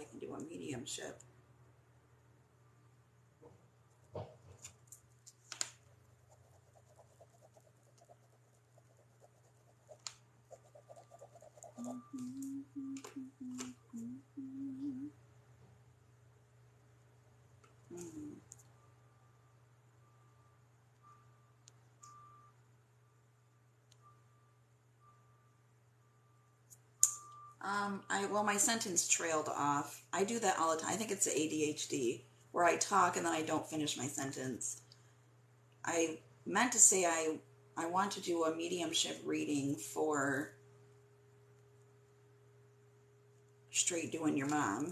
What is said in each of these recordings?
I can do a mediumship. Well, my sentence trailed off. I do that all the time. I think it's the ADHD where I talk and then I don't finish my sentence. I meant to say I want to do a mediumship reading for Straight Doing Your Mom.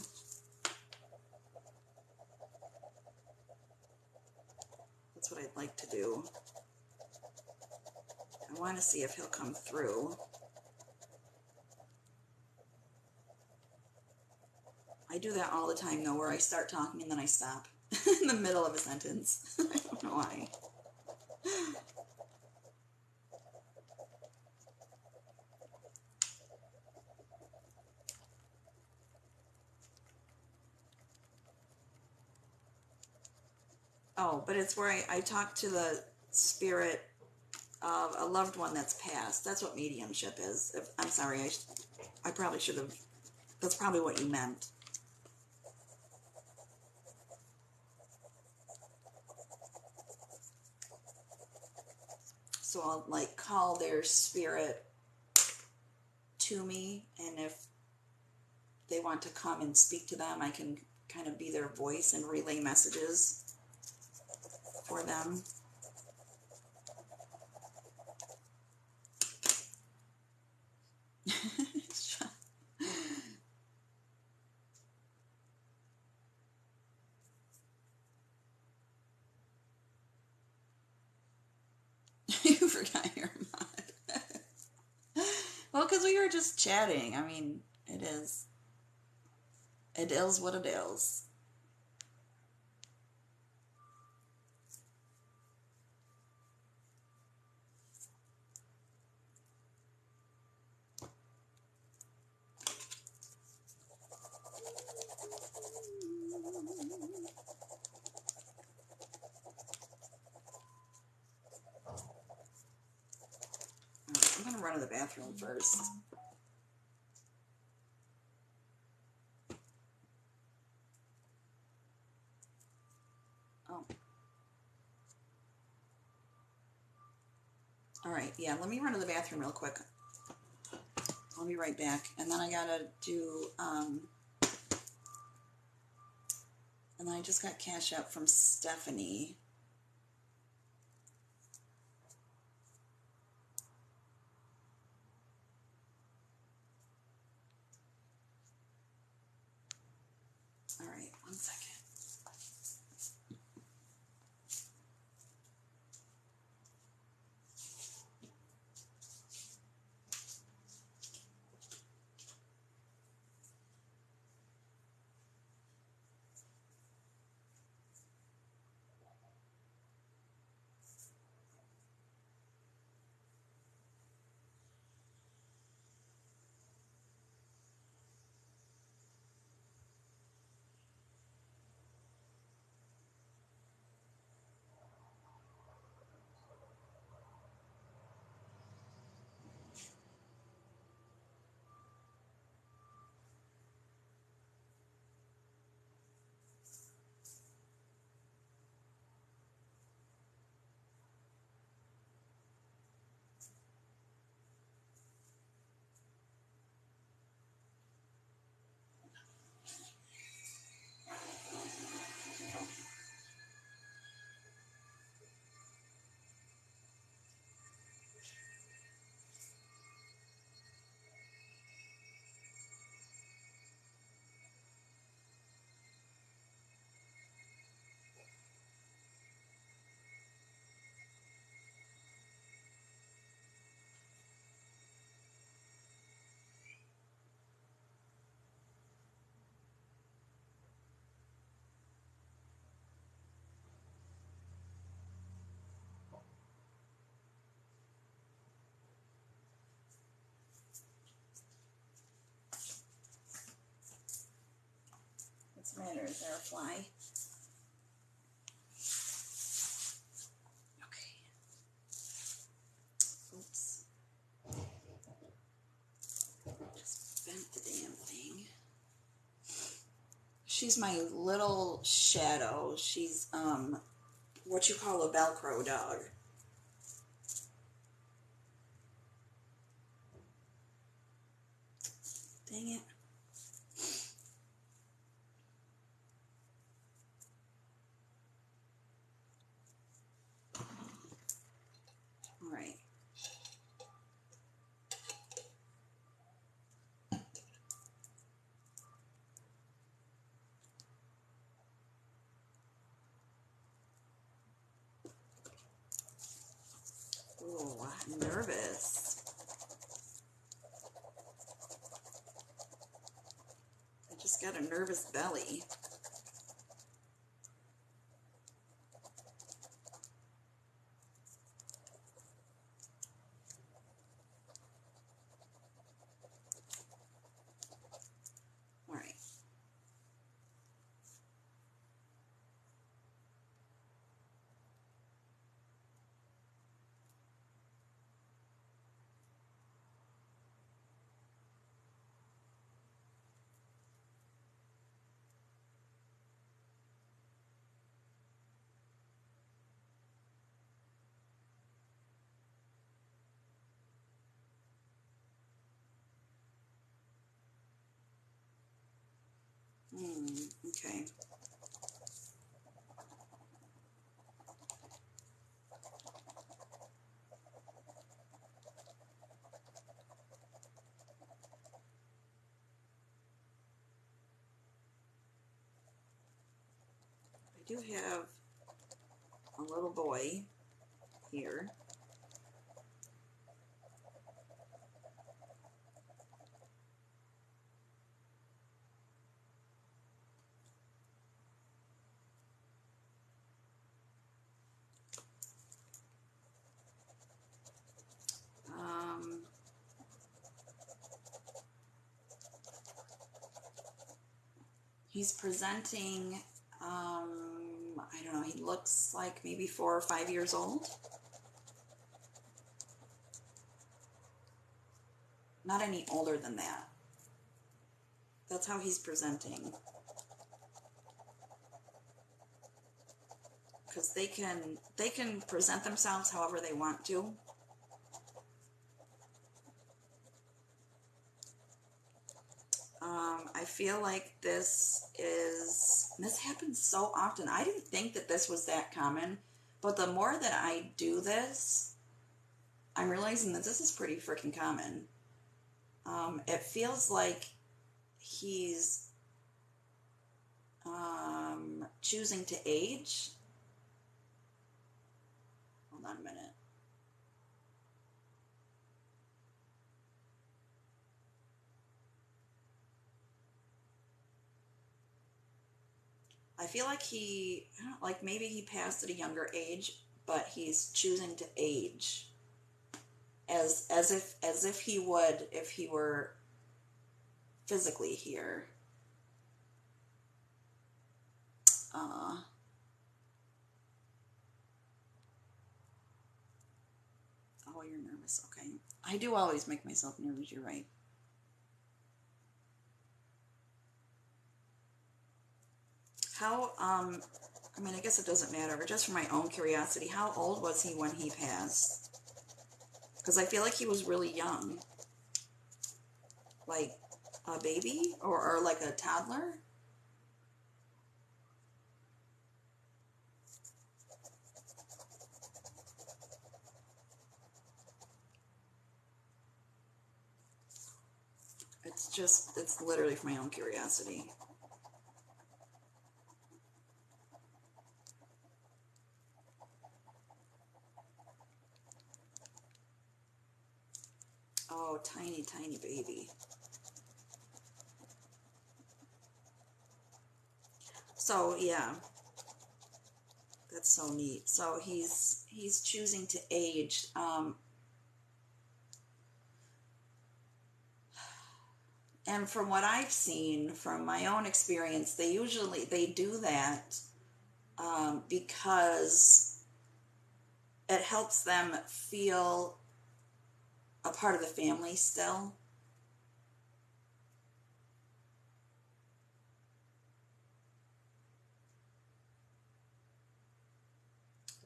That's what I'd like to do. I want to see if he'll come through. I do that all the time though, where I start talking and then I stop in the middle of a sentence. I don't know why. Oh, but it's where I talk to the spirit of a loved one that's passed. That's what mediumship is. I'm sorry, I probably should have, that's probably what you meant. So I'll like call their spirit to me, and if they want to come and speak to them, I can kind of be their voice and relay messages for them. You forgot your mod. Well, because we were just chatting. I mean, it is what it is. I'm going to run to the bathroom first. Oh. All right, yeah, let me run to the bathroom real quick. I'll be right back. And then I got to do, and then I just got Cash App from Stephanie. All right, 1 second. is there a fly? Okay. Oops. Just bent the damn thing. She's my little shadow. She's what you call a Velcro dog. Dang it. All right. Oh, I'm nervous. I just got a nervous belly. All right. Okay. I do have a little boy here. He's presenting, I don't know, he looks like maybe 4 or 5 years old. Not any older than that. That's how he's presenting. Because they can present themselves however they want to. I feel like this happens so often. I didn't think that this was that common, but the more that I do this, I'm realizing that this is pretty freaking common. It feels like he's choosing to age. Hold on a minute. I feel like maybe he passed at a younger age, but he's choosing to age as if he would if he were physically here. Oh, you're nervous. Okay. I do always make myself nervous. You're right. How, I mean, I guess it doesn't matter. Just for my own curiosity, how old was he when he passed? Because I feel like he was really young. Like a baby or like a toddler? It's literally for my own curiosity. Oh, tiny, tiny baby. So, yeah, that's so neat. So he's choosing to age. And from what I've seen from my own experience, they do that because it helps them feel a part of the family still.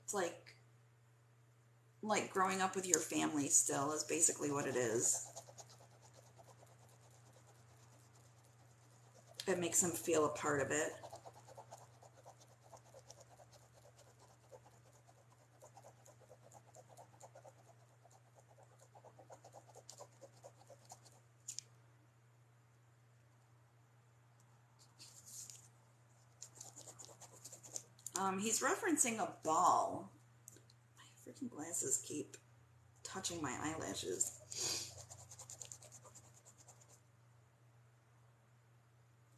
It's like growing up with your family still is basically what it is. It makes them feel a part of it. He's referencing a ball. My freaking glasses keep touching my eyelashes.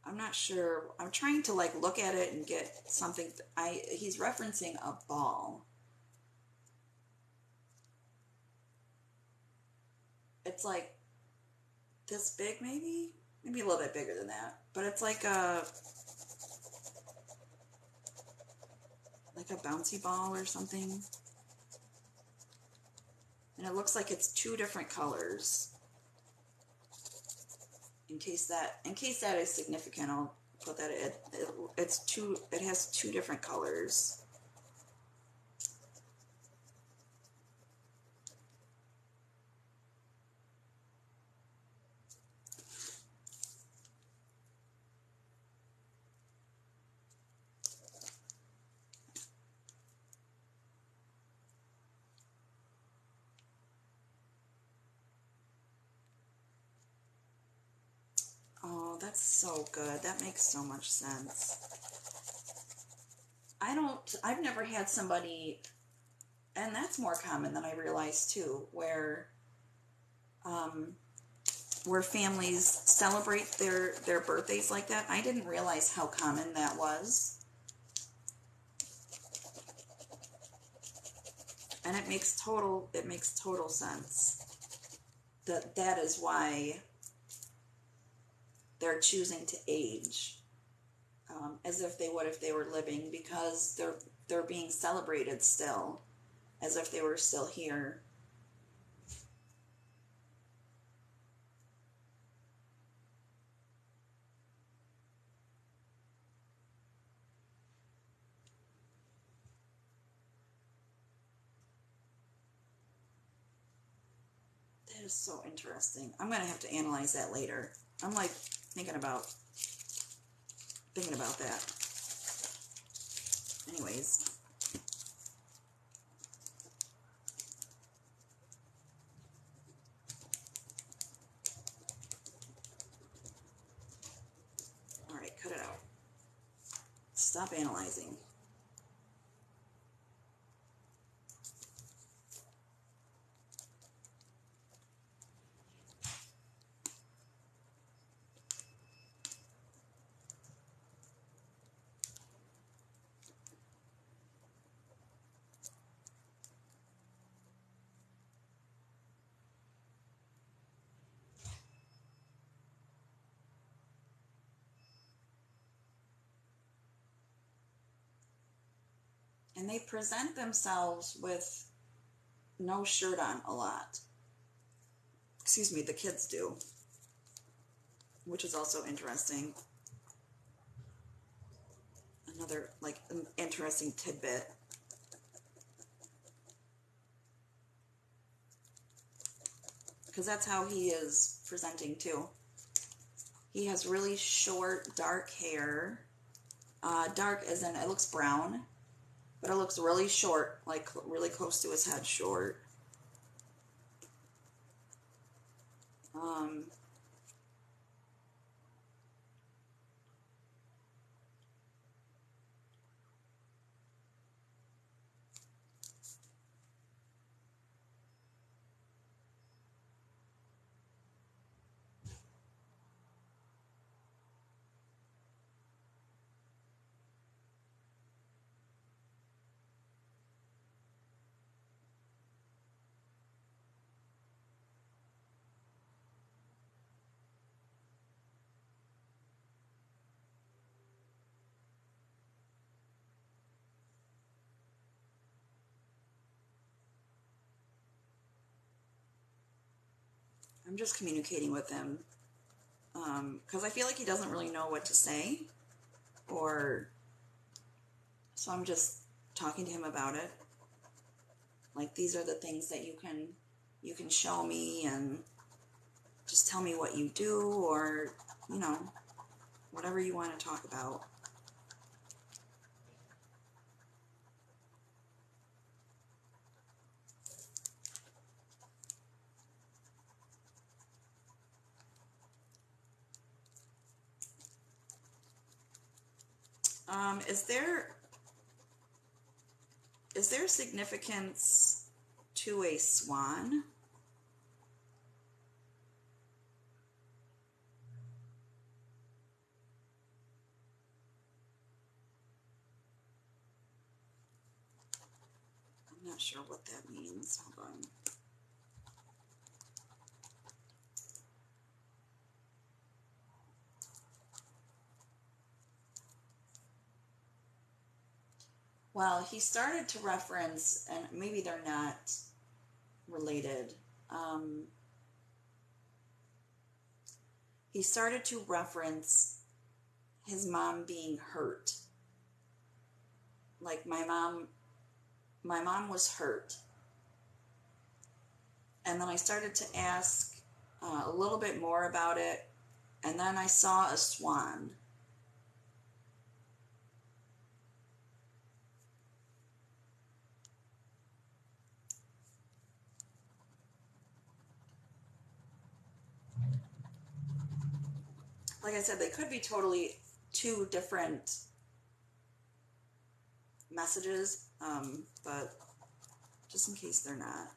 I'm not sure. I'm trying to like look at it and get something. He's referencing a ball. It's like this big, maybe a little bit bigger than that. But it's like a bouncy ball or something. And it looks like it's two different colors. In case that is significant, I'll put that it has two different colors. Oh, that's so good. That makes so much sense. I've never had somebody, and that's more common than I realized too, um, where families celebrate their birthdays like that. I didn't realize how common that was. And it makes total sense. That is why they're choosing to age as if they would if they were living, because they're being celebrated still as if they were still here. That is so interesting. I'm gonna have to analyze that later. I'm like thinking about that. Anyways, all right, cut it out. Stop analyzing. And they present themselves with no shirt on a lot. Excuse me, the kids do, which is also interesting. Another like an interesting tidbit. Because that's how he is presenting too. He has really short, dark hair. Dark as in it looks brown, but it looks really short, like really close to his head short. Um, I'm just communicating with him because I feel like he doesn't really know what to say, or so I'm just talking to him about it. Like, these are the things that you can show me, and just tell me what you do, or you know, whatever you want to talk about. Is there significance to a swan? I'm not sure what that means. Hold on. Well, he started to reference, and maybe they're not related. Um, he started to reference his mom being hurt. Like, my mom was hurt. And then I started to ask a little bit more about it, and then I saw a swan. Like I said, they could be totally two different messages, but just in case they're not.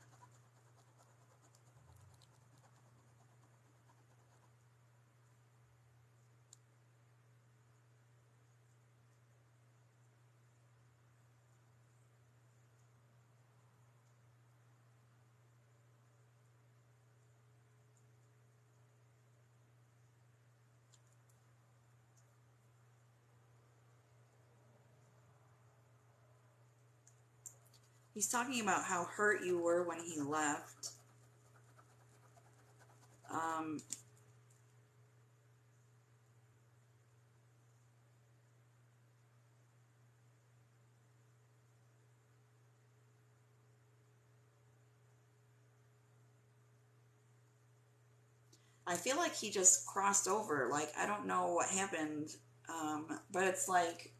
He's talking about how hurt you were when he left. Um, I feel like he just crossed over. Like, I don't know what happened, but it's like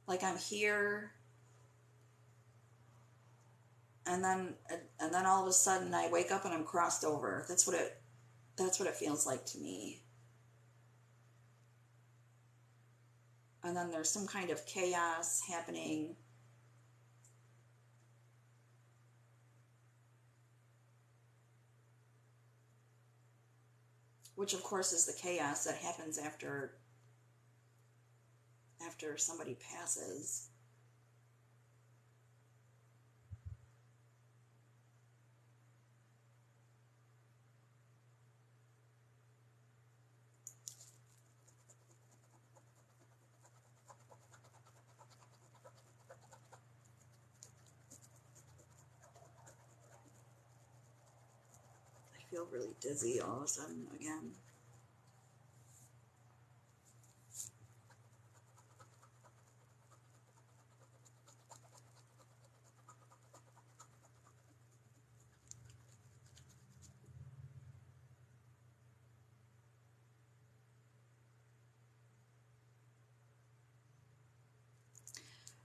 I'm here, and then all of a sudden I wake up and I'm crossed over. That's what it feels like to me. And then there's some kind of chaos happening. Which of course is the chaos that happens after somebody passes. I feel really dizzy all of a sudden again.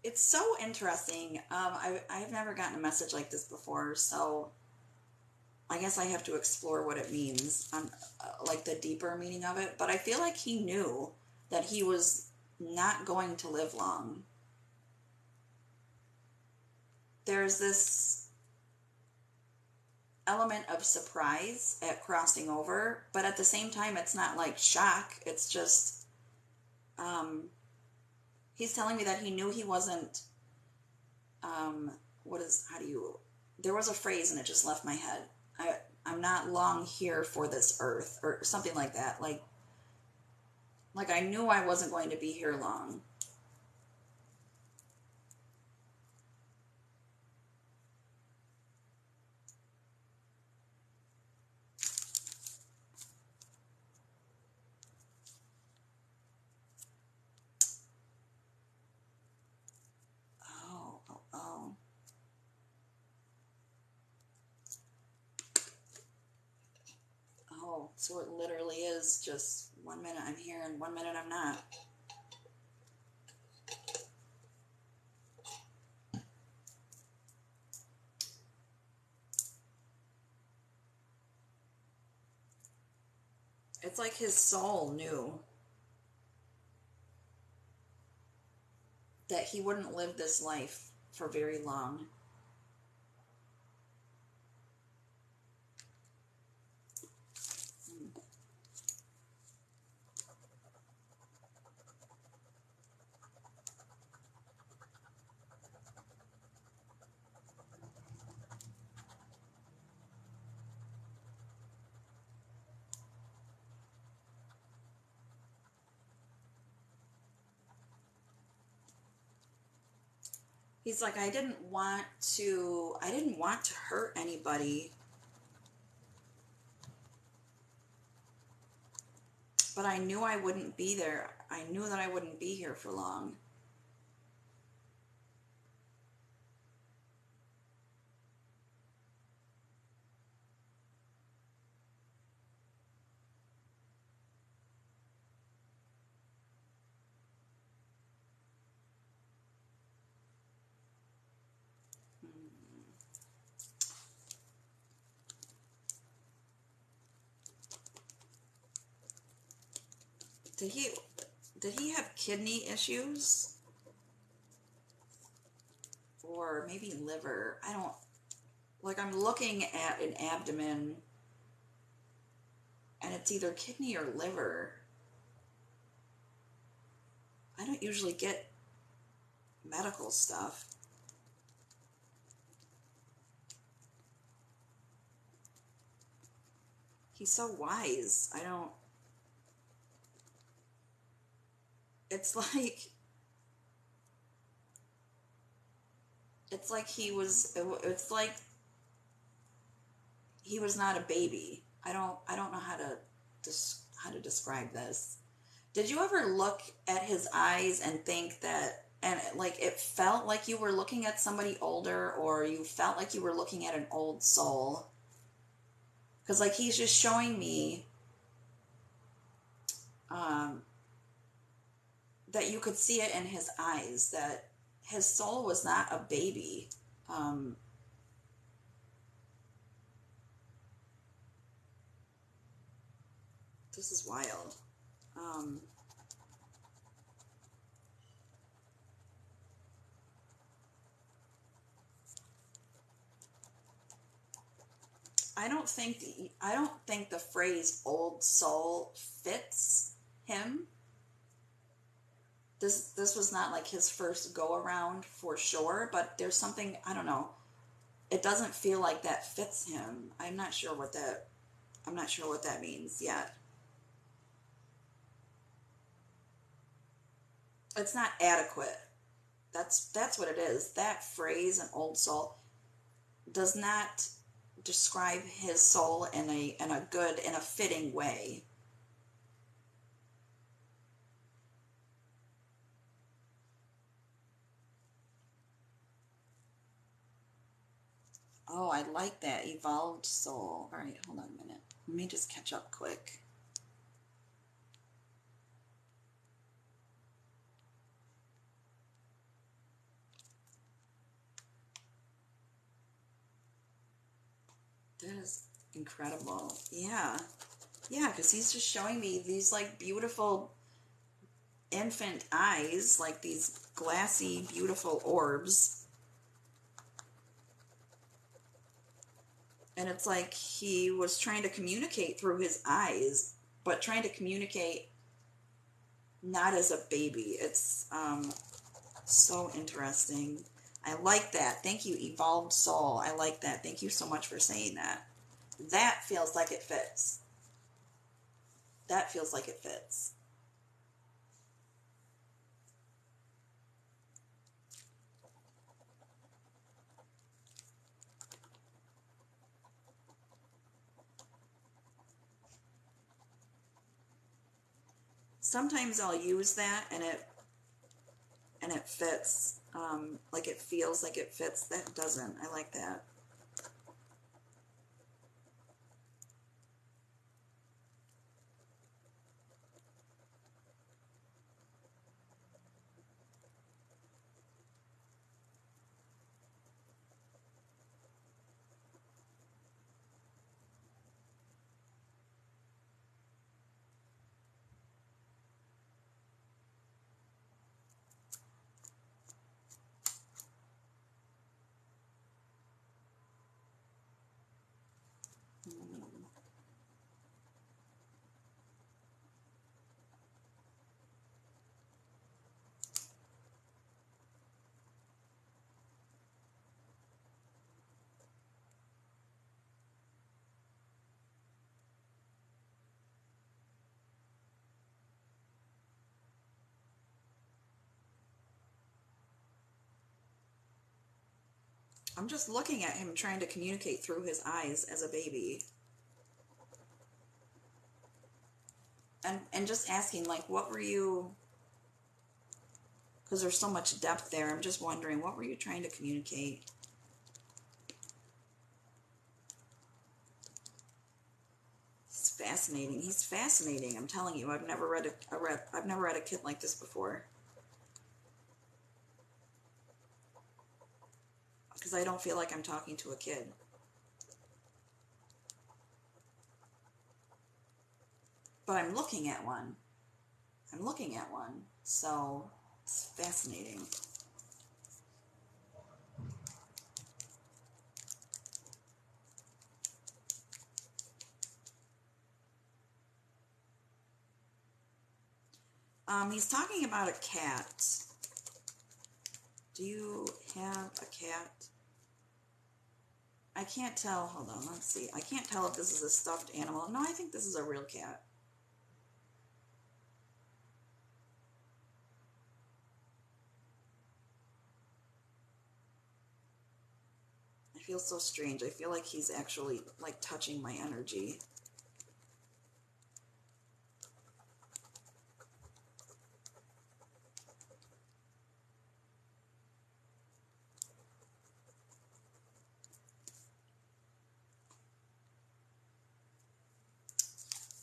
It's so interesting. I've never gotten a message like this before, so I guess I have to explore what it means, like the deeper meaning of it. But I feel like he knew that he was not going to live long. There's this element of surprise at crossing over, but at the same time, it's not like shock. It's just, um, he's telling me that he knew he wasn't, how do you, there was a phrase and it just left my head. I'm not long here for this earth, or something like that. Like I knew I wasn't going to be here long. So it literally is just 1 minute I'm here and 1 minute I'm not. It's like his soul knew that he wouldn't live this life for very long. He's like, I didn't want to hurt anybody, but I knew I wouldn't be there. I knew that I wouldn't be here for long. Did he did he have kidney issues? Or maybe liver? I don't, like, I'm looking at an abdomen and it's either kidney or liver. I don't usually get medical stuff. He's so wise. I don't, it's like, it's like it's like he was not a baby. I don't know how to describe this. Did you ever look at his eyes and think that, and like it felt like you were looking at somebody older, or you felt like you were looking at an old soul? Because like he's just showing me um, that you could see it in his eyes that his soul was not a baby. Um, this is wild. Um, I don't think the phrase "old soul" fits him. This was not like his first go around for sure, but there's something, I don't know. It doesn't feel like that fits him. I'm not sure what that means yet. It's not adequate. That's what it is. That phrase, "an old soul," does not describe his soul in a good, in a fitting way. Oh, I like that. Evolved soul. All right, hold on a minute. Let me just catch up quick. That is incredible. Yeah. Yeah, because he's just showing me these like beautiful infant eyes, like these glassy, beautiful orbs. And it's like he was trying to communicate through his eyes, but trying to communicate not as a baby. It's so interesting. I like that. Thank you, Evolved Soul. I like that. Thank you so much for saying that. That feels like it fits. That feels like it fits. Sometimes I'll use that and it fits. Like it feels like it fits. That doesn't. I like that. Hmm. I'm just looking at him trying to communicate through his eyes as a baby. And just asking, like, what were you, because there's so much depth there. I'm just wondering, what were you trying to communicate? He's fascinating. He's fascinating. I'm telling you, I've never read I've never read a kid like this before. Because I don't feel like I'm talking to a kid. But I'm looking at one. I'm looking at one. So it's fascinating. He's talking about a cat. Do you have a cat? I can't tell. Hold on, let's see. I can't tell if this is a stuffed animal. No, I think this is a real cat. I feel so strange. I feel like he's actually like touching my energy.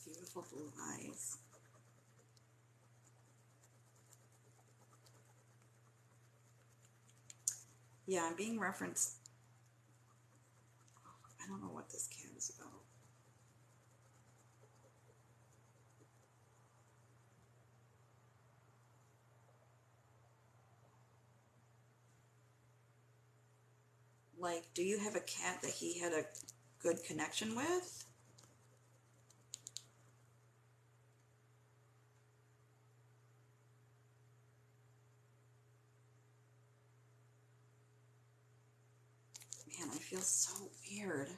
Beautiful blue eyes. Yeah, I'm being referenced. I don't know what this cat is about. Like, do you have a cat that he had a good connection with? Man, I feel so weird.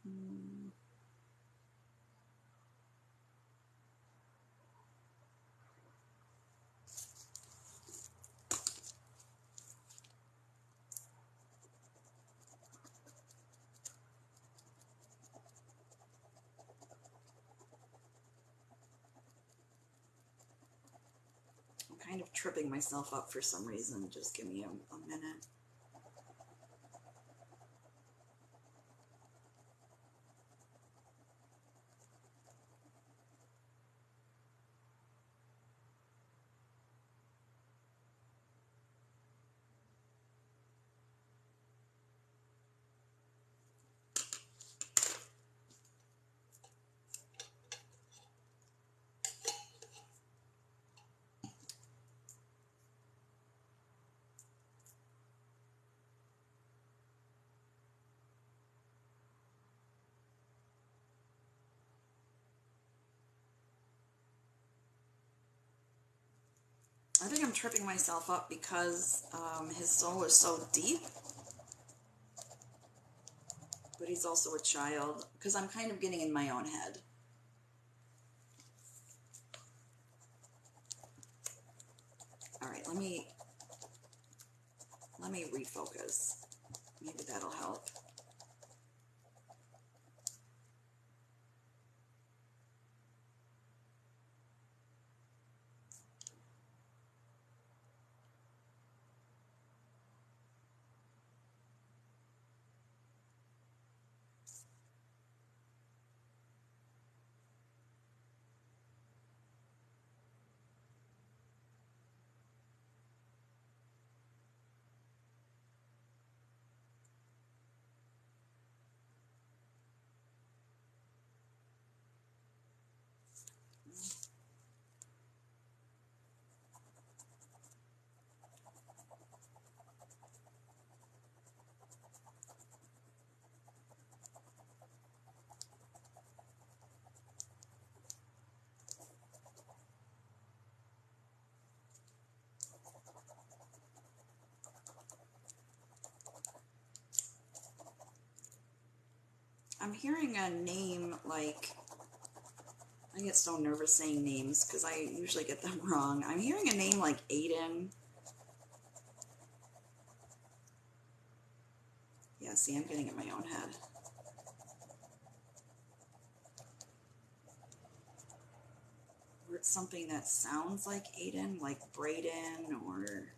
Hmm. I'm kind of tripping myself up for some reason. Just give me a minute. I think I'm tripping myself up because his soul is so deep, but he's also a child. Because I'm kind of getting in my own head. All right, let me refocus. Maybe that'll help. I'm hearing a name like, I get so nervous saying names because I usually get them wrong. I'm hearing a name like Aiden. Yeah, see, I'm getting in my own head. Or it's something that sounds like Aiden, like Brayden or...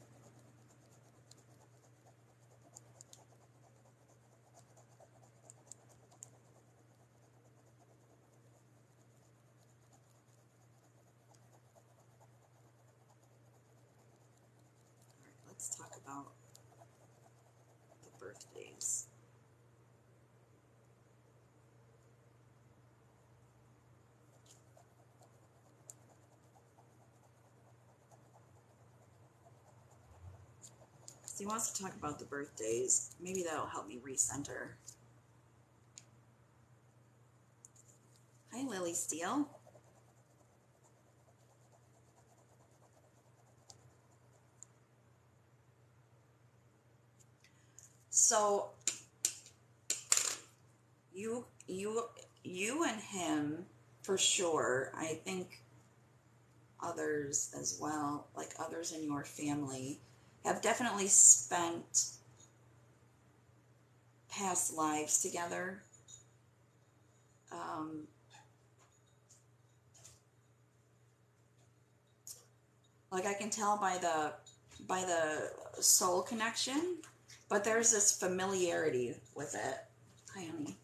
Let's talk about the birthdays. Because he wants to talk about the birthdays. Maybe that'll help me recenter. Hi, Lily Steele. So you and him for sure. I think others as well, like others in your family, have definitely spent past lives together. Um, like I can tell by the soul connection, but there's this familiarity with it. Hi, honey.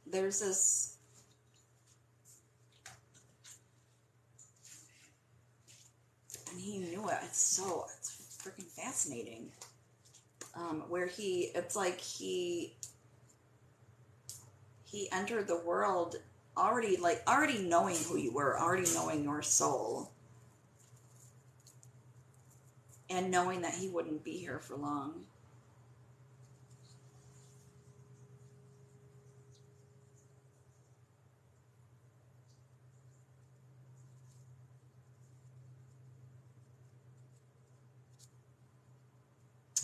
There's this. And he knew it. It's freaking fascinating. Where it's like he entered the world already knowing who you were, already knowing your soul, and knowing that he wouldn't be here for long.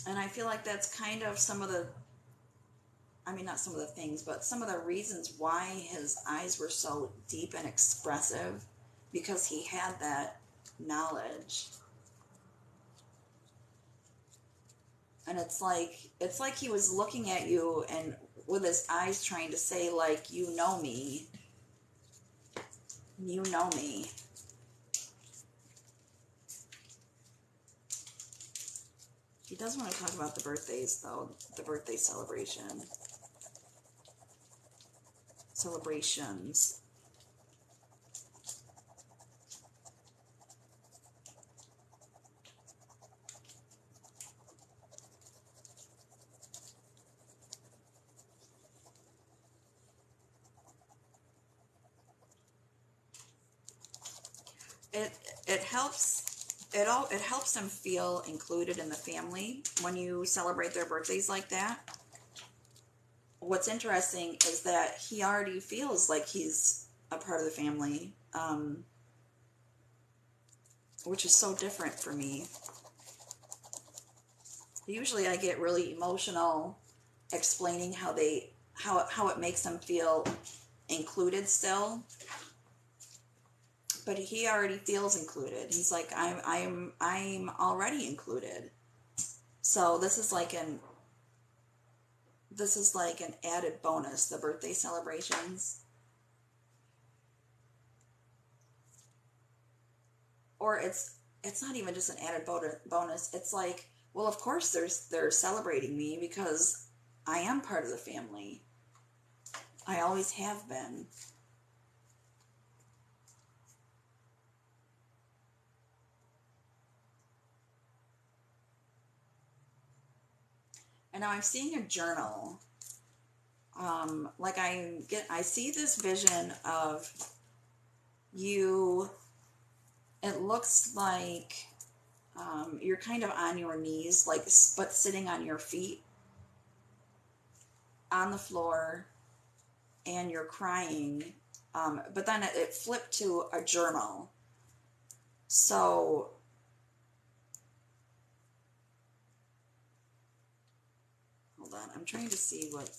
And I feel like that's kind of some of the, I mean, not some of the things, but some of the reasons why his eyes were so deep and expressive, because he had that knowledge. And it's like he was looking at you and with his eyes trying to say, like, you know me. You know me. He does want to talk about the birthdays, though. The birthday celebrations. It helps it helps them feel included in the family when you celebrate their birthdays like that. What's interesting is that he already feels like he's a part of the family, which is so different for me. Usually I get really emotional explaining how it makes them feel included still. But he already feels included. He's like, I'm already included. So this is like an added bonus, the birthday celebrations. Or it's not even just an added bonus. It's like, well, of course they're celebrating me because I am part of the family. I always have been. And now I'm seeing a journal. Like I see this vision of you. It looks like you're kind of on your knees, like, but sitting on your feet on the floor, and you're crying. But then it flipped to a journal. So hold on, I'm trying to see what.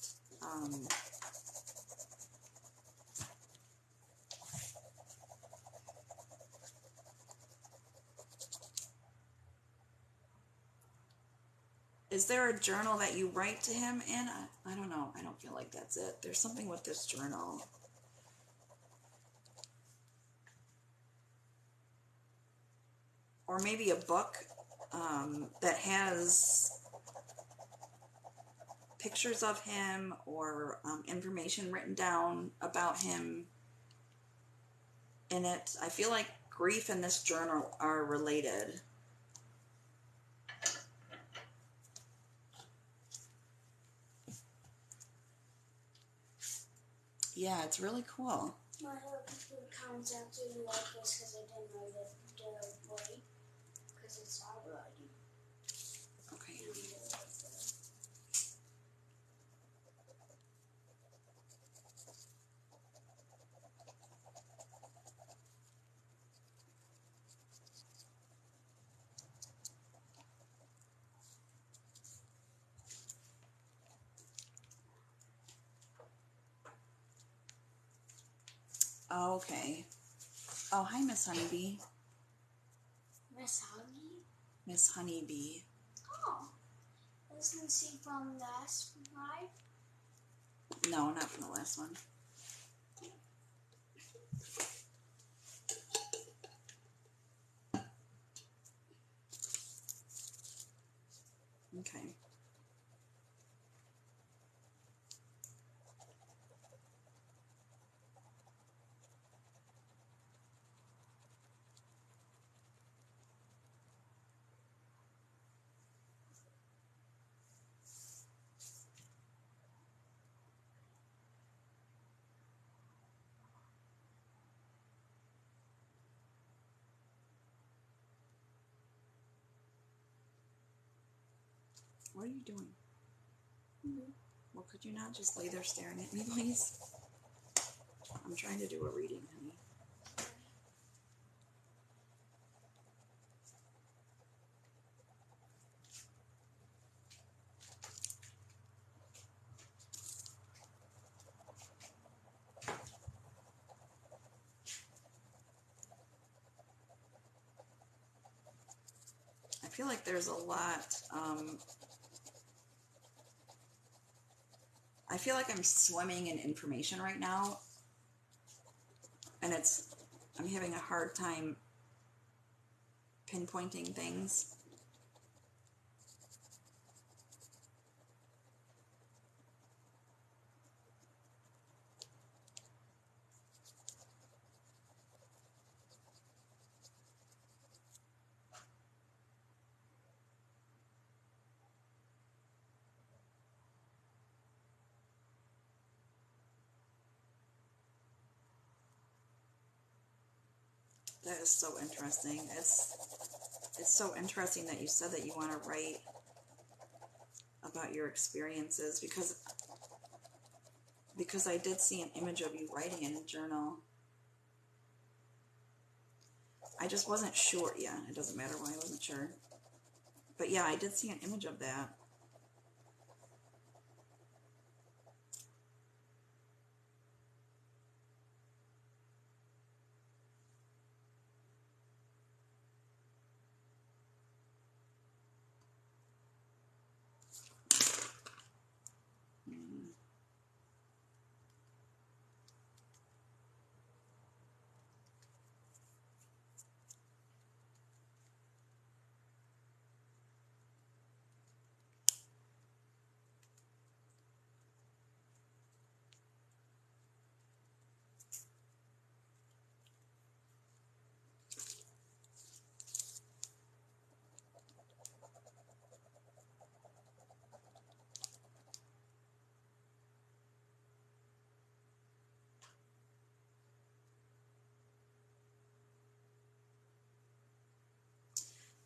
Is there a journal that you write to him in? I don't know. I don't feel like that's it. There's something with this journal. Or maybe a book that has pictures of him or information written down about him in it. I feel like grief and this journal are related. Yeah, it's really cool. I hope people comments after you like this because I didn't write it right because it's not writing. Okay. Oh, okay. Oh, hi, Miss Honeybee. Miss Honeybee? Miss Honeybee. Oh, isn't she from last live? No, not from the last one. Okay. What are you doing? Well, could you not just lay there staring at me, please? I'm trying to do a reading, honey. I feel like there's a lot. I feel like I'm swimming in information right now, and I'm having a hard time pinpointing things. That is so interesting. It's so interesting that you said that you want to write about your experiences because I did see an image of you writing in a journal. I just wasn't sure. Yeah, it doesn't matter why I wasn't sure. But yeah, I did see an image of that.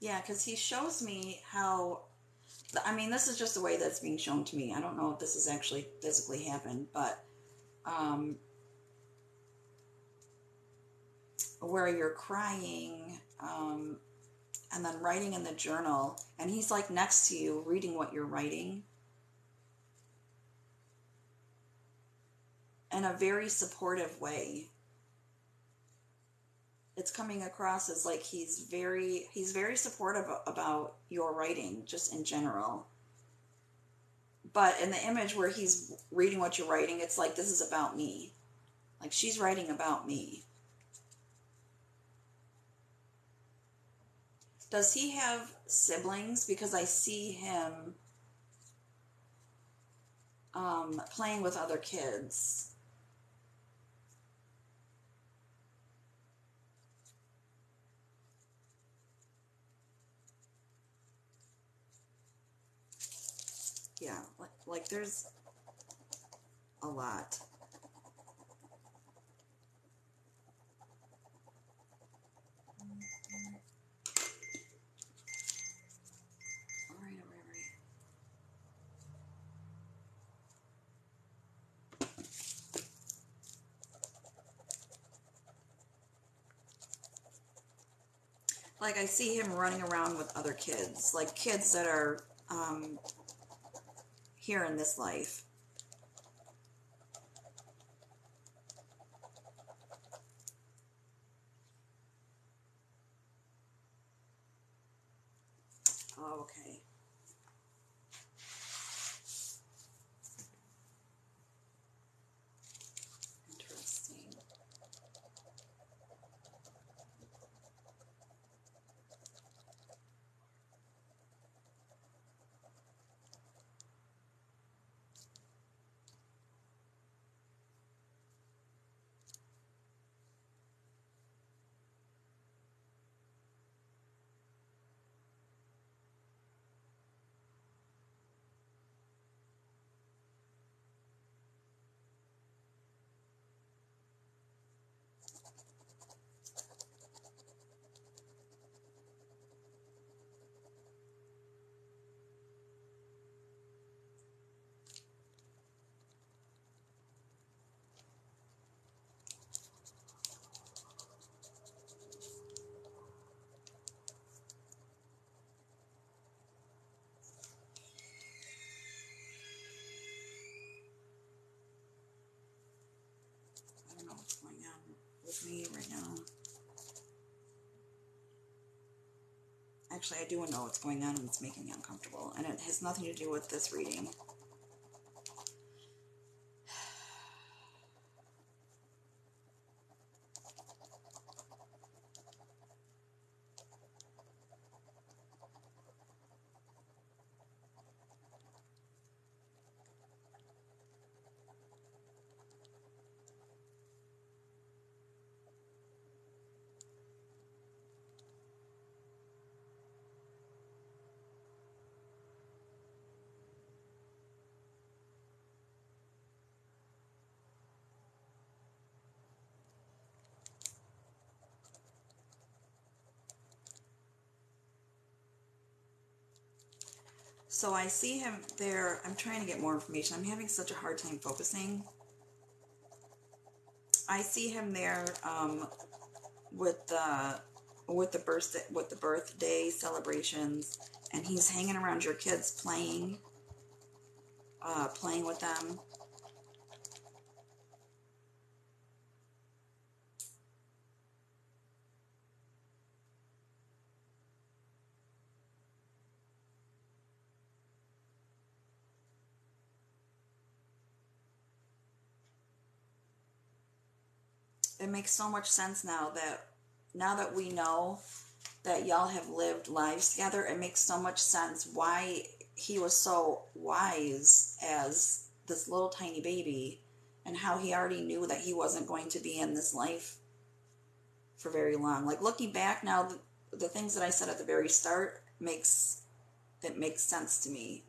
Yeah, because he shows me how, I mean, this is just the way that's being shown to me. I don't know if this has actually physically happened, but um, where you're crying and then writing in the journal, and he's like next to you reading what you're writing in a very supportive way. It's coming across as like he's very supportive about your writing just in general. But in the image where he's reading what you're writing, it's like, this is about me. Like, she's writing about me. Does he have siblings? Because I see him playing with other kids. Yeah, like there's a lot. All right, all right, all right. Like I see him running around with other kids, like kids that are here in this life. Oh, okay. Interesting. I don't know what's going on with me right now. Actually, I do know what's going on and it's making me uncomfortable. And it has nothing to do with this reading. So I see him there. I'm trying to get more information. I'm having such a hard time focusing. I see him there with the birthday celebrations, and he's hanging around your kids playing with them. It makes so much sense now that we know that y'all have lived lives together. It makes so much sense why he was so wise as this little tiny baby, and how he already knew that he wasn't going to be in this life for very long. Like looking back now, the things that I said at the very start makes sense to me.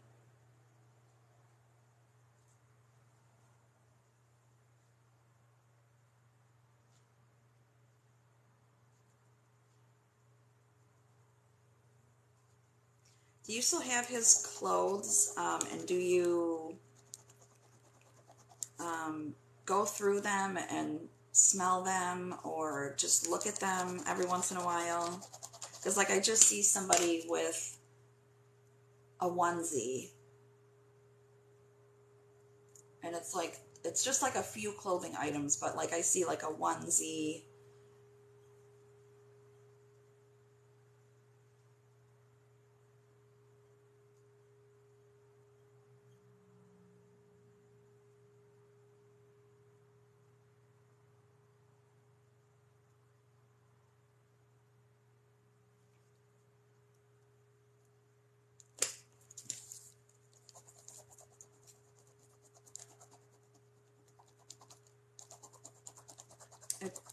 Do you still have his clothes? And do you go through them and smell them, or just look at them every once in a while? Because like I just see somebody with a onesie, and it's just like a few clothing items, but like I see like a onesie.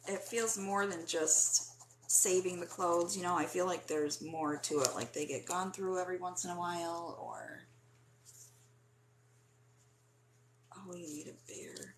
it feels more than just saving the clothes. You know, I feel like there's more to it. Like they get gone through every once in a while, or oh, you need a bear.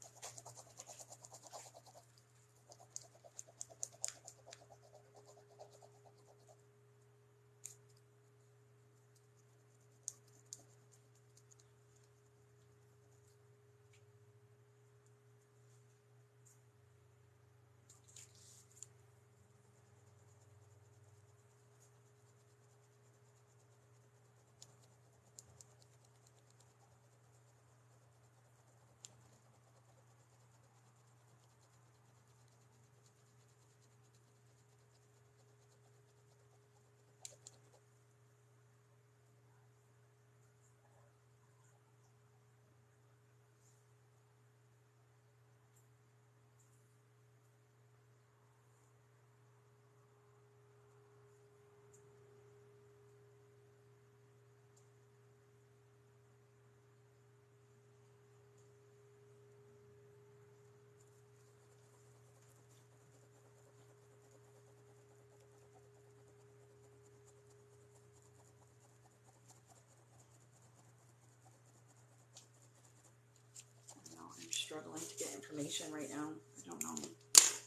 I'm struggling to get information right now. I don't know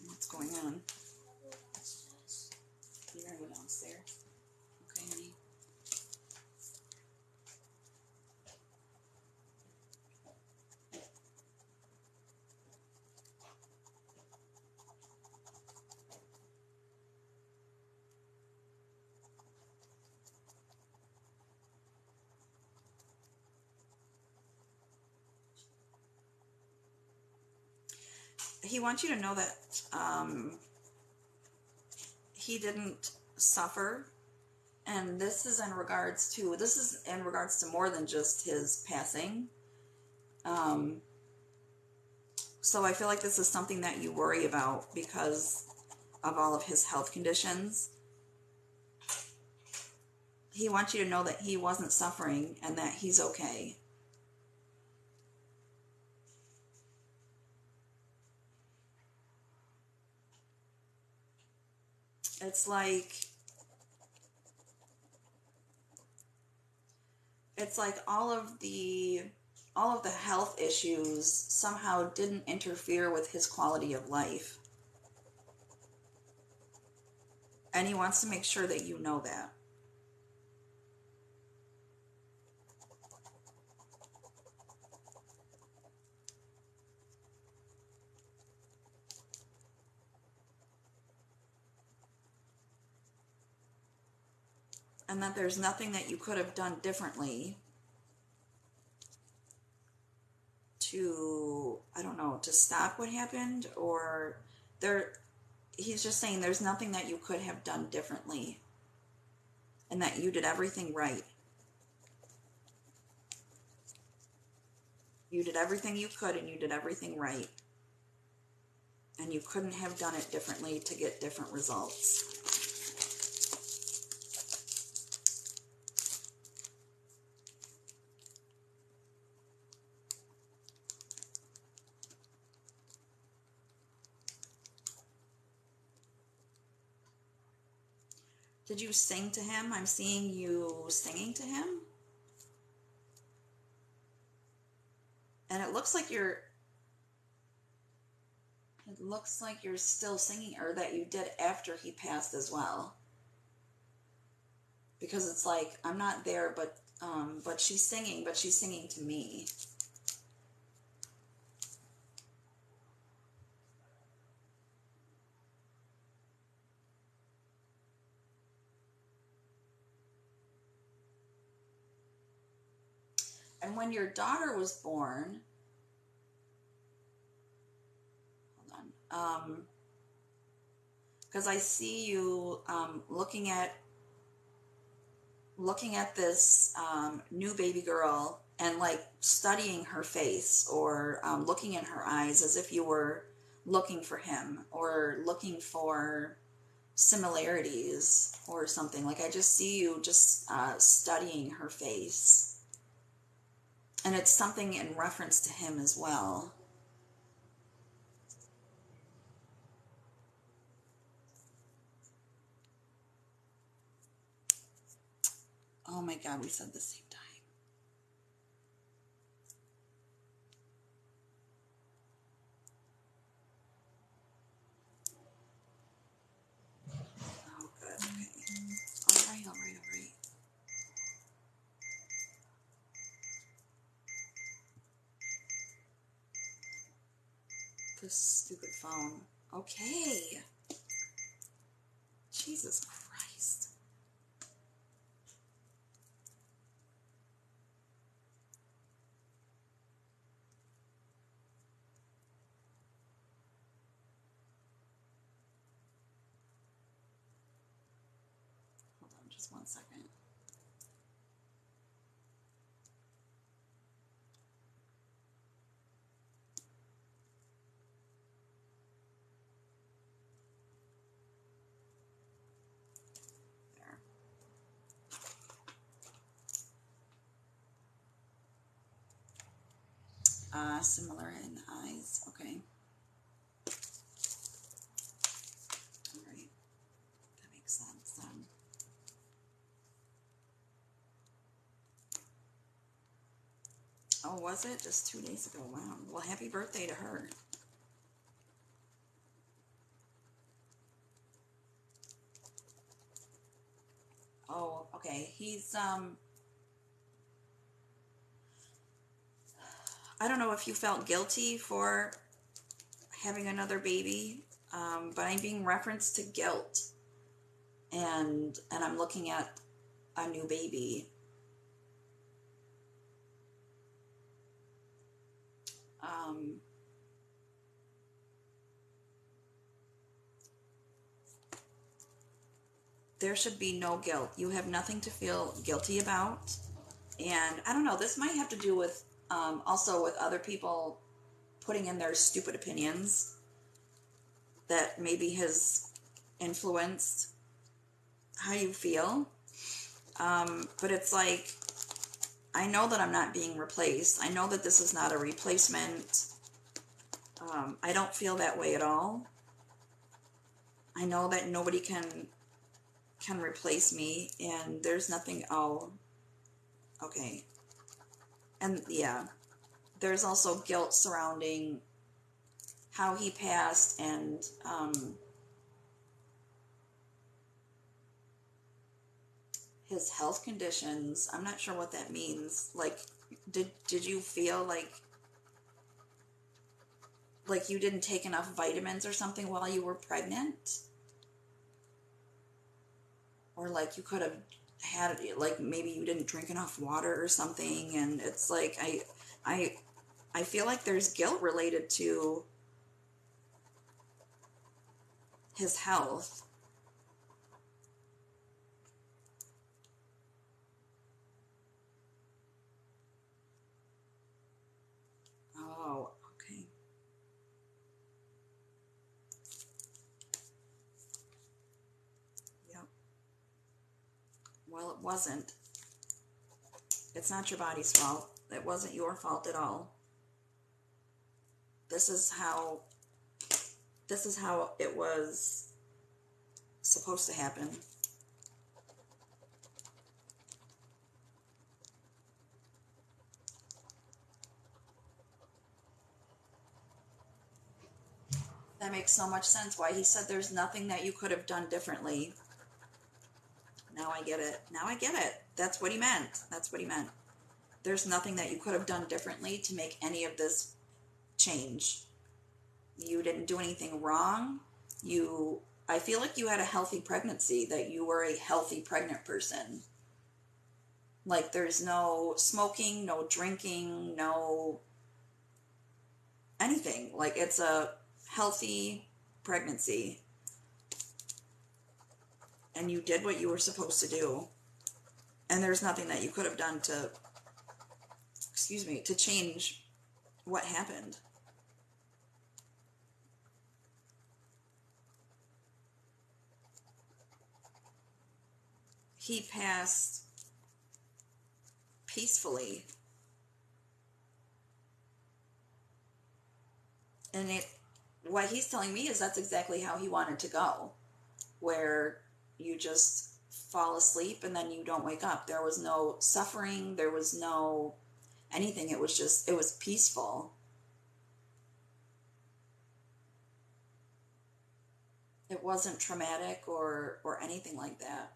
what's going on. You're gonna go downstairs. Okay, honey. He wants you to know that he didn't suffer, and this is in regards to more than just his passing. So I feel like this is something that you worry about because of all of his health conditions. He wants you to know that he wasn't suffering and that he's okay. It's like all of the health issues somehow didn't interfere with his quality of life. And he wants to make sure that you know that. And that there's nothing that you could have done differently to, I don't know, to stop what happened, or he's just saying there's nothing that you could have done differently and that you did everything right. You did everything you could and you did everything right. And you couldn't have done it differently to get different results. Did you sing to him? I'm seeing you singing to him. And it looks like you're still singing, or that you did after he passed as well. Because it's like, I'm not there, but she's singing to me. And when your daughter was born, hold on, because I see you looking at this new baby girl and like studying her face, or looking in her eyes as if you were looking for him or looking for similarities or something. Like I just see you just studying her face. And it's something in reference to him as well. Oh my God, we said the same time. Oh, good. Okay. All right, all right, all right. This stupid phone. Okay. Jesus Christ. Hold on just 1 second. There. Similar in the eyes. Okay. All right. That makes sense. Oh, was it? Just 2 days ago. Wow. Well, happy birthday to her. Oh, okay. I don't know if you felt guilty for having another baby, but I'm being referenced to guilt, and I'm looking at a new baby. Um, there should be no guilt. You have nothing to feel guilty about. And I don't know, this might have to do with also with other people putting in their stupid opinions that maybe has influenced how you feel. But it's like, I know that I'm not being replaced. I know that this is not a replacement. I don't feel that way at all. I know that nobody can replace me, and there's nothing. Oh, okay. And yeah, there's also guilt surrounding how he passed, and his health conditions. I'm not sure what that means. Like, did you feel like you didn't take enough vitamins or something while you were pregnant? Or like you could have had, like, maybe you didn't drink enough water or something, and it's like I I feel like there's guilt related to his health. Oh, okay. Yep. Well, it wasn't. It's not your body's fault. It wasn't your fault at all. This is how it was supposed to happen. That makes so much sense why he said there's nothing that you could have done differently. Now I get it. Now I get it. That's what he meant. That's what he meant. There's nothing that you could have done differently to make any of this change. You didn't do anything wrong. I feel like you had a healthy pregnancy, that you were a healthy pregnant person. Like, there's no smoking, no drinking, no anything. Like, it's a healthy pregnancy. And you did what you were supposed to do. And there's nothing that you could have done to change what happened. He passed peacefully. And what he's telling me is that's exactly how he wanted to go, where you just fall asleep and then you don't wake up. There was no suffering, there was no anything. It was just, it was peaceful. It wasn't traumatic or anything like that.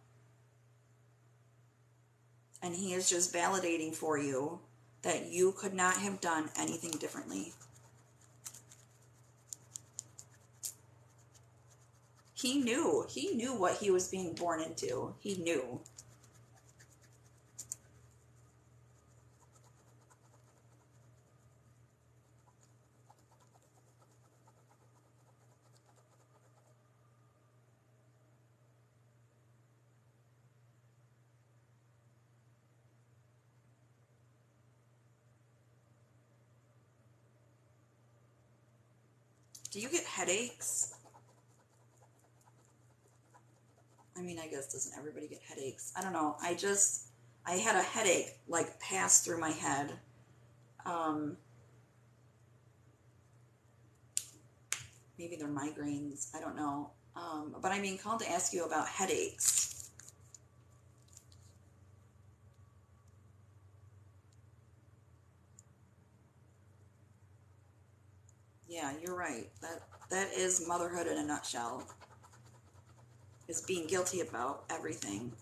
And he is just validating for you that you could not have done anything differently. He knew what he was being born into. He knew. Do you get headaches? I mean, I guess doesn't everybody get headaches? I don't know. I had a headache like pass through my head. Um, Maybe they're migraines. I don't know. But I'm being called to ask you about headaches. Yeah, you're right. That is motherhood in a nutshell. Is being guilty about everything.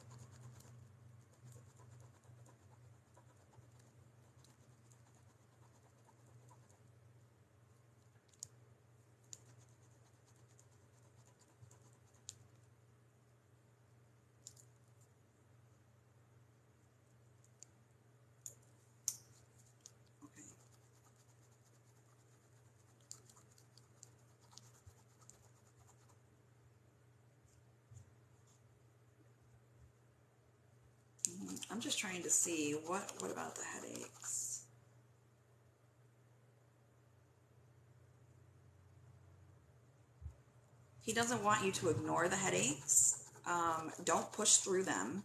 Okay. I'm just trying to see what about the headaches? He doesn't want you to ignore the headaches. Don't push through them.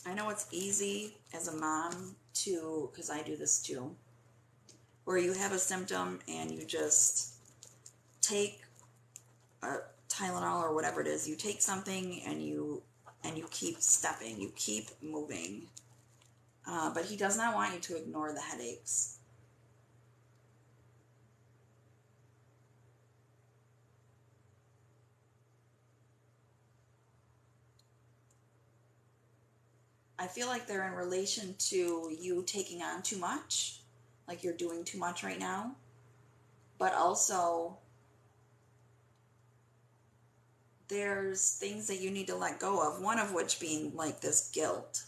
I know it's easy as a mom to, because I do this too, where you have a symptom and you just take a Tylenol or whatever it is. You take something and you keep stepping, you keep moving. But he does not want you to ignore the headaches. I feel like they're in relation to you taking on too much, like you're doing too much right now, but also there's things that you need to let go of, one of which being like this guilt.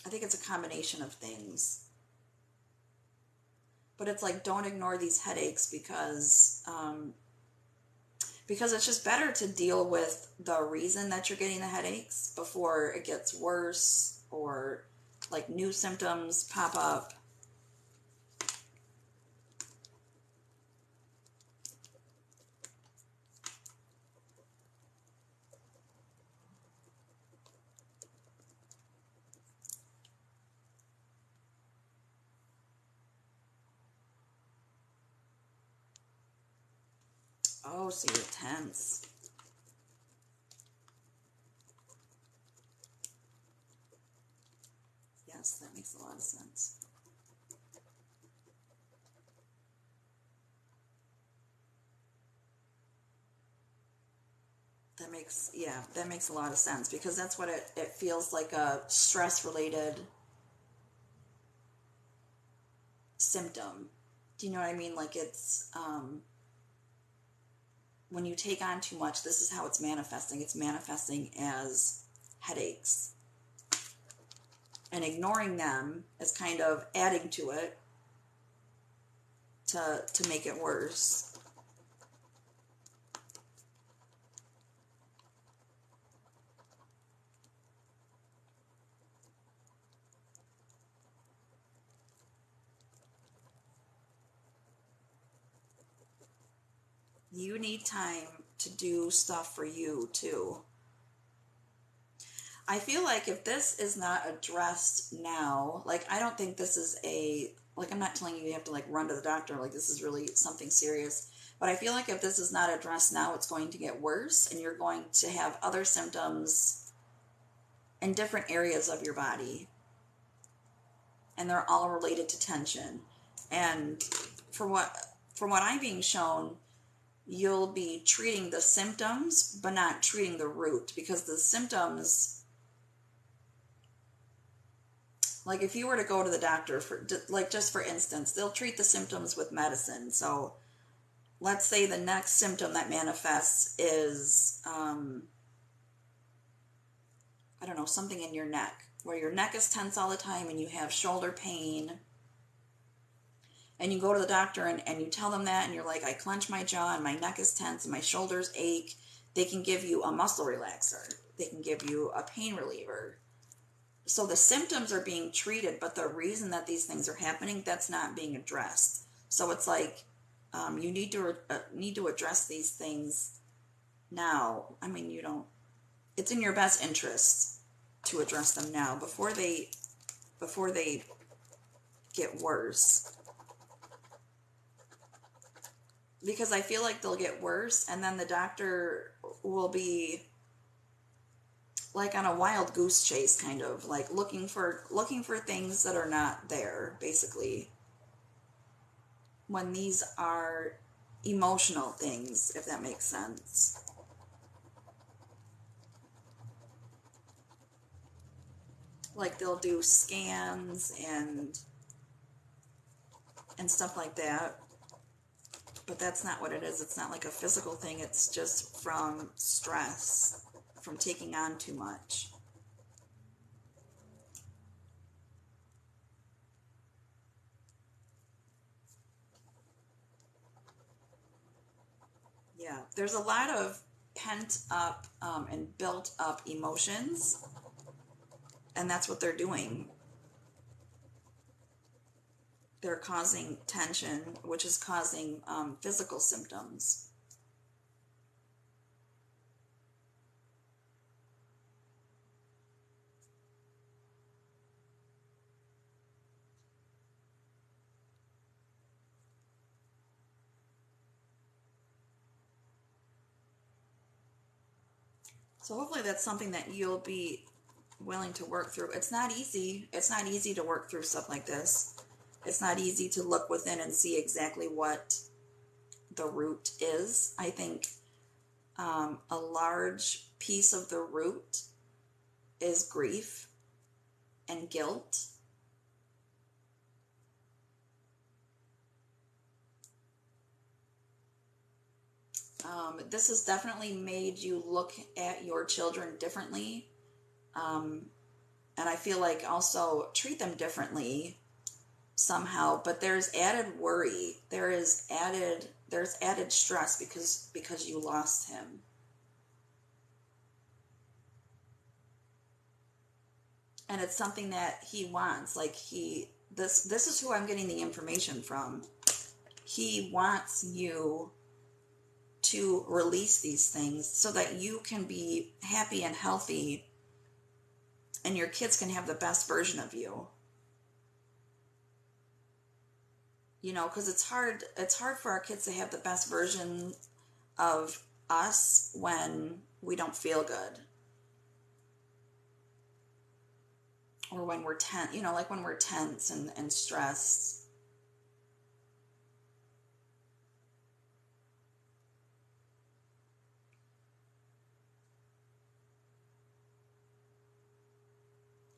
I think it's a combination of things. But it's like, don't ignore these headaches because it's just better to deal with the reason that you're getting the headaches before it gets worse or like new symptoms pop up. Oh, so you're tense. Yes, that makes a lot of sense. That makes a lot of sense because that's what it feels like, a stress related symptom. Do you know what I mean? Like it's when you take on too much, this is how it's manifesting. It's manifesting as headaches. And ignoring them is kind of adding to it to make it worse. You need time to do stuff for you too. I feel like if this is not addressed now, like I don't think this is like I'm not telling you you have to like run to the doctor, like this is really something serious. But I feel like if this is not addressed now, it's going to get worse and you're going to have other symptoms in different areas of your body. And they're all related to tension. And for what I'm being shown, you'll be treating the symptoms but not treating the root, because the symptoms, like if you were to go to the doctor for like just for instance, they'll treat the symptoms with medicine. So let's say the next symptom that manifests is I don't know, something in your neck, where your neck is tense all the time and you have shoulder pain, and you go to the doctor and you tell them that and you're like, I clench my jaw and my neck is tense and my shoulders ache. They can give you a muscle relaxer. They can give you a pain reliever. So the symptoms are being treated, but the reason that these things are happening, that's not being addressed. So it's like you need to address these things now. I mean, you don't. It's in your best interest to address them now before they get worse. Because I feel like they'll get worse, and then the doctor will be like on a wild goose chase, kind of like looking for things that are not there, basically, when these are emotional things, if that makes sense. Like they'll do scans and stuff like that, but that's not what it is. It's not like a physical thing. It's just from stress, from taking on too much. Yeah, there's a lot of pent up and built up emotions, and that's what they're doing. They're causing tension, which is causing physical symptoms. So hopefully that's something that you'll be willing to work through. It's not easy. It's not easy to work through stuff like this. It's not easy to look within and see exactly what the root is. I think a large piece of the root is grief and guilt. This has definitely made you look at your children differently. And I feel like also treat them differently somehow, but there's added worry. There's added stress because you lost him. And it's something that he wants. Like this is who I'm getting the information from. He wants you to release these things so that you can be happy and healthy and your kids can have the best version of you. You know, because it's hard for our kids to have the best version of us when we don't feel good, or when we're tense, you know, like when we're tense and stressed.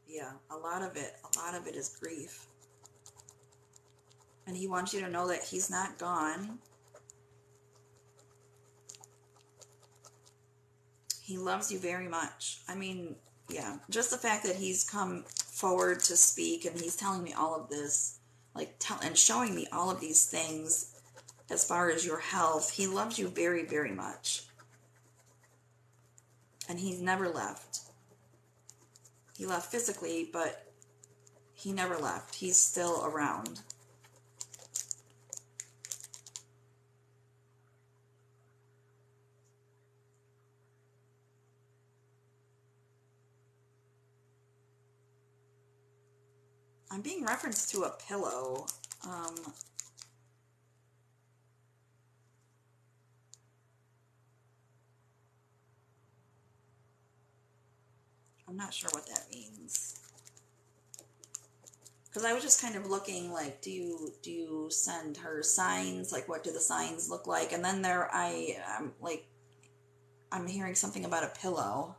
Yeah, a lot of it is grief. And he wants you to know that he's not gone. He loves you very much. I mean, yeah, just the fact that he's come forward to speak and he's telling me all of this, like and showing me all of these things as far as your health. He loves you very, very much. And he's never left. He left physically, but he never left. He's still around. I'm being referenced to a pillow. I'm not sure what that means. Because I was just kind of looking like, do you send her signs? Like, what do the signs look like? And then I'm like, I'm hearing something about a pillow.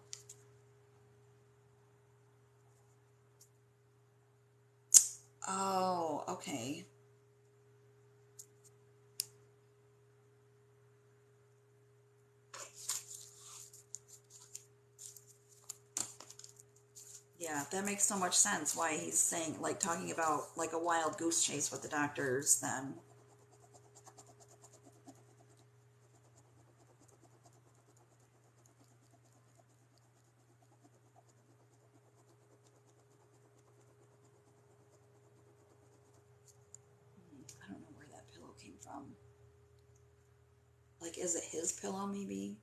Oh, okay. Yeah, that makes so much sense why he's saying, like, talking about like a wild goose chase with the doctors then. I don't know where that pillow came from. Like, is it his pillow maybe?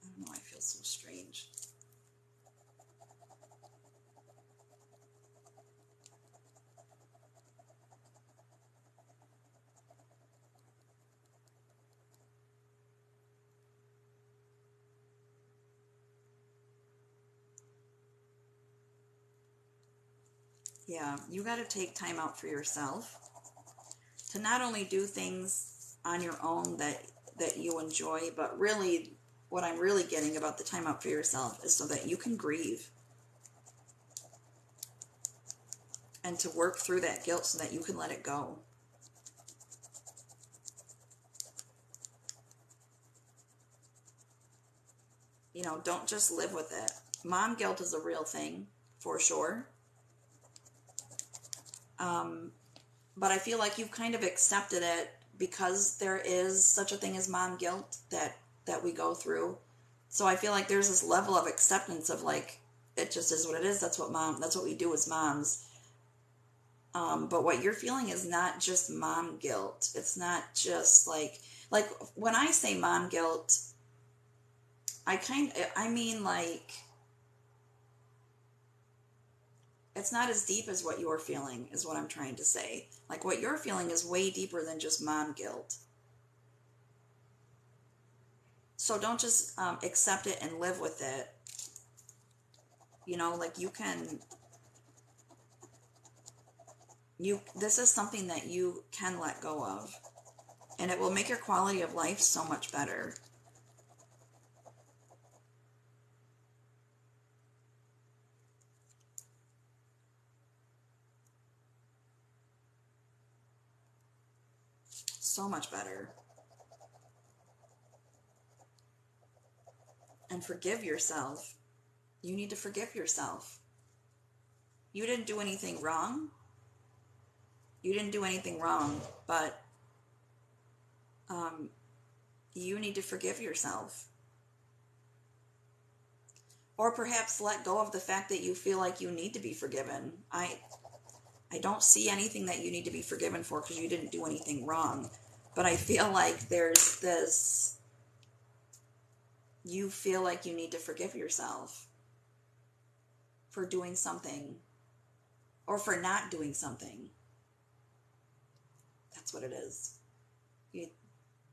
I don't know, I feel so strange. Yeah, you got to take time out for yourself to not only do things on your own that you enjoy, but really what I'm really getting about the time out for yourself is so that you can grieve and to work through that guilt so that you can let it go. You know, don't just live with it. Mom guilt is a real thing for sure. But I feel like you've kind of accepted it because there is such a thing as mom guilt that we go through. So I feel like there's this level of acceptance of like it just is what it is. That's what we do as moms. But what you're feeling is not just mom guilt. It's not just like when I say mom guilt, I mean like it's not as deep as what you're feeling is what I'm trying to say. Like what you're feeling is way deeper than just mom guilt. So don't just accept it and live with it. You know, like this is something that you can let go of, and it will make your quality of life so much better. So much better. And forgive yourself. You need to forgive yourself. You didn't do anything wrong. You didn't do anything wrong, but um, you need to forgive yourself. Or perhaps let go of the fact that you feel like you need to be forgiven. I don't see anything that you need to be forgiven for because you didn't do anything wrong. But I feel like there's this, you feel like you need to forgive yourself for doing something or for not doing something. That's what it is. You,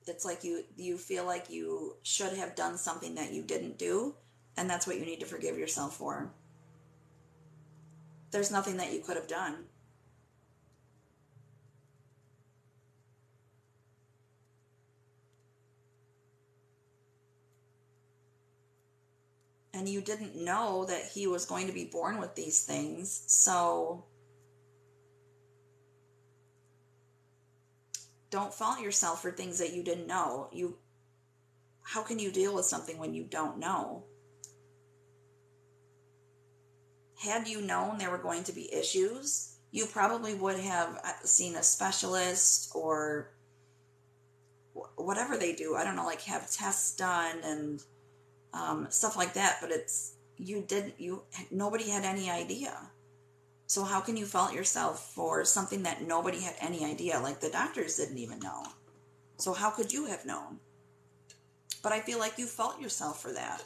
it's like you feel like you should have done something that you didn't do, and that's what you need to forgive yourself for. There's nothing that you could have done. And you didn't know that he was going to be born with these things, so don't fault yourself for things that you didn't know. How can you deal with something when you don't know? Had you known there were going to be issues, you probably would have seen a specialist or whatever they do. I don't know, like have tests done and stuff like that. But nobody had any idea. So how can you fault yourself for something that nobody had any idea? Like the doctors didn't even know. So how could you have known? But I feel like you fault yourself for that.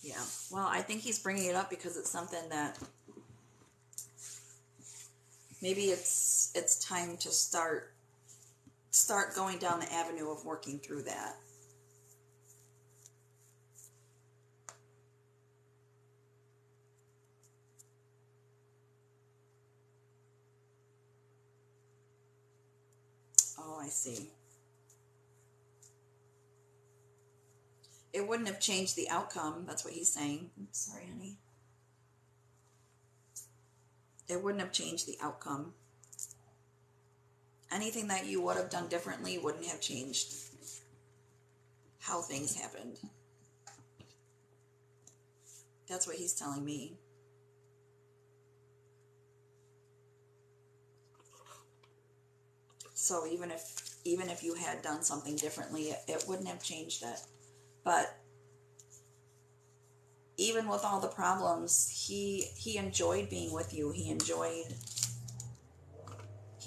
Yeah. Well, I think he's bringing it up because it's something that maybe it's time to start going down the avenue of working through that. Oh, I see. It wouldn't have changed the outcome. That's what he's saying. Oops, sorry, honey. It wouldn't have changed the outcome. Anything that you would have done differently wouldn't have changed how things happened. That's what he's telling me. So even if you had done something differently, it wouldn't have changed it. But even with all the problems, he enjoyed being with you. He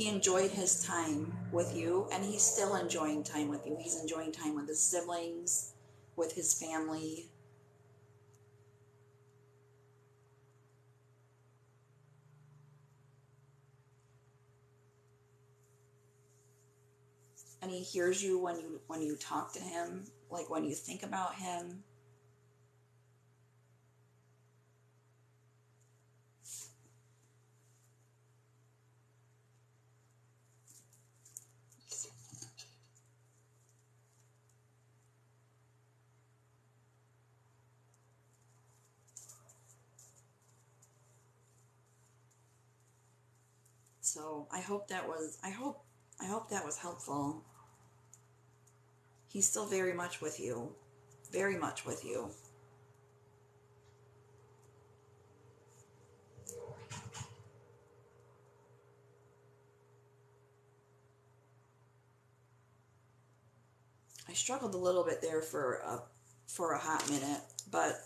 enjoyed his time with you, and he's still enjoying time with you. He's enjoying time with his siblings, with his family. And he hears you when you talk to him, like when you think about him. So I hope that was helpful. He's still very much with you. Very much with you. I struggled a little bit there for a hot minute, but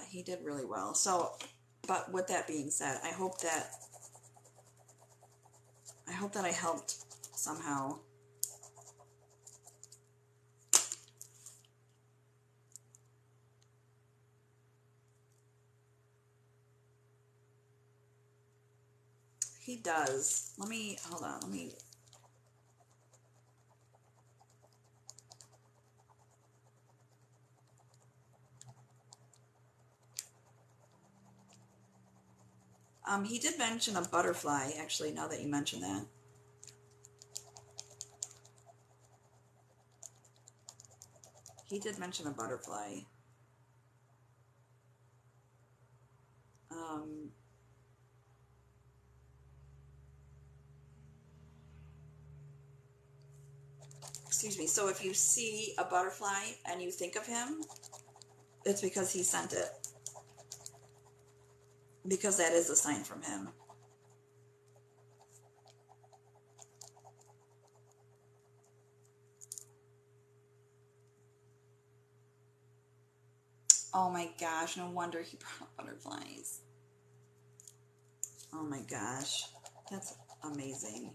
he did really well. So, but with that being said, I hope that I helped somehow. He does. Hold on. He did mention a butterfly, actually, now that you mention that. He did mention a butterfly. Excuse me. So if you see a butterfly and you think of him, it's because he sent it. Because that is a sign from him. Oh my gosh, no wonder he brought butterflies. Oh my gosh, that's amazing.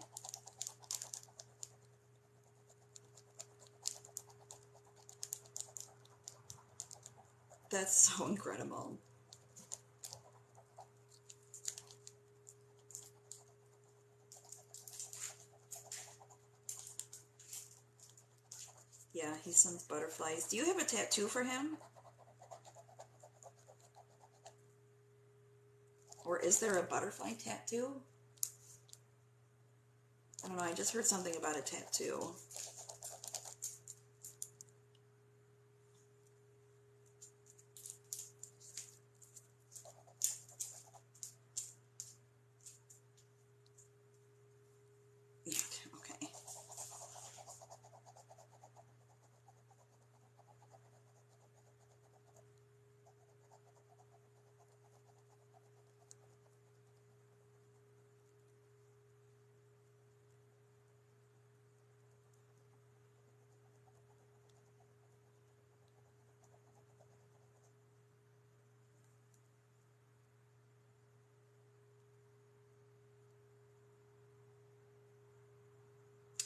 That's so incredible. Yeah, he sends butterflies. Do you have a tattoo for him? Or is there a butterfly tattoo? I don't know, I just heard something about a tattoo. Yeah, okay.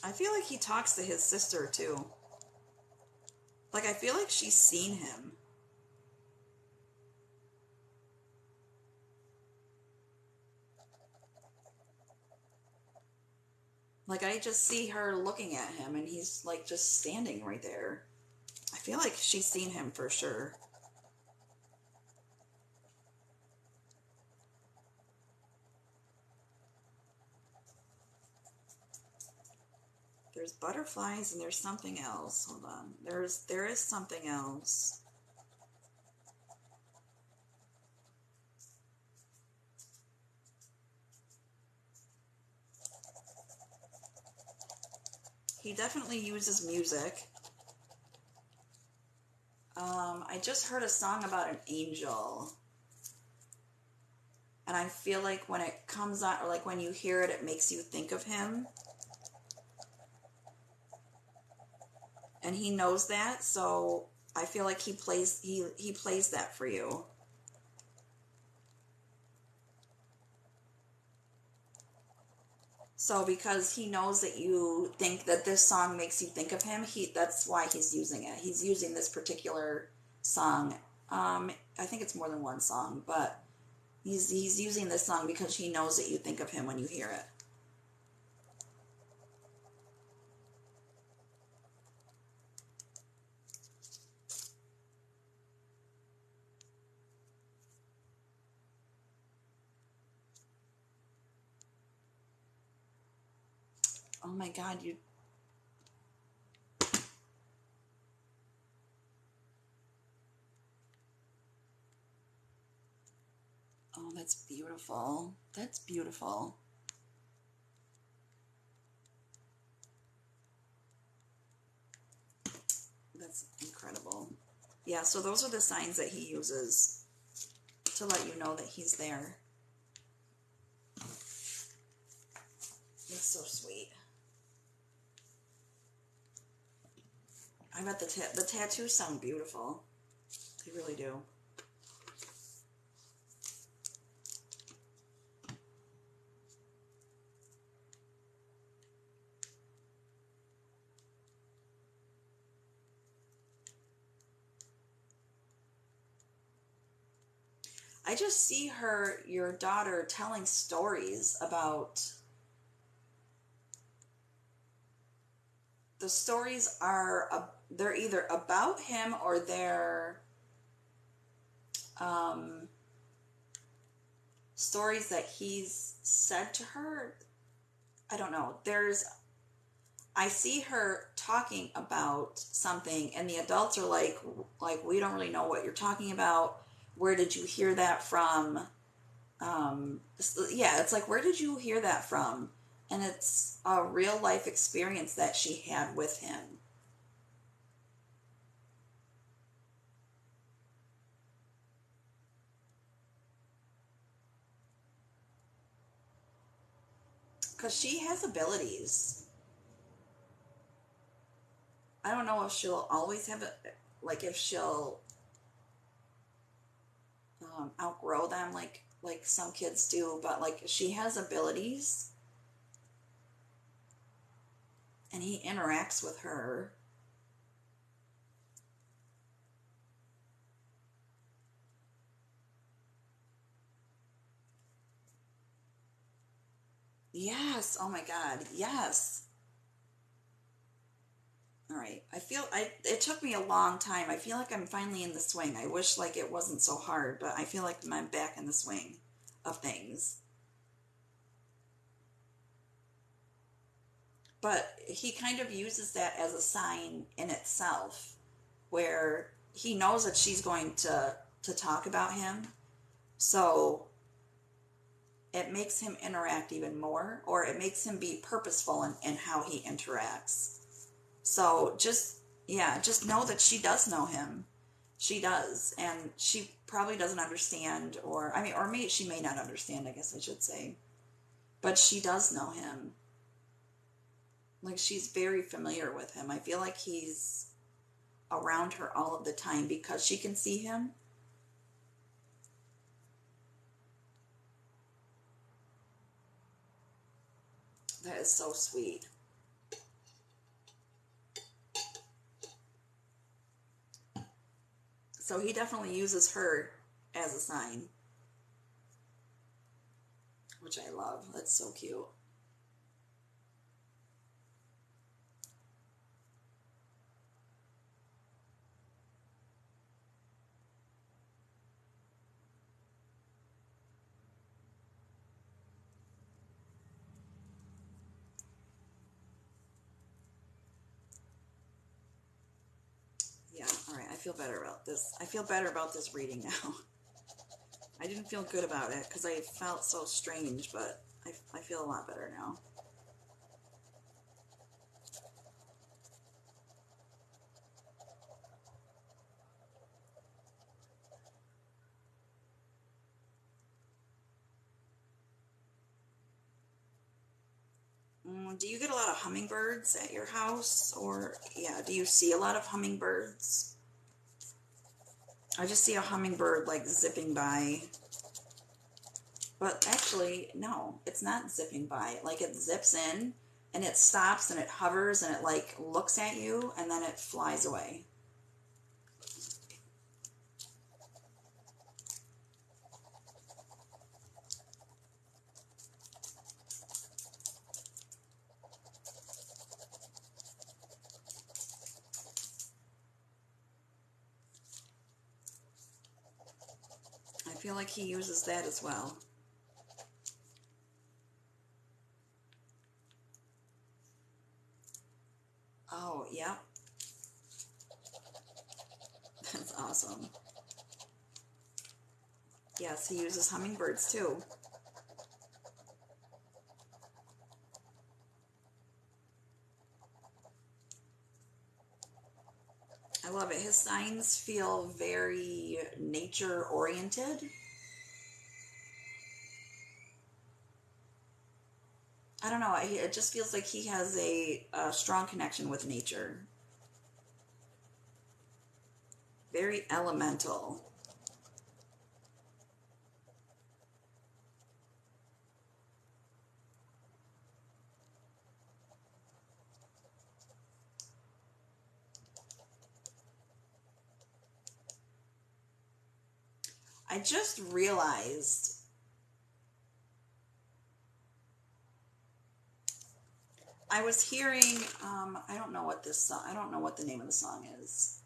I feel like he talks to his sister too. Like, I feel like she's seen him. Like, I just see her looking at him and he's like just standing right there. I feel like she's seen him for sure. There's butterflies and there's something else. Hold on. There is something else. He definitely uses music. I just heard a song about an angel. And I feel like when it comes on, or like when you hear it, it makes you think of him. And he knows that, so I feel like he plays that for you. So because he knows that you think that this song makes you think of him, that's why he's using it. He's using this particular song. I think it's more than one song, but he's using this song because he knows that you think of him when you hear it. Oh my God, you. Oh, that's beautiful. That's beautiful. That's incredible. Yeah, so those are the signs that he uses to let you know that he's there. That's so sweet. I bet the tattoos sound beautiful. They really do. I just see your daughter, telling stories about. The stories they're either about him or they're um, stories that he's said to her. I don't know. I see her talking about something, and the adults are like, we don't really know what you're talking about. Where did you hear that from? Yeah, it's like, where did you hear that from? And it's a real life experience that she had with him. Because she has abilities. I don't know if she'll always have it, like if she'll outgrow them like some kids do, but like she has abilities and he interacts with her. Yes. Oh my God. Yes. All right. It took me a long time. I feel like I'm finally in the swing. I wish like it wasn't so hard, but I feel like I'm back in the swing of things. But he kind of uses that as a sign in itself where he knows that she's going to talk about him. So it makes him interact even more, or it makes him be purposeful in how he interacts. So just know that she does know him. She does, and she probably doesn't understand, or I mean, or maybe she may not understand, I guess I should say, but she does know him. Like she's very familiar with him. I feel like he's around her all of the time because she can see him. That is so sweet. So he definitely uses her as a sign, which I love. That's so cute. Yeah, all right. I feel better about this. I feel better about this reading now. I didn't feel good about it because I felt so strange, but I feel a lot better now. Do you get a lot of hummingbirds at your house? Or, yeah, do you see a lot of hummingbirds? I just see a hummingbird like zipping by. But actually, no, it's not zipping by. Like it zips in and it stops and it hovers and it like looks at you and then it flies away. I feel like he uses that as well. Oh, yeah. That's awesome. Yes, he uses hummingbirds too. I love it. His signs feel very nature oriented. I don't know. It just feels like he has a strong connection with nature. Very elemental. I just realized I was hearing, I don't know what this song, I don't know what the name of the song is.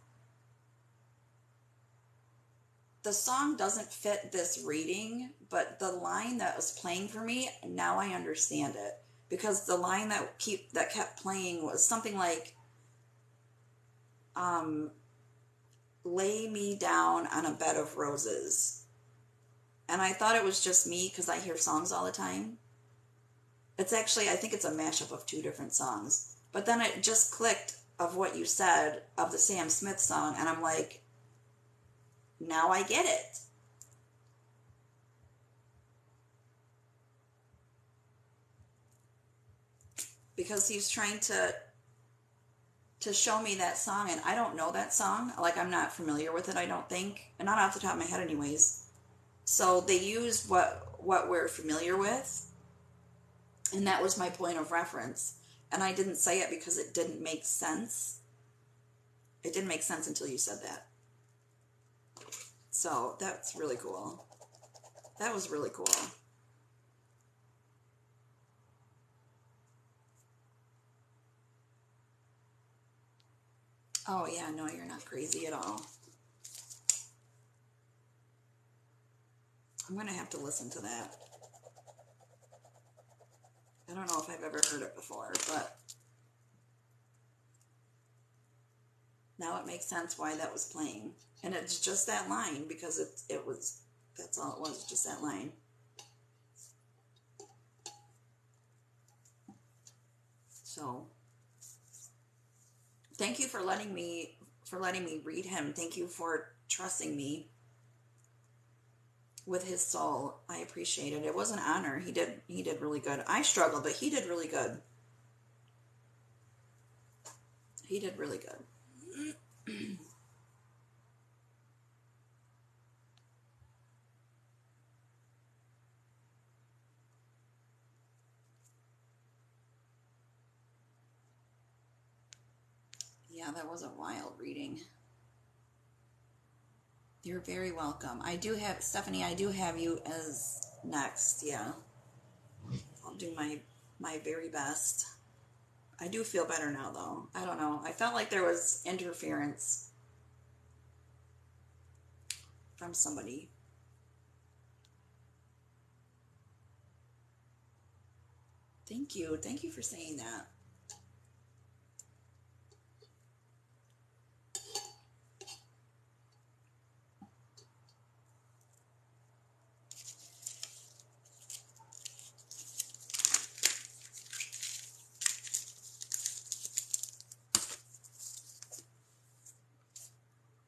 The song doesn't fit this reading, but the line that was playing for me, now I understand it. Because the line that kept playing was something like, um, lay me down on a bed of roses. And I thought it was just me because I hear songs all the time. It's actually, I think it's a mashup of two different songs. But then it just clicked of what you said of the Sam Smith song, and I'm like, now I get it. Because he's trying to show me that song, and I don't know that song. Like, I'm not familiar with it, I don't think. And not off the top of my head anyways. So they used what we're familiar with, and that was my point of reference. And I didn't say it because it didn't make sense. It didn't make sense until you said that. So that's really cool. That was really cool. Oh yeah, no, you're not crazy at all. I'm gonna have to listen to that. I don't know if I've ever heard it before, but now it makes sense why that was playing. And it's just that line because it was, that's all it was, just that line. So thank you for letting me read him. Thank you for trusting me with his soul. I appreciate it. It was an honor. He did really good. I struggled, but he did really good. He did really good. Yeah, that was a wild reading. You're very welcome. I do have, Stephanie, I do have you as next. Yeah. I'll do my very best. I do feel better now though. I don't know. I felt like there was interference from somebody. Thank you. Thank you for saying that.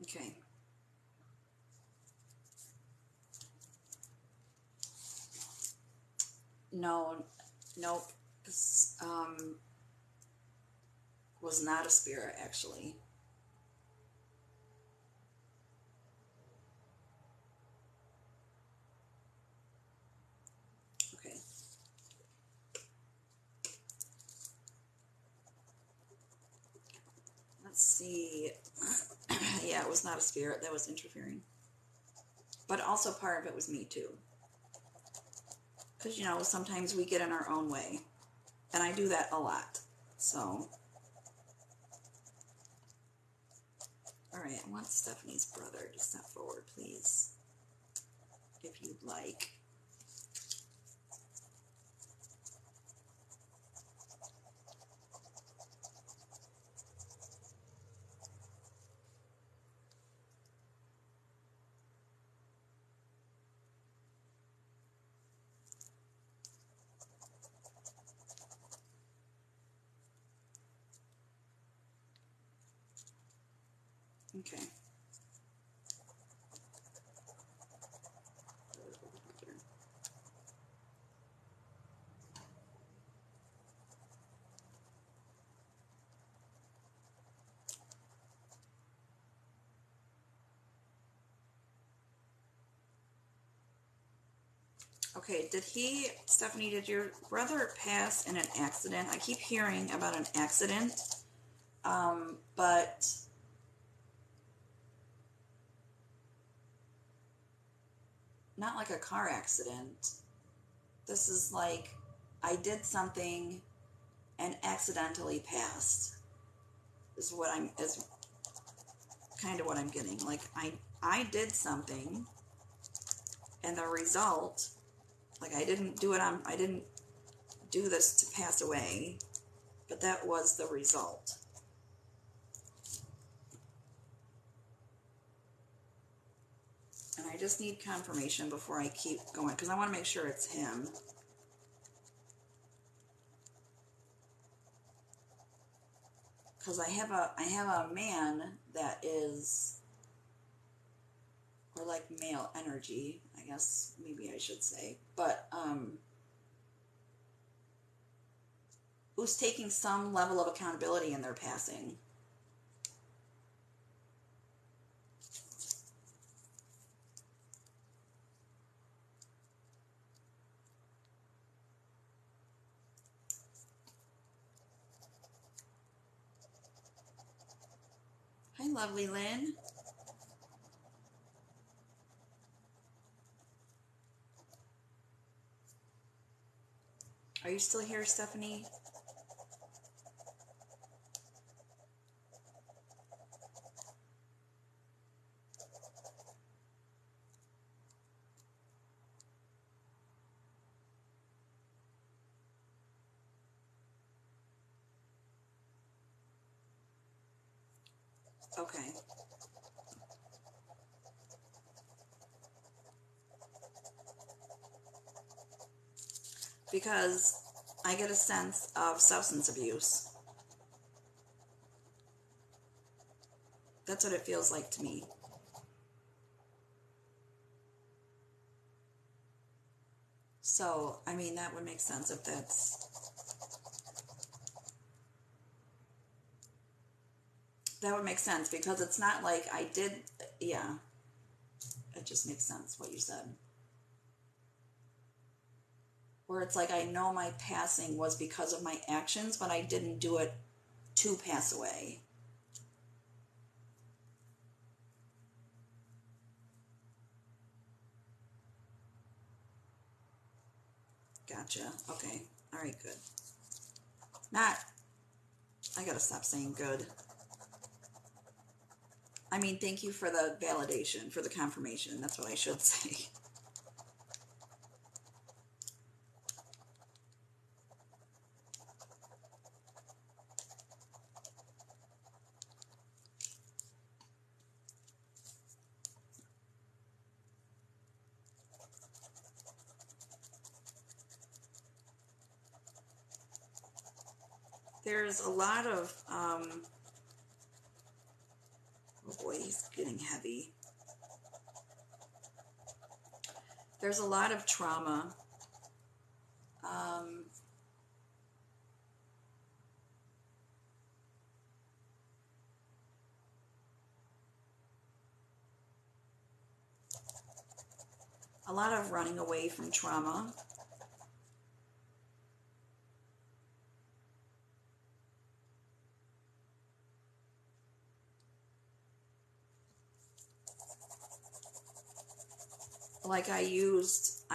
Okay. No, nope. This was not a spirit actually. Okay. Let's see. Yeah, it was not a spirit that was interfering. But also part of it was me too. Because, you know, sometimes we get in our own way. And I do that a lot. So. Alright, I want Stephanie's brother to step forward, please. If you'd like. Okay. Okay, Stephanie, did your brother pass in an accident? I keep hearing about an accident, but not like a car accident. This is like I did something and accidentally passed. Is kind of what I'm getting. Like I did something and the result, like I didn't do this to pass away, but that was the result. And I just need confirmation before I keep going because I want to make sure it's him. Because I have a man that is, or like male energy, I guess maybe I should say, but who's taking some level of accountability in their passing. Hi, lovely Lynn. Are you still here, Stephanie? Okay. Because I get a sense of substance abuse. That's what it feels like to me. So, I mean, that would make sense if that would make sense because it's not like I did, yeah. It just makes sense what you said. Where it's like I know my passing was because of my actions, but I didn't do it to pass away. Gotcha. Okay. All right, good. Not, I gotta stop saying good. I mean, thank you for the validation, for the confirmation. That's what I should say. There's a lot of, oh boy, he's getting heavy. There's a lot of trauma. Um, a lot of running away from trauma. Like I used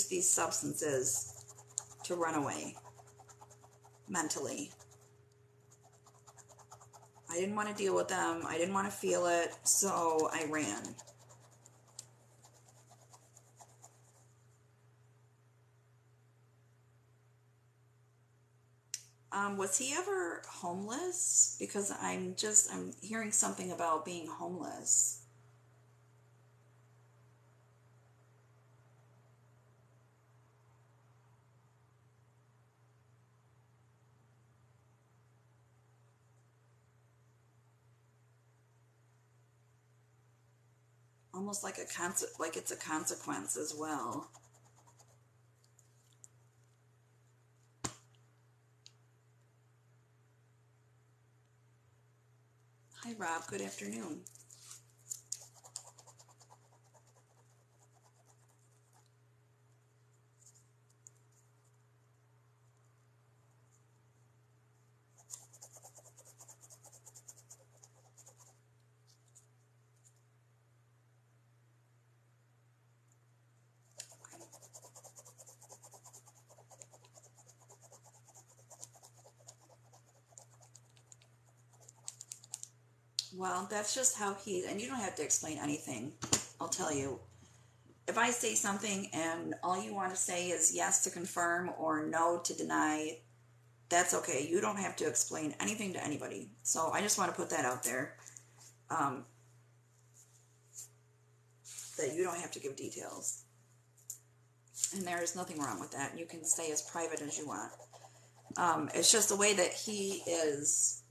these substances to run away mentally. I didn't want to deal with them. I didn't want to feel it, so I ran. Was he ever homeless? Because I'm hearing something about being homeless. Almost like like it's a consequence as well. Hi Rob, good afternoon. Well, that's just how and you don't have to explain anything. I'll tell you. If I say something and all you want to say is yes to confirm or no to deny, that's okay. You don't have to explain anything to anybody. So I just want to put that out there. That you don't have to give details. And there is nothing wrong with that. You can stay as private as you want. It's just the way that he is.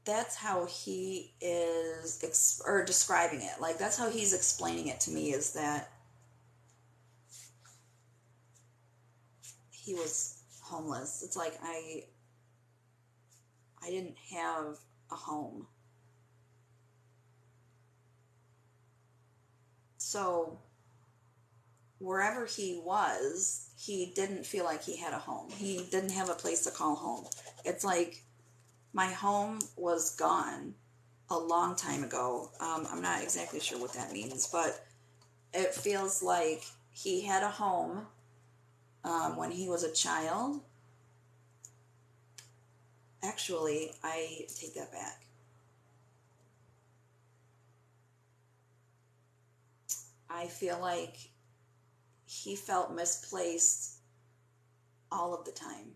That's how he is describing it. Like, that's how he's explaining it to me, is that he was homeless. It's like I didn't have a home. So wherever he was, he didn't feel like he had a home. He didn't have a place to call home. It's like my home was gone a long time ago. I'm not exactly sure what that means, but it feels like he had a home when he was a child. Actually, I take that back. I feel like he felt misplaced all of the time.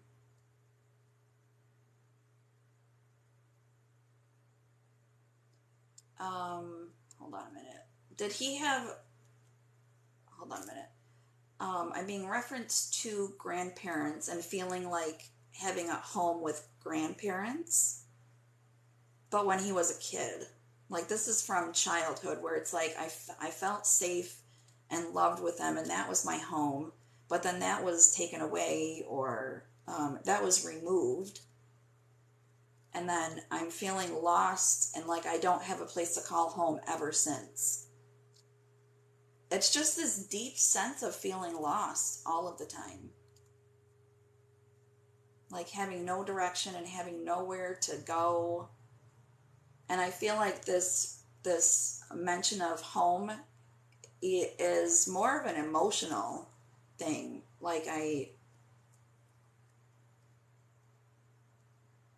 Hold on a minute. Did he have, hold on a minute. I'm being referenced to grandparents and feeling like having a home with grandparents, but when he was a kid. Like, this is from childhood, where it's like I felt safe and loved with them, and that was my home, but then that was taken away, or that was removed, and then I'm feeling lost and like I don't have a place to call home ever since. It's just this deep sense of feeling lost all of the time. Like having no direction and having nowhere to go. And I feel like this mention of home it is more of an emotional thing. Like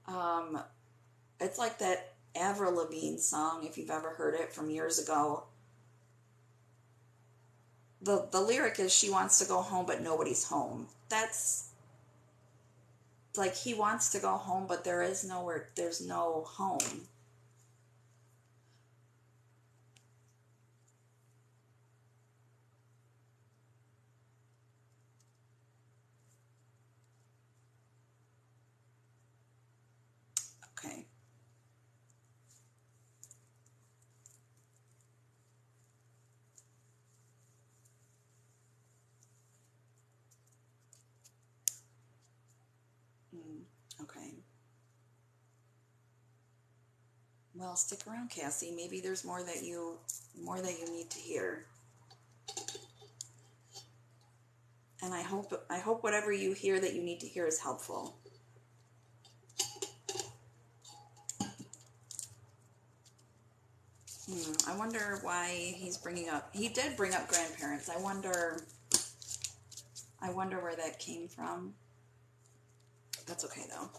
um, it's like that Avril Lavigne song, if you've ever heard it from years ago. The lyric is she wants to go home, but nobody's home. That's like he wants to go home, but there is nowhere, there's no home. Okay. Okay. Well, stick around, Cassie. Maybe there's more that you need to hear. And I hope whatever you hear that you need to hear is helpful. I wonder why he did bring up grandparents. I wonder where that came from. That's okay though.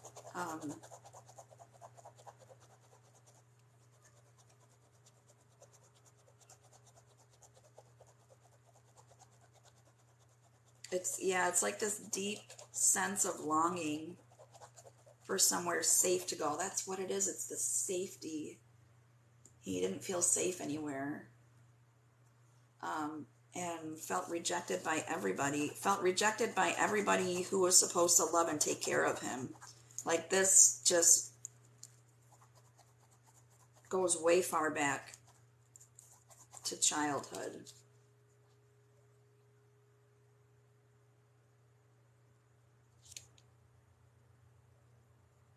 It's like this deep sense of longing for somewhere safe to go. That's what it is. It's the safety. He didn't feel safe anywhere. And felt rejected by everybody. Felt rejected by everybody who was supposed to love and take care of him. Like this just goes way far back to childhood.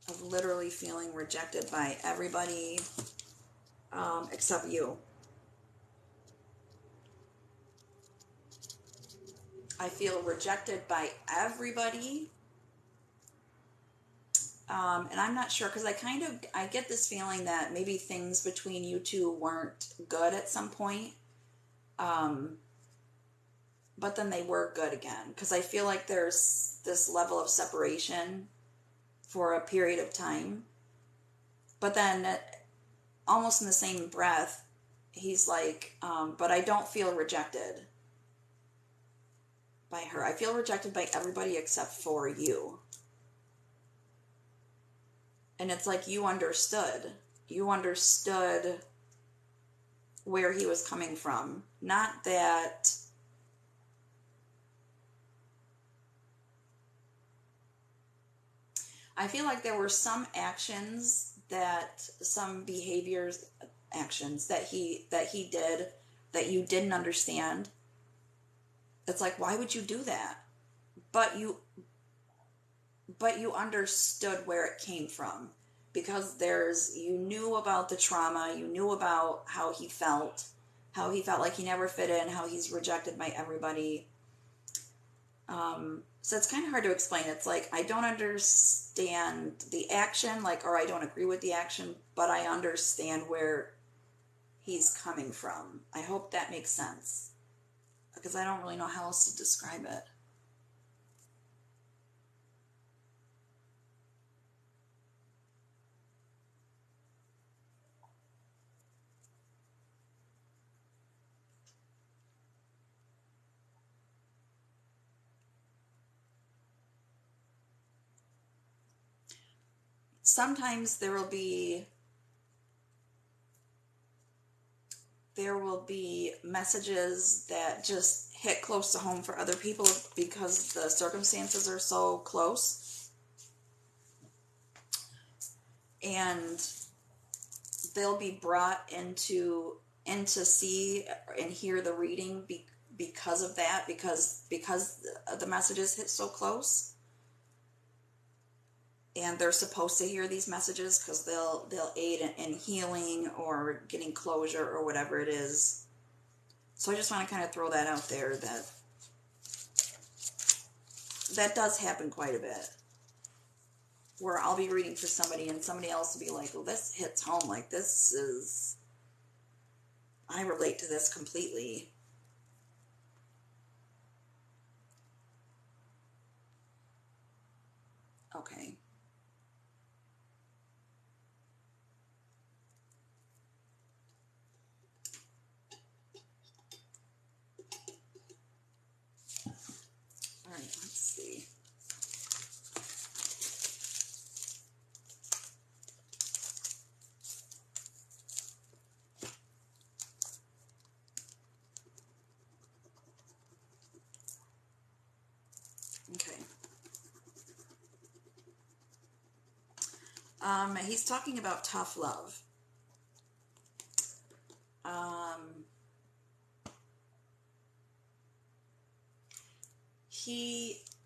Of literally feeling rejected by everybody except you. I feel rejected by everybody. And I'm not sure because I get this feeling that maybe things between you two weren't good at some point. Um, but then they were good again because I feel like there's this level of separation for a period of time. But then almost in the same breath, he's like, but I don't feel rejected by her. I feel rejected by everybody except for you. And it's like you understood. You understood where he was coming from. Not that I feel like there were some behaviors, actions that he did that you didn't understand. It's like, why would you do that? But you understood where it came from because you knew about the trauma, you knew about how he felt like he never fit in, how he's rejected by everybody. So it's kind of hard to explain. It's like I don't understand the action, like, or I don't agree with the action, but I understand where he's coming from. I hope that makes sense because I don't really know how else to describe it. Sometimes there will be messages that just hit close to home for other people because the circumstances are so close, and they'll be brought into see and hear the reading because of that, because the messages hit so close, and they're supposed to hear these messages because they'll aid in healing or getting closure or whatever it is. So I just want to kind of throw that out there that does happen quite a bit, where I'll be reading for somebody and somebody else will be like, well, this hits home, like I relate to this completely. Okay. All right, let's see. Okay. He's talking about tough love. Um,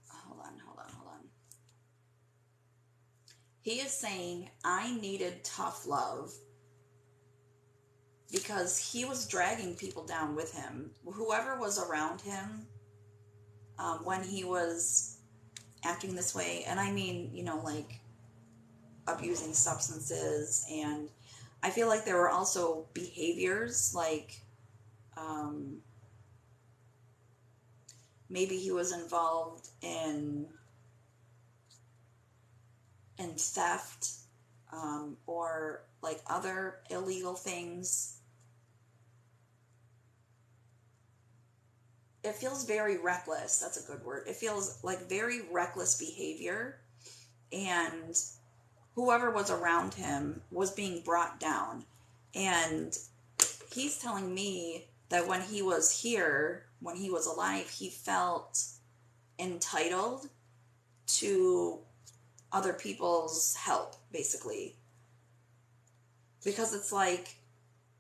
hold on. He is saying, I needed tough love because he was dragging people down with him. Whoever was around him when he was acting this way, and I mean, like abusing substances, and I feel like there were also behaviors like maybe he was involved in theft or like other illegal things. It feels very reckless. That's a good word. It feels like very reckless behavior, and whoever was around him was being brought down. And he's telling me that when he was here, when he was alive, he felt entitled to other people's help, basically. Because it's like,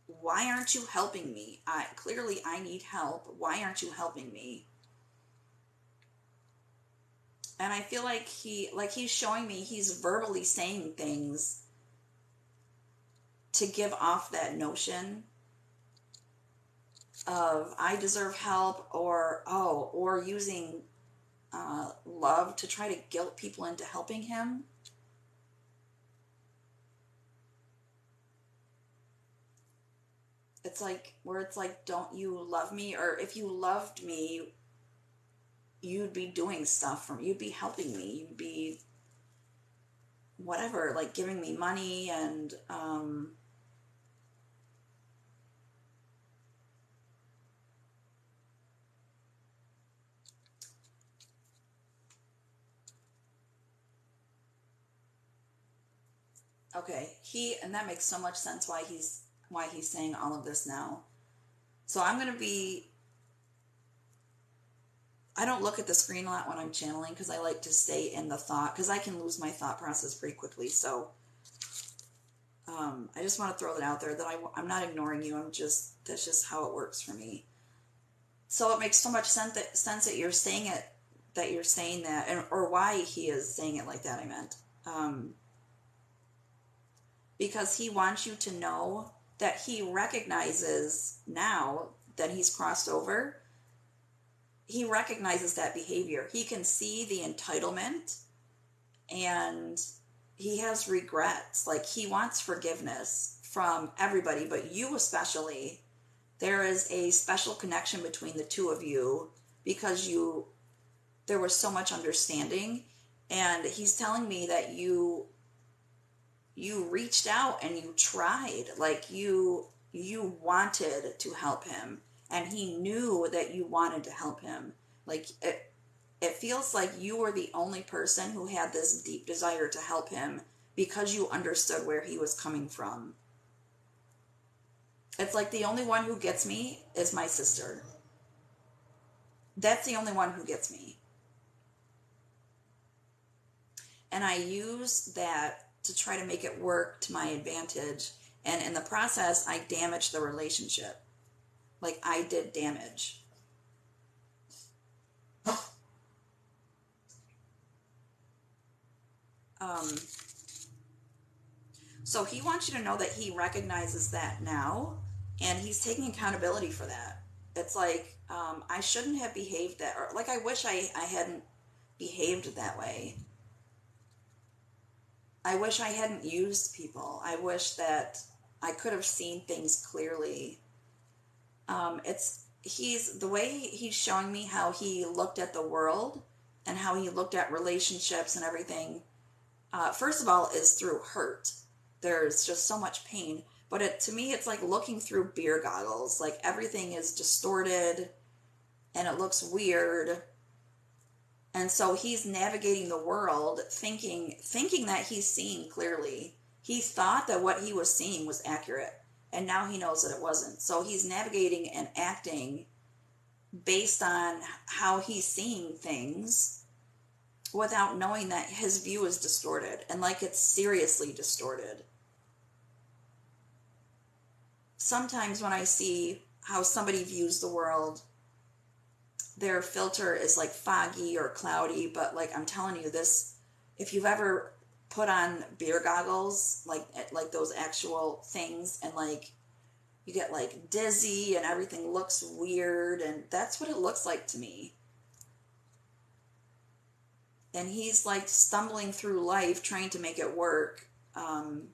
why aren't you helping me? Clearly I need help. Why aren't you helping me? And I feel like he's showing me, he's verbally saying things to give off that notion of I deserve help, or using love to try to guilt people into helping him. It's like, where it's like, don't you love me? Or if you loved me, you'd be doing stuff for me. You'd be helping me. You'd be whatever, like giving me money and okay. And that makes so much sense why he's saying all of this now. So I don't look at the screen a lot when I'm channeling because I like to stay in the thought, because I can lose my thought process pretty quickly. So I just want to throw that out there that I'm not ignoring you. That's just how it works for me. So it makes so much sense that you're saying it, that you're saying that, or why he is saying it like that. I meant because he wants you to know that he recognizes now that he's crossed over. He recognizes that behavior. He can see the entitlement, and he has regrets. Like, he wants forgiveness from everybody, but you especially. There is a special connection between the two of you because there was so much understanding. And he's telling me that you reached out and you tried, like you wanted to help him, and he knew that you wanted to help him. Like, it feels like you were the only person who had this deep desire to help him because you understood where he was coming from. It's like the only one who gets me is my sister. That's the only one who gets me. And I use that to try to make it work to my advantage. And in the process, I damage the relationship. Like, I did damage. So he wants you to know that he recognizes that now, and he's taking accountability for that. It's like, I shouldn't have behaved that, or like, I wish I hadn't behaved that way. I wish I hadn't used people. I wish that I could have seen things clearly. He's the way he's showing me how he looked at the world and how he looked at relationships and everything. first of all, is through hurt. There's just so much pain. But to me, it's like looking through beer goggles. Like everything is distorted and it looks weird. And so he's navigating the world thinking that he's seeing clearly. He thought that what he was seeing was accurate, and now he knows that it wasn't. So he's navigating and acting based on how he's seeing things without knowing that his view is distorted, and like it's seriously distorted. Sometimes when I see how somebody views the world, their filter is like foggy or cloudy, but like I'm telling you this, if you've ever put on beer goggles, like those actual things, and like you get like dizzy and everything looks weird, and that's what it looks like to me. And he's like stumbling through life trying to make it work, and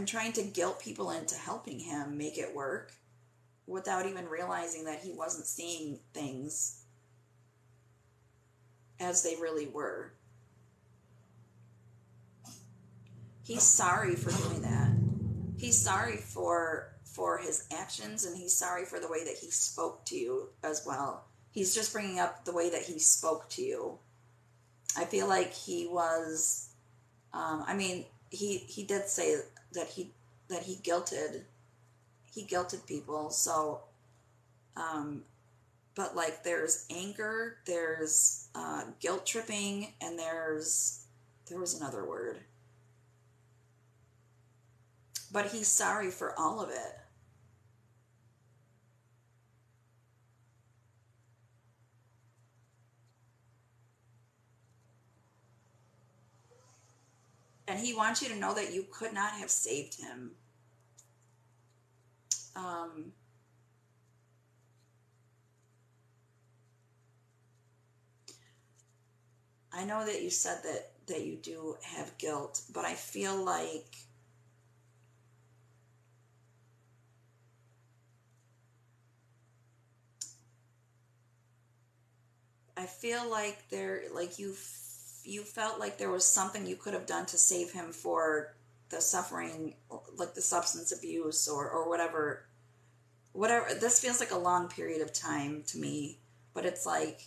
trying to guilt people into helping him make it work without even realizing that he wasn't seeing things as they really were. He's sorry for doing that. He's sorry for his actions, and he's sorry for the way that he spoke to you as well. He's just bringing up the way that he spoke to you. I feel like he was, he did say that he guilted people. So, but like there's anger, there's guilt tripping, and there was another word. But he's sorry for all of it. And he wants you to know that you could not have saved him. Um, I know that you said that you do have guilt, but I feel like you felt like there was something you could have done to save him for the suffering, like the substance abuse or whatever. This feels like a long period of time to me, but it's like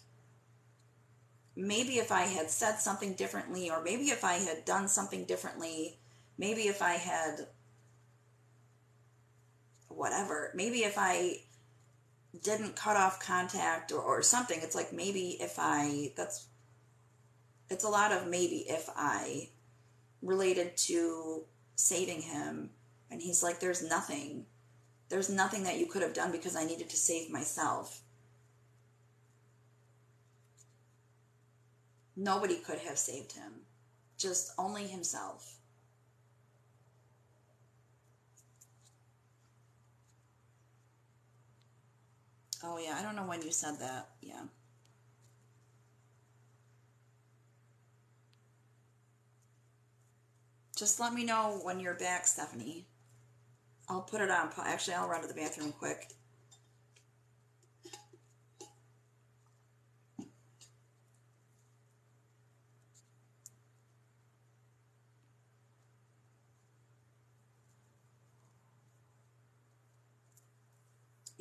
maybe if I had said something differently, or maybe if I had done something differently, maybe if I had whatever, maybe if I didn't cut off contact or something, it's like maybe if I, it's a lot of maybe if I related to saving him. And he's like, there's nothing that you could have done because I needed to save myself. Nobody could have saved him, just only himself. Oh yeah, I don't know when you said that. Yeah. Just let me know when you're back, Stephanie. I'll put it on. Actually, I'll run to the bathroom quick.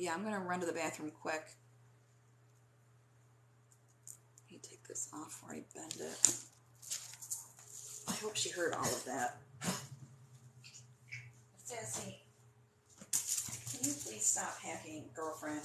Yeah, I'm going to run to the bathroom quick. Let me take this off before I bend it. I hope she heard all of that. Sassy, can you please stop hacking, girlfriend?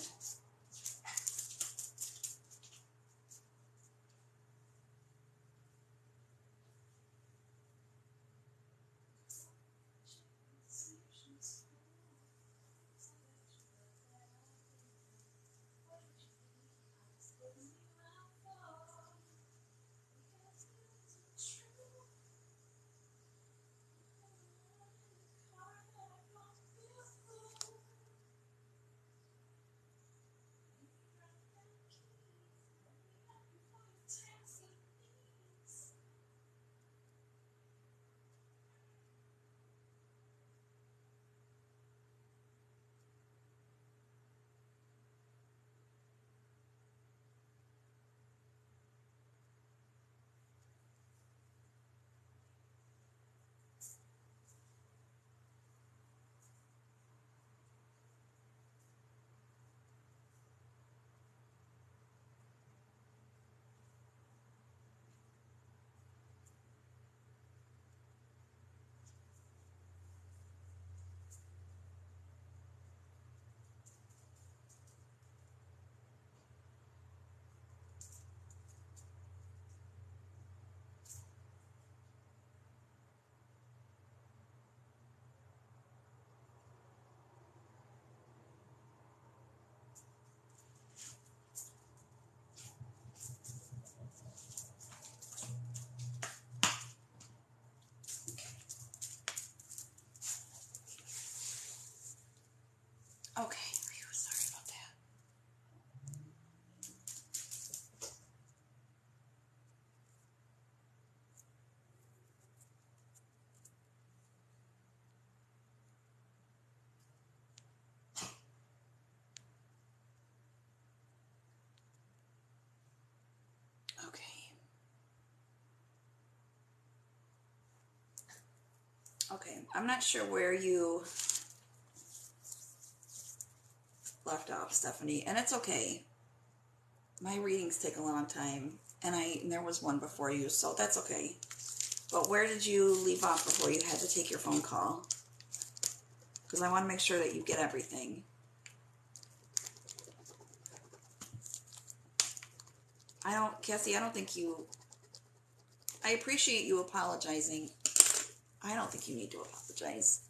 I'm not sure where you left off, Stephanie, and it's okay. My readings take a long time, and there was one before you, so that's okay. But where did you leave off before you had to take your phone call? Because I want to make sure that you get everything. Cassie, I don't think you, I appreciate you apologizing. I don't think you need to apologize.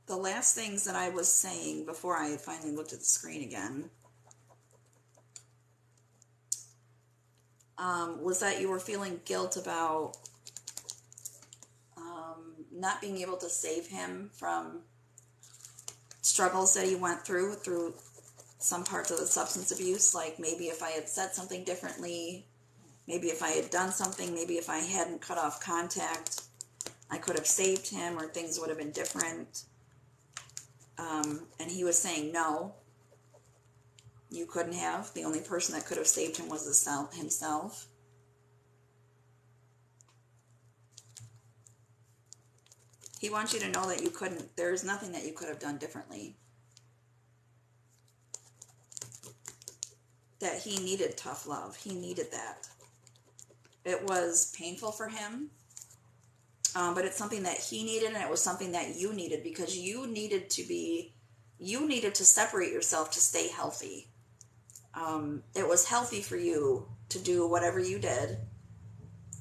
The last things that I was saying before I finally looked at the screen again was that you were feeling guilt about not being able to save him from struggles that he went through some parts of the substance abuse. Like maybe if I had said something differently, maybe if I had done something, maybe if I hadn't cut off contact, I could have saved him or things would have been different. And he was saying, no, you couldn't have. The only person that could have saved him was himself. He wants you to know that you couldn't, there's nothing that you could have done differently. That he needed tough love. He needed that. It was painful for him, but it's something that he needed, and it was something that you needed, because you needed to separate yourself to stay healthy. It was healthy for you to do whatever you did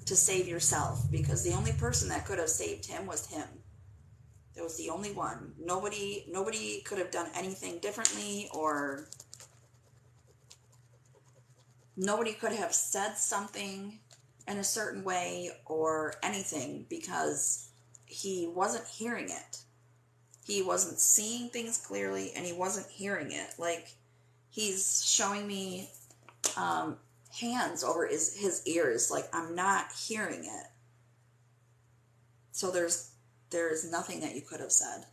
to save yourself, because the only person that could have saved him was him. It was the only one. Nobody could have done anything differently, or nobody could have said something in a certain way or anything, because he wasn't hearing it. He wasn't seeing things clearly, and he wasn't hearing it. Like, he's showing me hands over his ears, like, I'm not hearing it. So there's nothing that you could have said.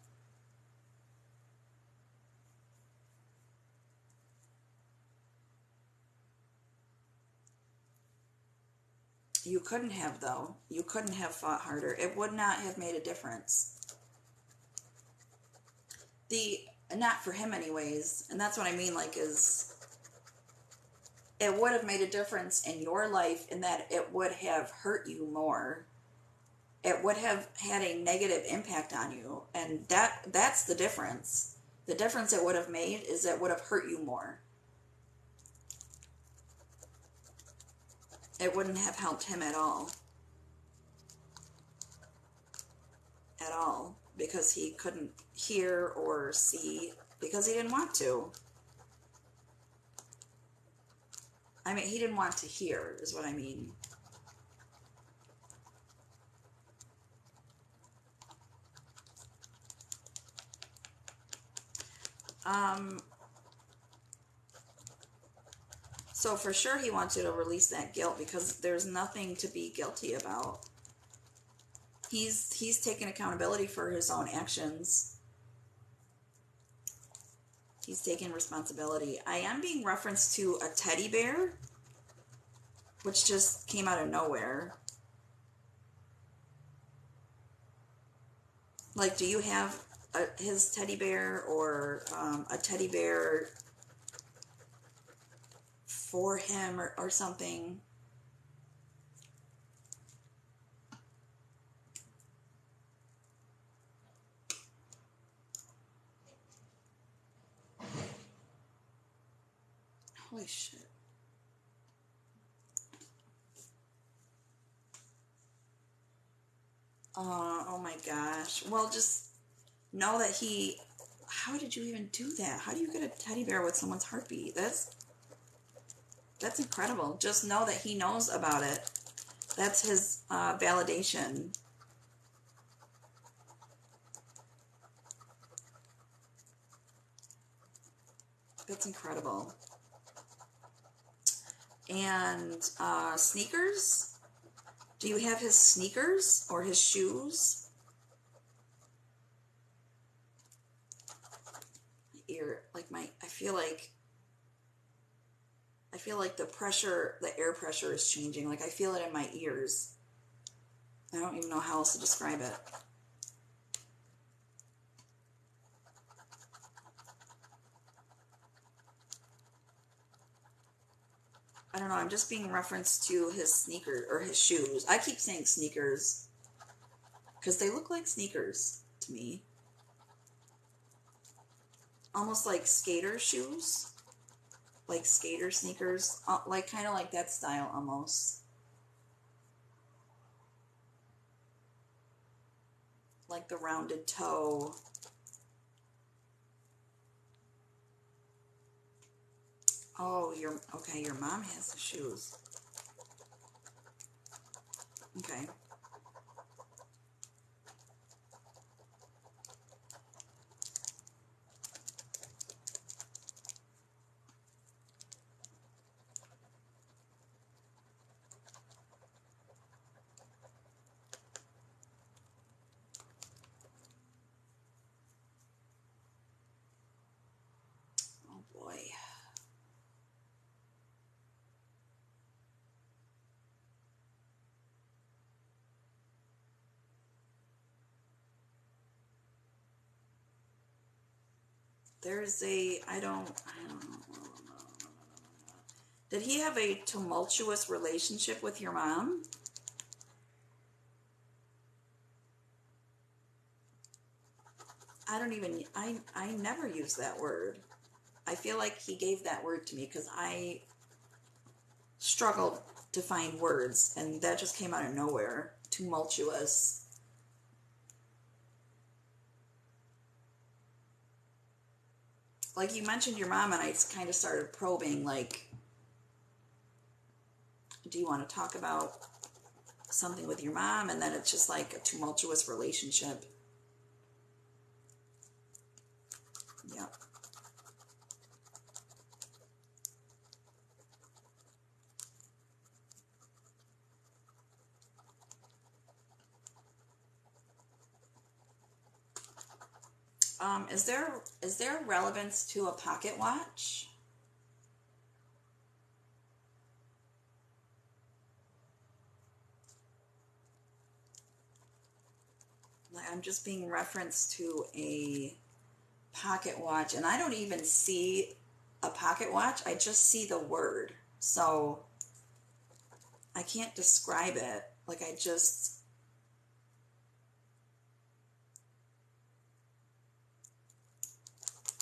You couldn't have, though. You couldn't have fought harder. It would not have made a difference. Not for him anyways, and that's what I mean, like, is it would have made a difference in your life in that it would have hurt you more. It would have had a negative impact on you, and that's the difference. The difference it would have made is it would have hurt you more. It wouldn't have helped him at all. At all. Because he couldn't hear or see, because he didn't want to. I mean, he didn't want to hear, is what I mean. So for sure he wants you to release that guilt, because there's nothing to be guilty about. He's taking accountability for his own actions. He's taking responsibility. I am being referenced to a teddy bear, which just came out of nowhere. Like, do you have his teddy bear, or a teddy bear for him, or something? Holy shit. Oh my gosh. Well, just know that how did you even do that? How do you get a teddy bear with someone's heartbeat? That's incredible. Just know that he knows about it. That's his validation. That's incredible. And sneakers? Do you have his sneakers or his shoes? feel like the air pressure is changing. Like I feel it in my ears. I don't even know how else to describe it. I don't know, I'm just being referenced to his sneakers or his shoes. I keep saying sneakers because they look like sneakers to me. Almost like skater shoes, like skater sneakers, like kind of like that style almost. Like the rounded toe. Oh, okay, your mom has the shoes. Okay. Oh boy. There's I don't know. Did he have a tumultuous relationship with your mom? I never use that word. I feel like he gave that word to me because I struggled to find words and that just came out of nowhere. Tumultuous. Like you mentioned your mom and I kind of started probing like, do you want to talk about something with your mom? And then it's just like a tumultuous relationship. Yep. Is there relevance to a pocket watch? Like I'm just being referenced to a pocket watch, and I don't even see a pocket watch. I just see the word, so I can't describe it. Like I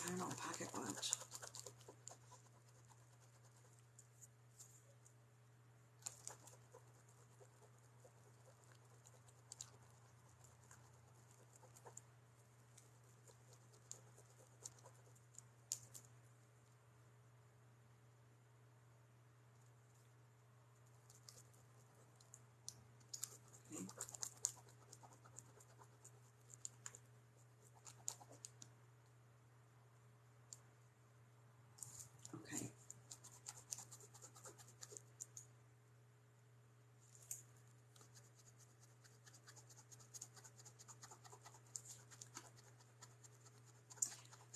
don't know, pocket watch. Okay. Okay.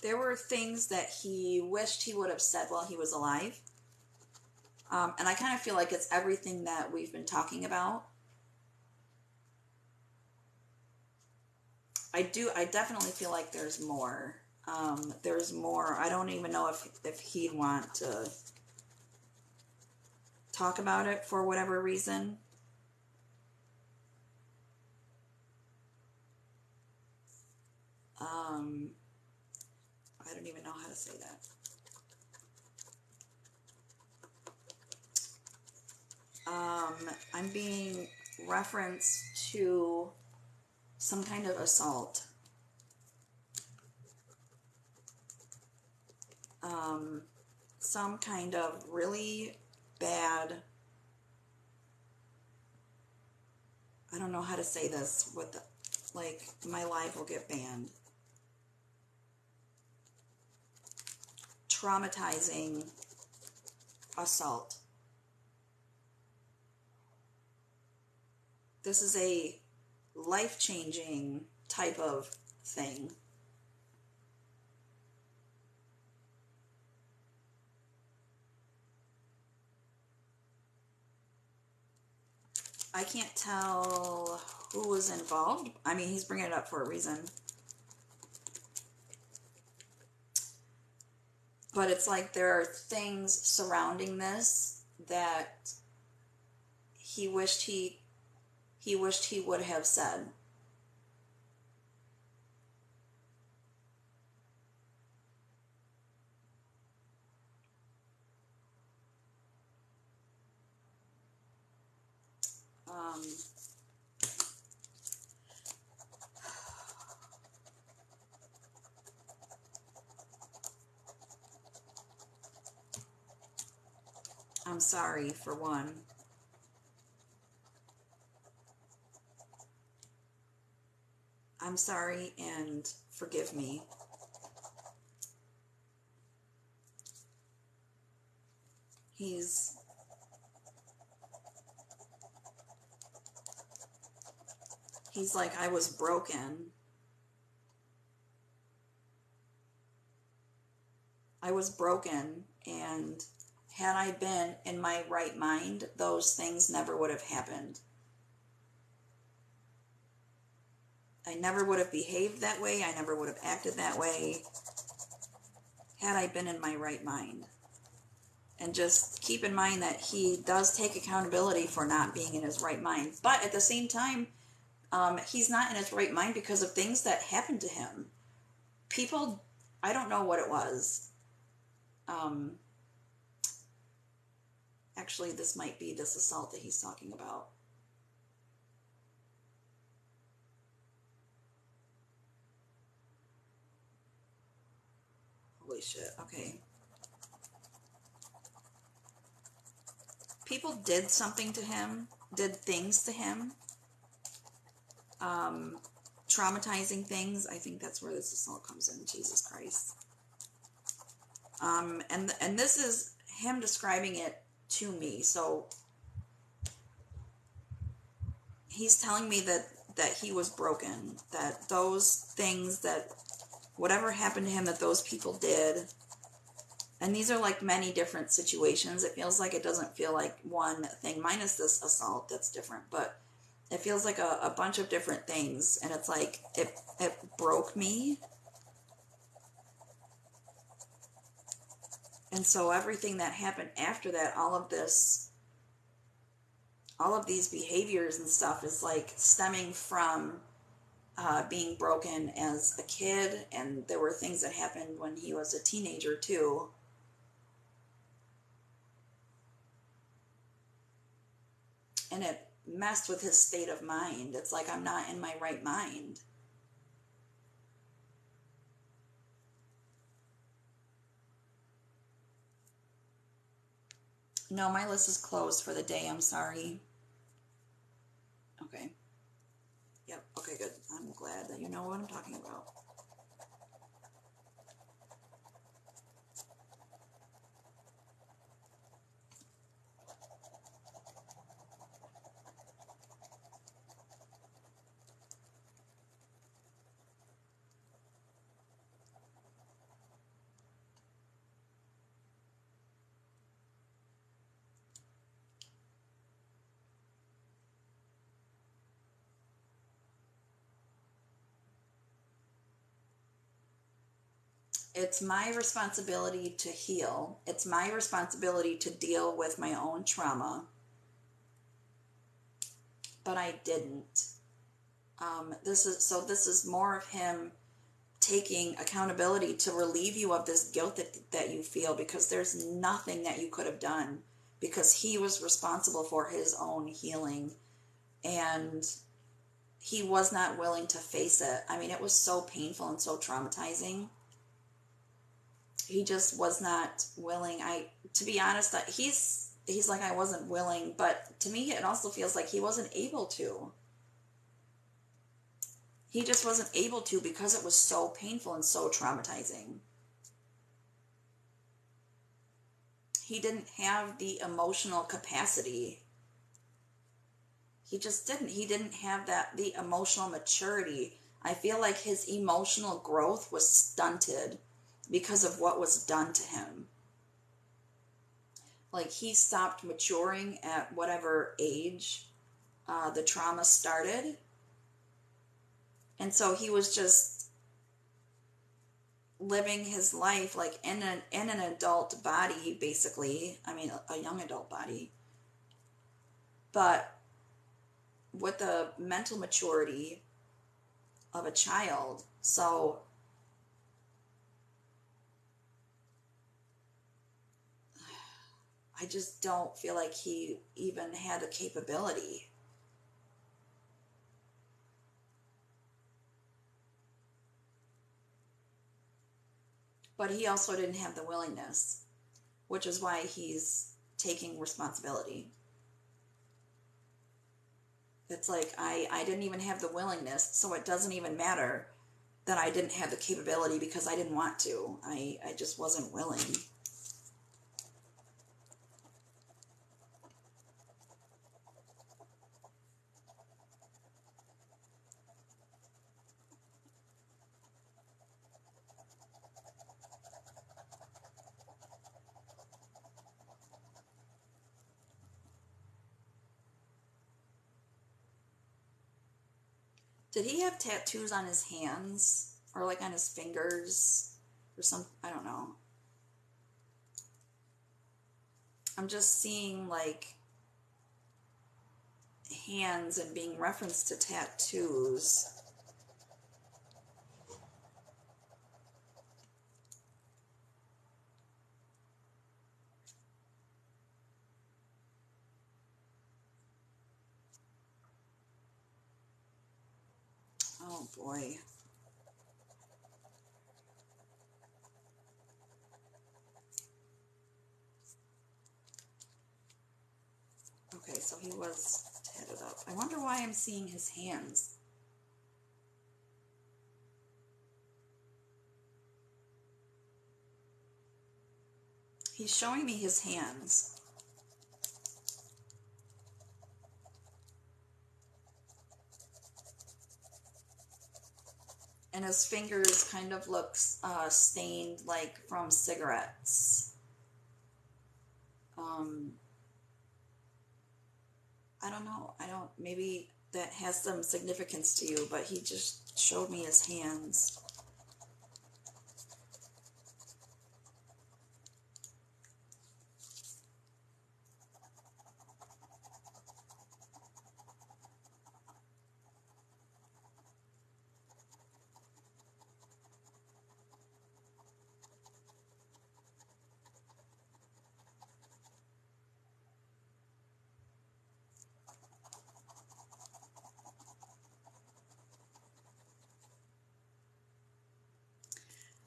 There were things that he wished he would have said while he was alive. And I kind of feel like it's everything that we've been talking about. I definitely feel like there's more. There's more. I don't even know if he'd want to talk about it for whatever reason. I don't even know how to say that. I'm being referenced to some kind of assault. Some kind of really bad, I don't know how to say this, like my life will get banned. Traumatizing assault. This is a life-changing type of thing. I can't tell who was involved. I mean, he's bringing it up for a reason. But it's like there are things surrounding this that he wished he would have said. Um, I'm sorry, for one. I'm sorry and forgive me. He's like, I was broken. I was broken, and had I been in my right mind, those things never would have happened. I never would have behaved that way. I never would have acted that way had I been in my right mind. And just keep in mind that he does take accountability for not being in his right mind. But at the same time, he's not in his right mind because of things that happened to him. People, I don't know what it was. Actually, this might be this assault that he's talking about. Holy shit, okay. People did something to him, did things to him, traumatizing things. I think that's where this assault comes in. Jesus Christ. And this is him describing it to me. So he's telling me that he was broken, that those things, that whatever happened to him, that those people did. And these are like many different situations. It feels like, it doesn't feel like one thing, minus this assault that's different, but it feels like a bunch of different things. And it's like, it broke me. And so everything that happened after that, all of these behaviors and stuff is like stemming from being broken as a kid. And there were things that happened when he was a teenager too. And it messed with his state of mind. It's like, I'm not in my right mind. No, my list is closed for the day. I'm sorry. Okay. Yep. Okay, good. I'm glad that you know what I'm talking about. It's my responsibility to heal. It's my responsibility to deal with my own trauma. But I didn't. This is more of him taking accountability to relieve you of this guilt that you feel, because there's nothing that you could have done, because he was responsible for his own healing, and he was not willing to face it. I mean, it was so painful and so traumatizing. He just was not willing. To be honest, that he's like, I wasn't willing, but to me it also feels like he wasn't able to. He just wasn't able to, because it was so painful and so traumatizing. He didn't have the emotional capacity. He just didn't. He didn't have the emotional maturity. I feel like his emotional growth was stunted because of what was done to him. Like, he stopped maturing at whatever age the trauma started. And so he was just living his life like in an adult body, basically. I mean, a young adult body, but with the mental maturity of a child. So I just don't feel like he even had the capability. But he also didn't have the willingness, which is why he's taking responsibility. It's like I didn't even have the willingness, so it doesn't even matter that I didn't have the capability because I didn't want to. I just wasn't willing. Did he have tattoos on his hands or like on his fingers or some? I don't know. I'm just seeing like hands and being referenced to tattoos. Oh boy. Okay, so he was tatted up. I wonder why I'm seeing his hands. He's showing me his hands. And his fingers kind of looks stained like from cigarettes. I don't know. Maybe that has some significance to you, but he just showed me his hands.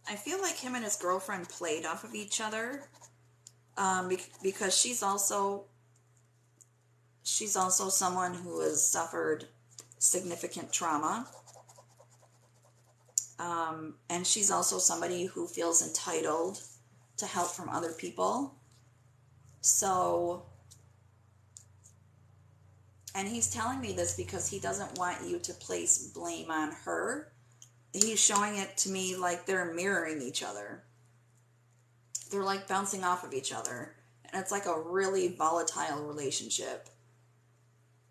I feel like him and his girlfriend played off of each other, because she's also someone who has suffered significant trauma, and she's also somebody who feels entitled to help from other people. So, and he's telling me this because he doesn't want you to place blame on her. He's showing it to me like they're mirroring each other. They're like bouncing off of each other. And it's like a really volatile relationship.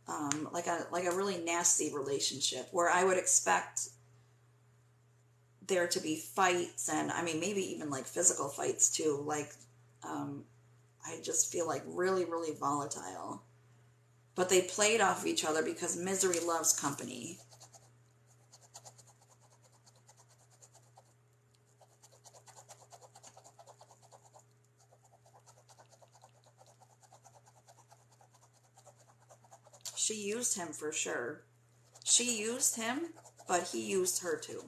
Like a really nasty relationship where I would expect there to be fights, and I mean maybe even like physical fights too. Like I just feel like really, really volatile. But they played off of each other because misery loves company. She used him for sure. She used him, but he used her too.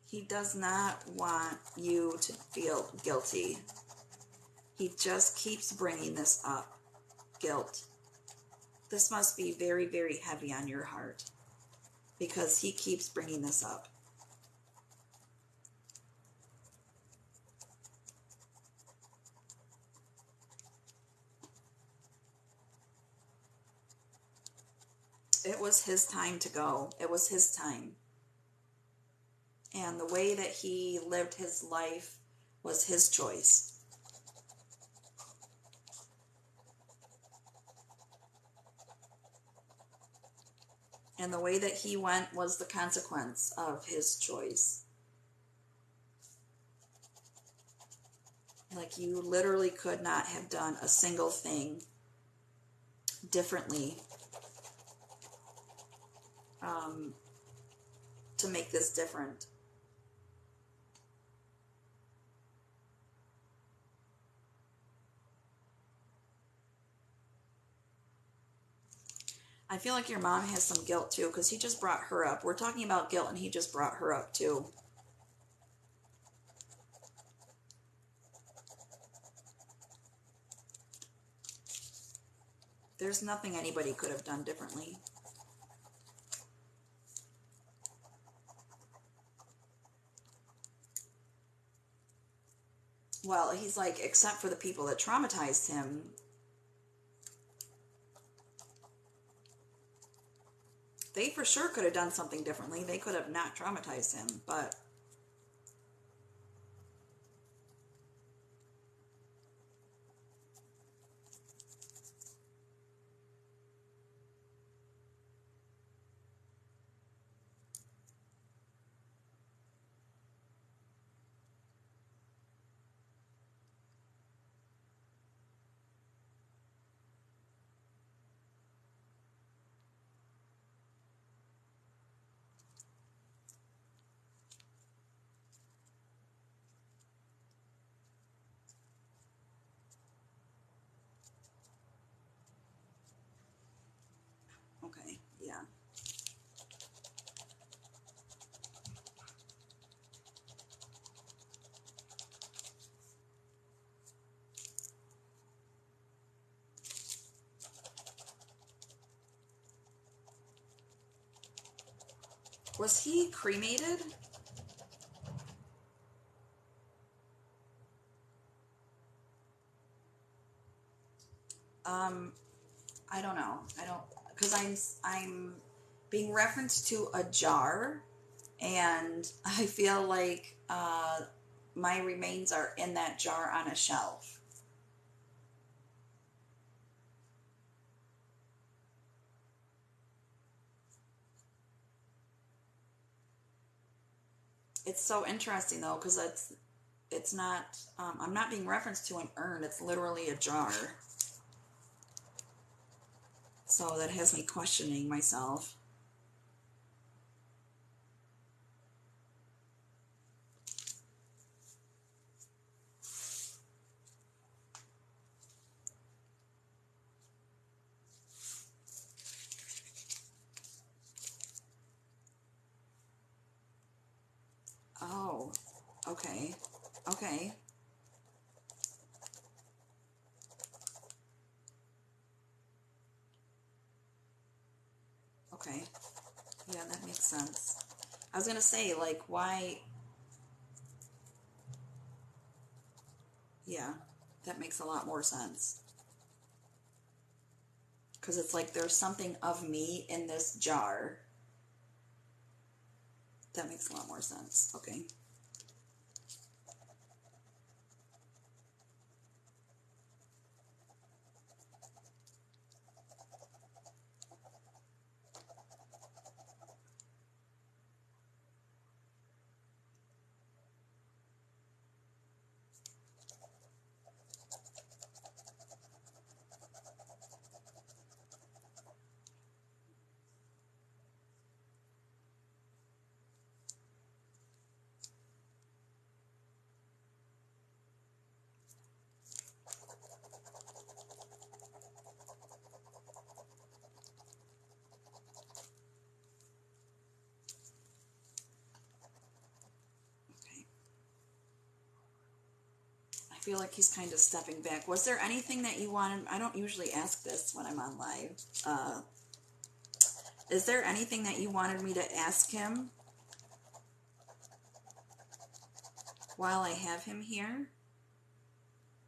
He does not want you to feel guilty. He just keeps bringing this up. Guilt. This must be very, very heavy on your heart because he keeps bringing this up. It was his time to go. It was his time. And the way that he lived his life was his choice. And the way that he went was the consequence of his choice. Like, you literally could not have done a single thing differently to make this different. I feel like your mom has some guilt too, because he just brought her up. We're talking about guilt and he just brought her up too. There's nothing anybody could have done differently. Well, he's like, except for the people that traumatized him. They for sure could have done something differently. They could have not traumatized him, but okay, yeah. Was he cremated? Um, I don't know. I don't, because I'm being referenced to a jar, and I feel like my remains are in that jar on a shelf. It's so interesting though, because it's not. I'm not being referenced to an urn. It's literally a jar. So that has me questioning myself. Oh, okay, okay, okay. Yeah, that makes sense. I was gonna say, like, why? Yeah, that makes a lot more sense. Because it's like there's something of me in this jar. That makes a lot more sense. Okay. Okay. I feel like he's kind of stepping back. Was there anything that you wanted? I don't usually ask this when I'm on live. Is there anything that you wanted me to ask him while I have him here?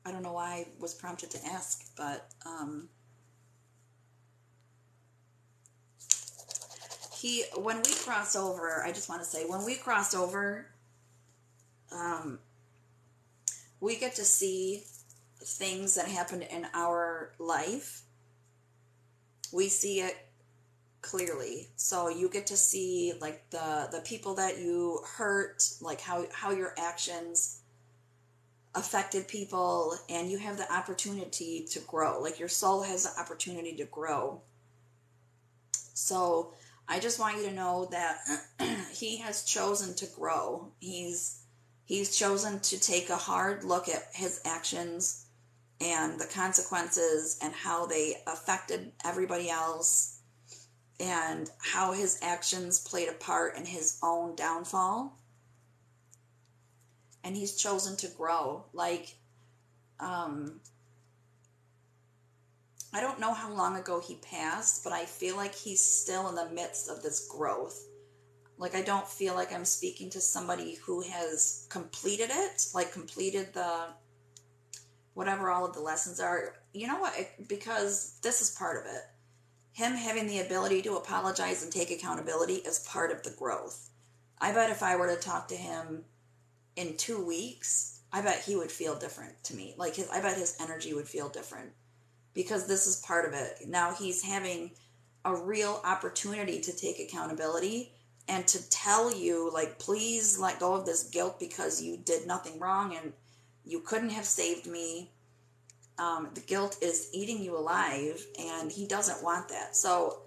I don't know why I was prompted to ask, but when we cross over, I just want to say, when we cross over, we get to see things that happened in our life. We see it clearly. So you get to see like the people that you hurt, like how your actions affected people, and you have the opportunity to grow. Like your soul has the opportunity to grow. So I just want you to know that he has chosen to grow. He's chosen to take a hard look at his actions and the consequences and how they affected everybody else and how his actions played a part in his own downfall. And he's chosen to grow. Like, I don't know how long ago he passed, but I feel like he's still in the midst of this growth. Like, I don't feel like I'm speaking to somebody who has completed it, like completed the, whatever all of the lessons are. You know what? Because this is part of it. Him having the ability to apologize and take accountability is part of the growth. I bet if I were to talk to him in 2 weeks, I bet he would feel different to me. Like, I bet his energy would feel different. Because this is part of it. Now he's having a real opportunity to take accountability and to tell you, like, please let go of this guilt because you did nothing wrong and you couldn't have saved me. The guilt is eating you alive, and he doesn't want that. So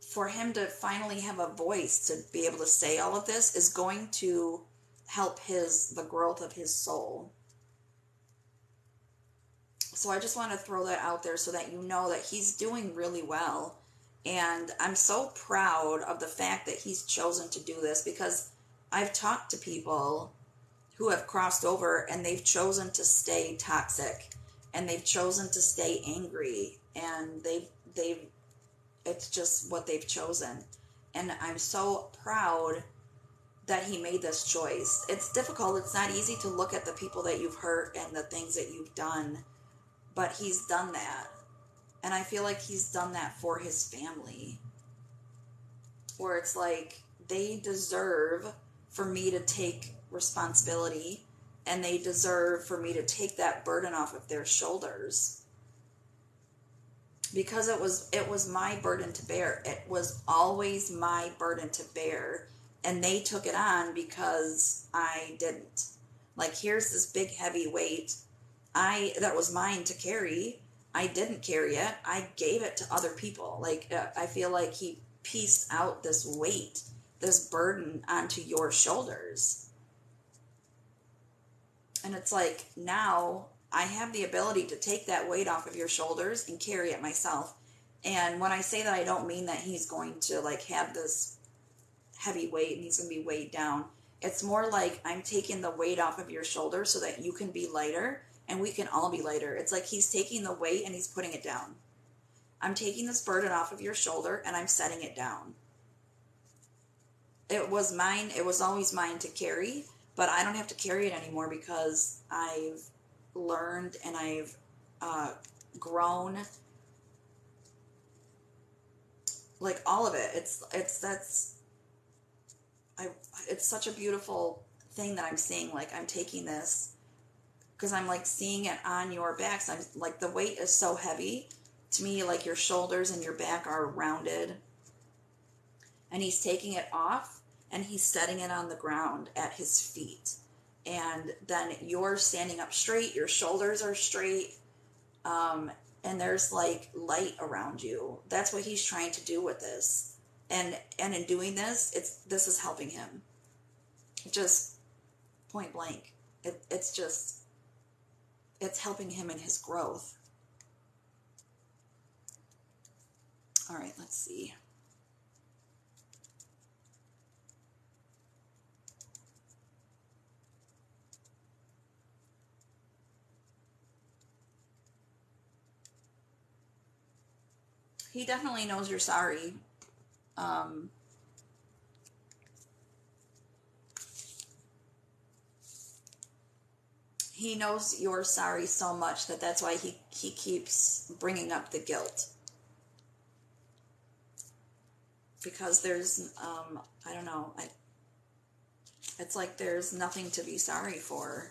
for him to finally have a voice to be able to say all of this is going to help the growth of his soul. So I just want to throw that out there so that you know that he's doing really well. And I'm so proud of the fact that he's chosen to do this, because I've talked to people who have crossed over and they've chosen to stay toxic and they've chosen to stay angry, and it's just what they've chosen. And I'm so proud that he made this choice. It's difficult. It's not easy to look at the people that you've hurt and the things that you've done, but he's done that. And I feel like he's done that for his family. Where it's like, they deserve for me to take responsibility, and they deserve for me to take that burden off of their shoulders. Because it was my burden to bear. It was always my burden to bear. And they took it on because I didn't. Like, here's this big heavy weight that was mine to carry. I didn't carry it. I gave it to other people. Like, I feel like he pieced out this weight, this burden onto your shoulders. And it's like, now I have the ability to take that weight off of your shoulders and carry it myself. And when I say that, I don't mean that he's going to like have this heavy weight and he's going to be weighed down. It's more like, I'm taking the weight off of your shoulders so that you can be lighter and we can all be lighter. It's like he's taking the weight and he's putting it down. I'm taking this burden off of your shoulder and I'm setting it down. It was mine. It was always mine to carry, but I don't have to carry it anymore because I've learned and I've grown. Like, all of it. It's such a beautiful thing that I'm seeing. Like, I'm taking this because I'm like seeing it on your backs. I'm like, the weight is so heavy to me. Like, your shoulders and your back are rounded, and he's taking it off and he's setting it on the ground at his feet. And then you're standing up straight, your shoulders are straight, and there's like light around you. That's what he's trying to do with this. And in doing this, this is helping him. Just point blank. It's helping him in his growth. All right, let's see. He definitely knows you're sorry. He knows you're sorry so much that's why he keeps bringing up the guilt. because there's, I don't know, it's like there's nothing to be sorry for.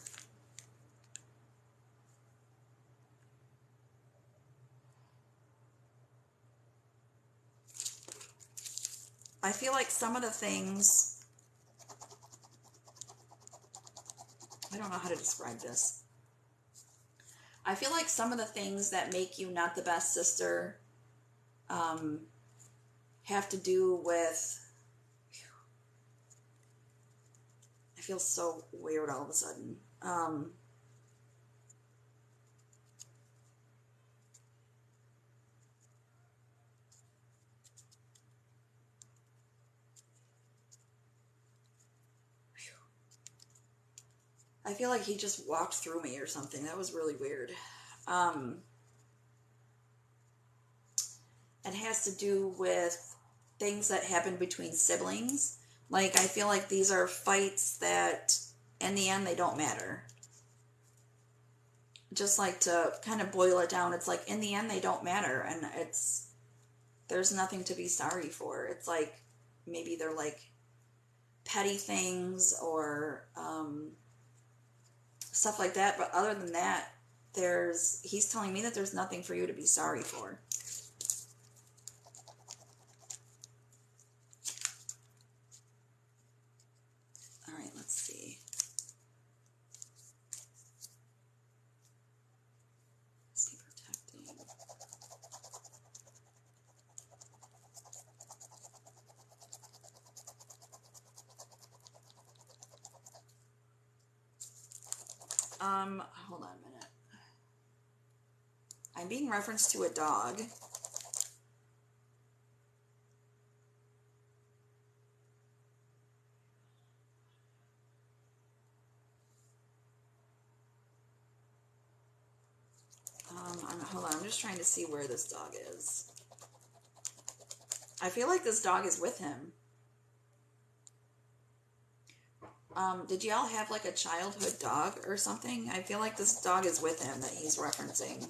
I feel like some of the things, I don't know how to describe this. I feel like some of the things that make you not the best sister have to do with, I feel so weird all of a sudden. I feel like he just walked through me or something. That was really weird. It has to do with things that happen between siblings. Like, I feel like these are fights that, in the end, they don't matter. Just like to kind of boil it down, it's like, in the end, they don't matter. And there's nothing to be sorry for. It's like, maybe they're like petty things or stuff like that. But other than that, he's telling me that there's nothing for you to be sorry for. All right, let's see. Is he protecting? Hold on a minute. I'm being referenced to a dog. Hold on, I'm just trying to see where this dog is. I feel like this dog is with him. Did y'all have like a childhood dog or something? I feel like this dog is with him that he's referencing.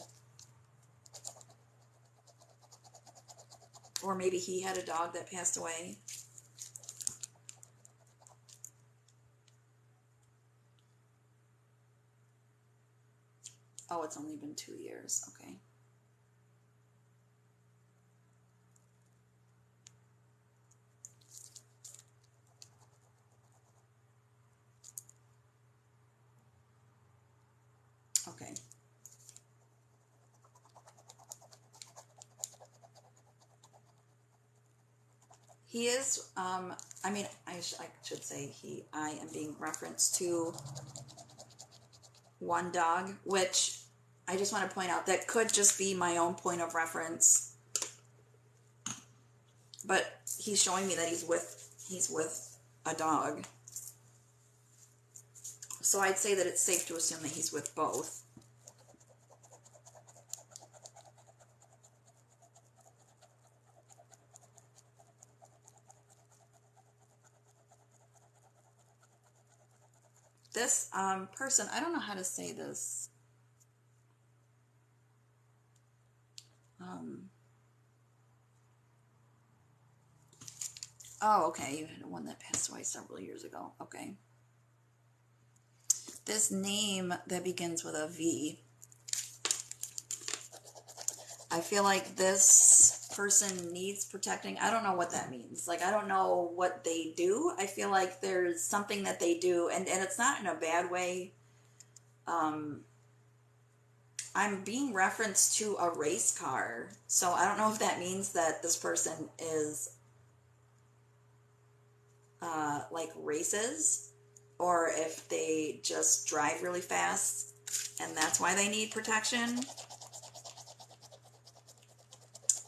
Or maybe he had a dog that passed away. Oh, it's only been 2 years. Okay. Okay. He is, I mean, I should say I am being referenced to one dog, which I just want to point out that could just be my own point of reference. But he's showing me that he's with a dog. So I'd say that it's safe to assume that he's with both. This person, I don't know how to say this. Oh, okay, you had one that passed away several years ago. Okay. This name that begins with a V, I feel like this person needs protecting. I don't know what that means. Like, I don't know what they do. I feel like there's something that they do, and it's not in a bad way. I'm being referenced to a race car, so I don't know if that means that this person is like races, or if they just drive really fast and that's why they need protection.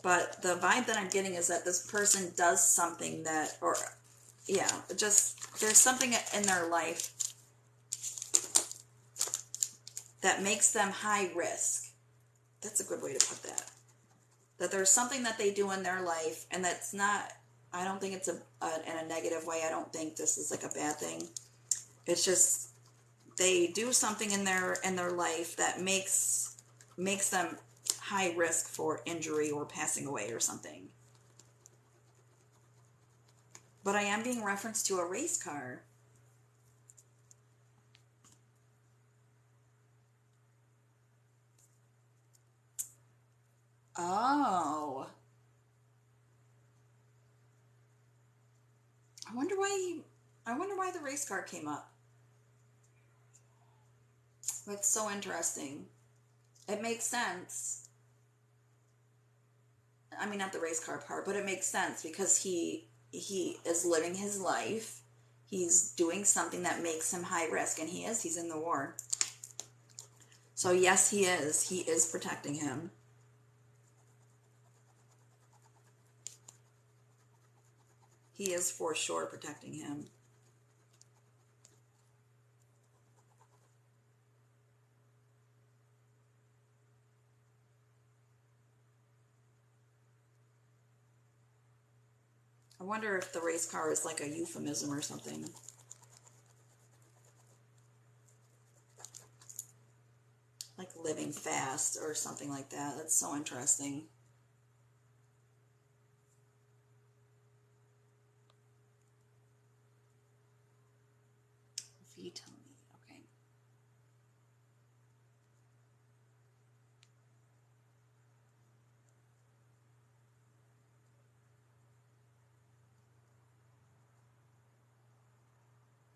But the vibe that I'm getting is that this person does something that, or yeah, just there's something in their life that makes them high risk. That's a good way to put that. That there's something that they do in their life, and that's not, I don't think it's in a negative way. I don't think this is like a bad thing. It's just they do something in their life that makes them high risk for injury or passing away or something. But I am being referenced to a race car. Oh. I wonder why the race car came up. That's so interesting. It makes sense. I mean, not the race car part, but it makes sense because he is living his life. He's doing something that makes him high risk, and he is. He's in the war. So yes, he is. He is protecting him. He is for sure protecting him. I wonder if the race car is like a euphemism or something. Like living fast or something like that. That's so interesting. If you tell me, okay.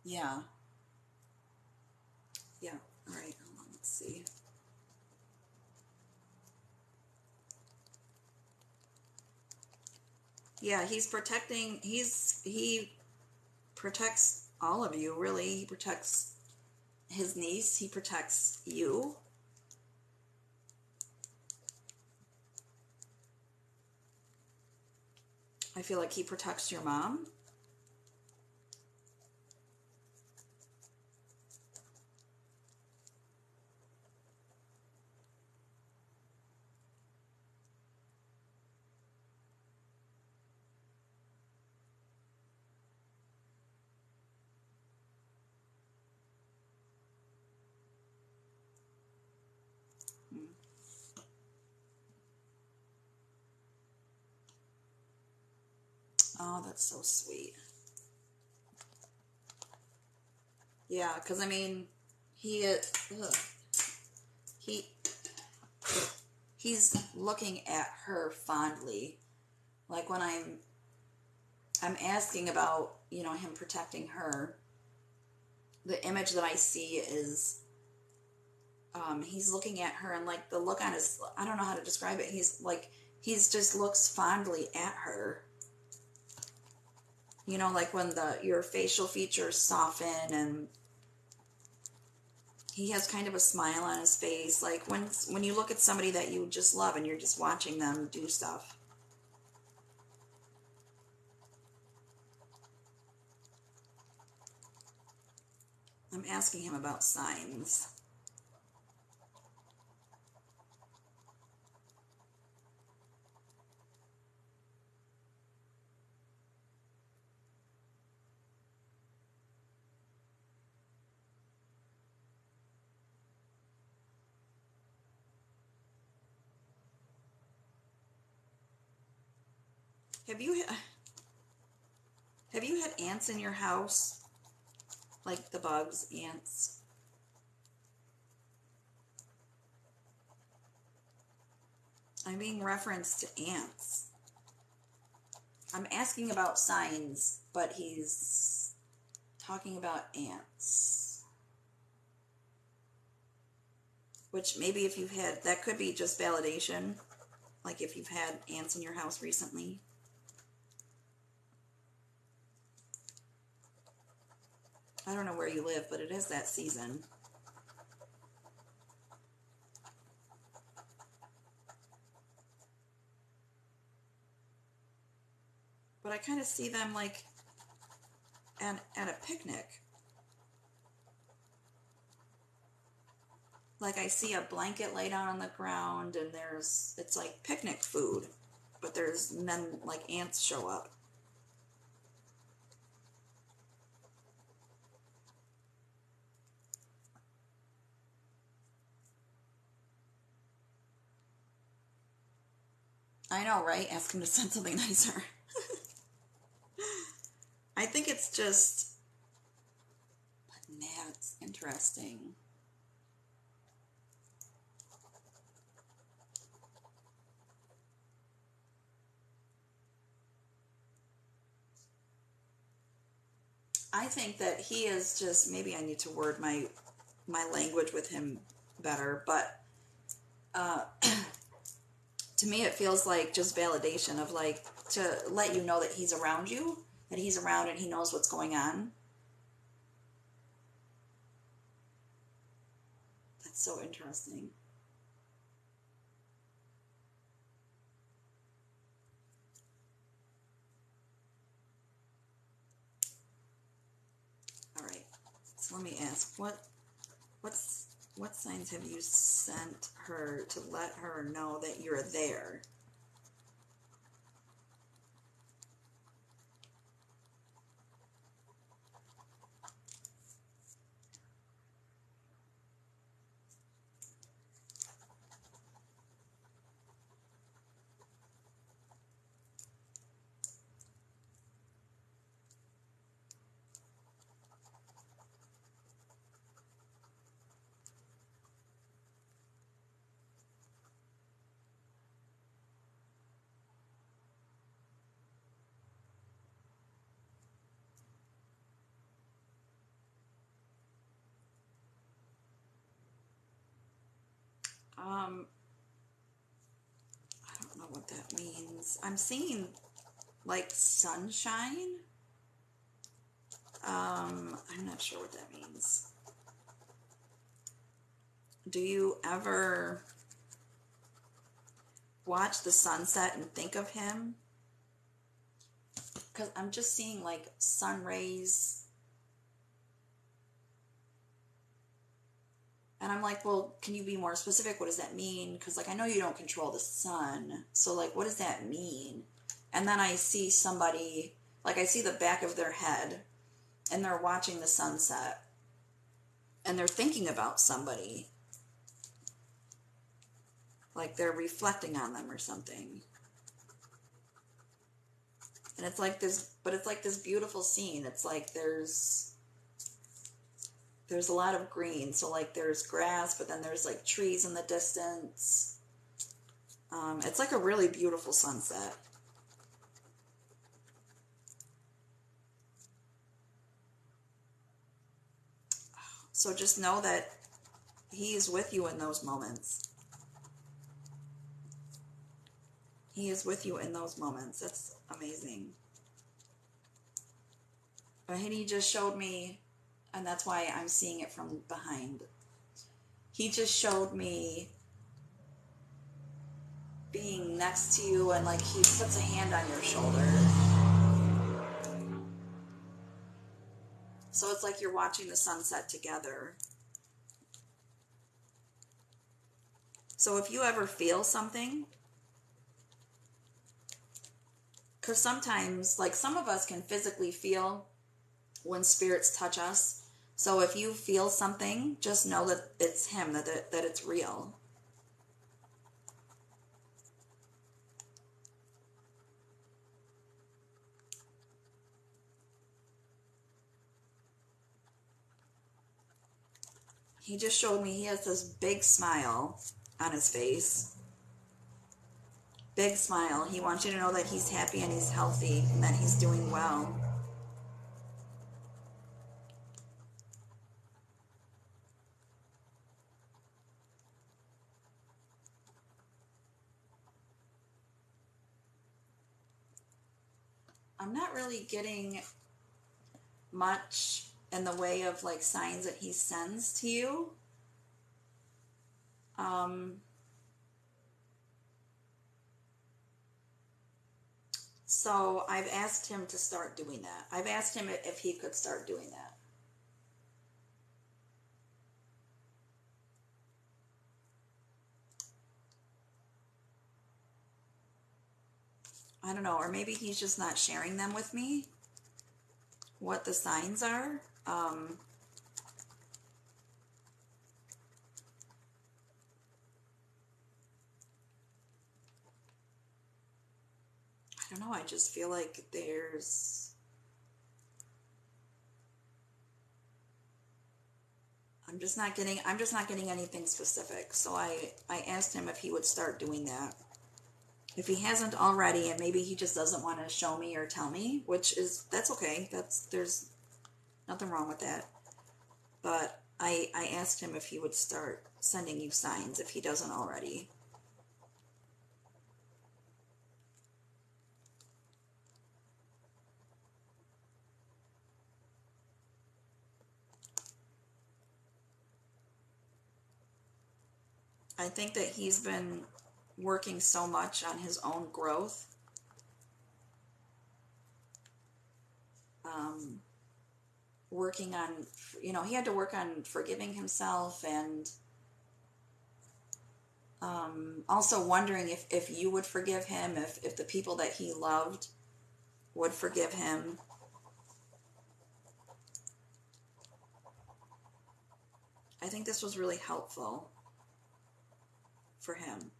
Yeah. Yeah. All right. Hold on. Let's see. Yeah, he protects all of you, really. He protects his niece, he protects you. I feel like he protects your mom. Hmm. Oh, that's so sweet. Yeah, because I mean, he ugh, he he's looking at her fondly. Like when I'm asking about, him protecting her, the image that I see is he's looking at her and like the look on his, I don't know how to describe it. He's just looks fondly at her. Like when your facial features soften and he has kind of a smile on his face, like when you look at somebody that you just love and you're just watching them do stuff. I'm asking him about signs. Have you have you had ants in your house? Like the bugs, ants? I'm being referenced to ants. I'm asking about signs, but he's talking about ants. Which maybe if you've had, that could be just validation. Like if you've had ants in your house recently. I don't know where you live, but it is that season. But I kind of see them like at a picnic. Like I see a blanket laid out on the ground and it's like picnic food. But then like ants show up. I know, right? Ask him to send something nicer. I think it's just, but that's interesting. I think that he is just, maybe I need to word my language with him better, but uh, to me it feels like just validation of like to let you know that he's around you, that he's around and he knows what's going on. That's so interesting. All right. So let me ask, what's what signs have you sent her to let her know that you're there? Um, I don't know what that means. I'm seeing like sunshine. I'm not sure what that means. Do you ever watch the sunset and think of him? Because I'm just seeing like sun rays. And I'm like, well, can you be more specific? What does that mean? Because, like, I know you don't control the sun. So, like, what does that mean? And then I see somebody, like, I see the back of their head and they're watching the sunset and they're thinking about somebody. Like, they're reflecting on them or something. And it's like this, but it's like this beautiful scene. It's like there's a lot of green. So, like, there's grass, but then there's like trees in the distance. It's like a really beautiful sunset. So just know that he is with you in those moments. He is with you in those moments. That's amazing. But he just showed me, and that's why I'm seeing it from behind. He just showed me being next to you and like he puts a hand on your shoulder. So it's like you're watching the sunset together. So if you ever feel something, because sometimes, like some of us can physically feel when spirits touch us. So if you feel something, just know that it's him, that it's real. He just showed me he has this big smile on his face. Big smile. He wants you to know that he's happy and he's healthy and that he's doing well. I'm not really getting much in the way of like signs that he sends to you. Um, so I've asked him to start doing that. I've asked him if he could start doing that. I don't know, or maybe he's just not sharing them with me, what the signs are. I don't know, I just feel like there's I'm just not getting anything specific. So I asked him if he would start doing that. If he hasn't already, and maybe he just doesn't want to show me or tell me, that's okay. There's nothing wrong with that. But I asked him if he would start sending you signs if he doesn't already. I think that he's been working so much on his own growth. Working on, he had to work on forgiving himself and also wondering if you would forgive him, if the people that he loved would forgive him. I think this was really helpful for him.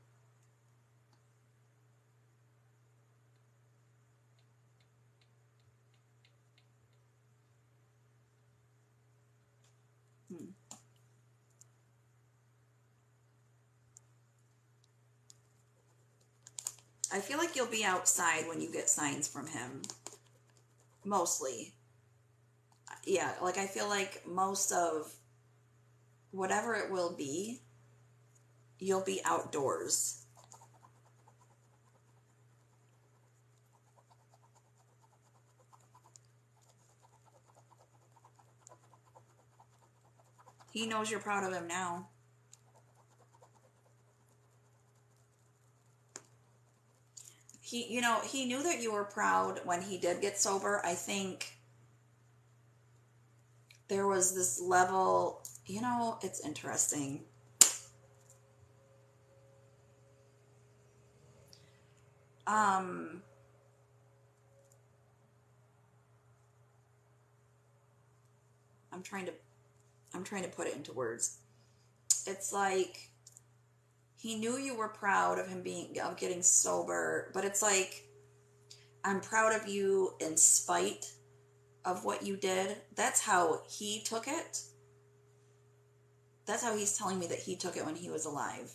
I feel like you'll be outside when you get signs from him. Mostly. Yeah, like I feel like most of whatever it will be, you'll be outdoors. He knows you're proud of him now. He knew that you were proud when he did get sober. I think there was this level, it's interesting. I'm trying to put it into words. It's like he knew you were proud of of getting sober, but it's like, I'm proud of you in spite of what you did. That's how he took it. That's how he's telling me that he took it when he was alive.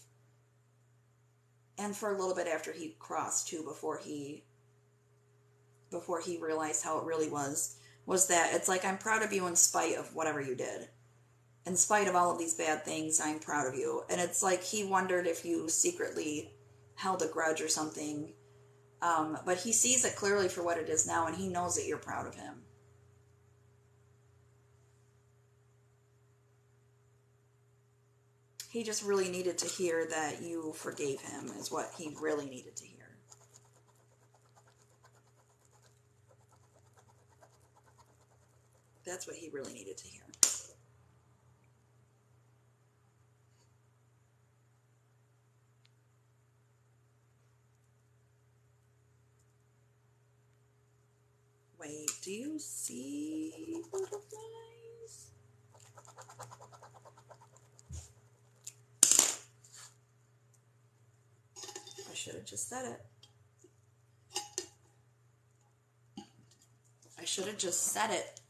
And for a little bit after he crossed too, before he realized how it really was that it's like, I'm proud of you in spite of whatever you did. In spite of all of these bad things, I'm proud of you. And it's like he wondered if you secretly held a grudge or something. But he sees it clearly for what it is now, and he knows that you're proud of him. He just really needed to hear that you forgave him, is what he really needed to hear. That's what he really needed to hear. Wait, do you see butterflies? I should have just said it. I should have just said it.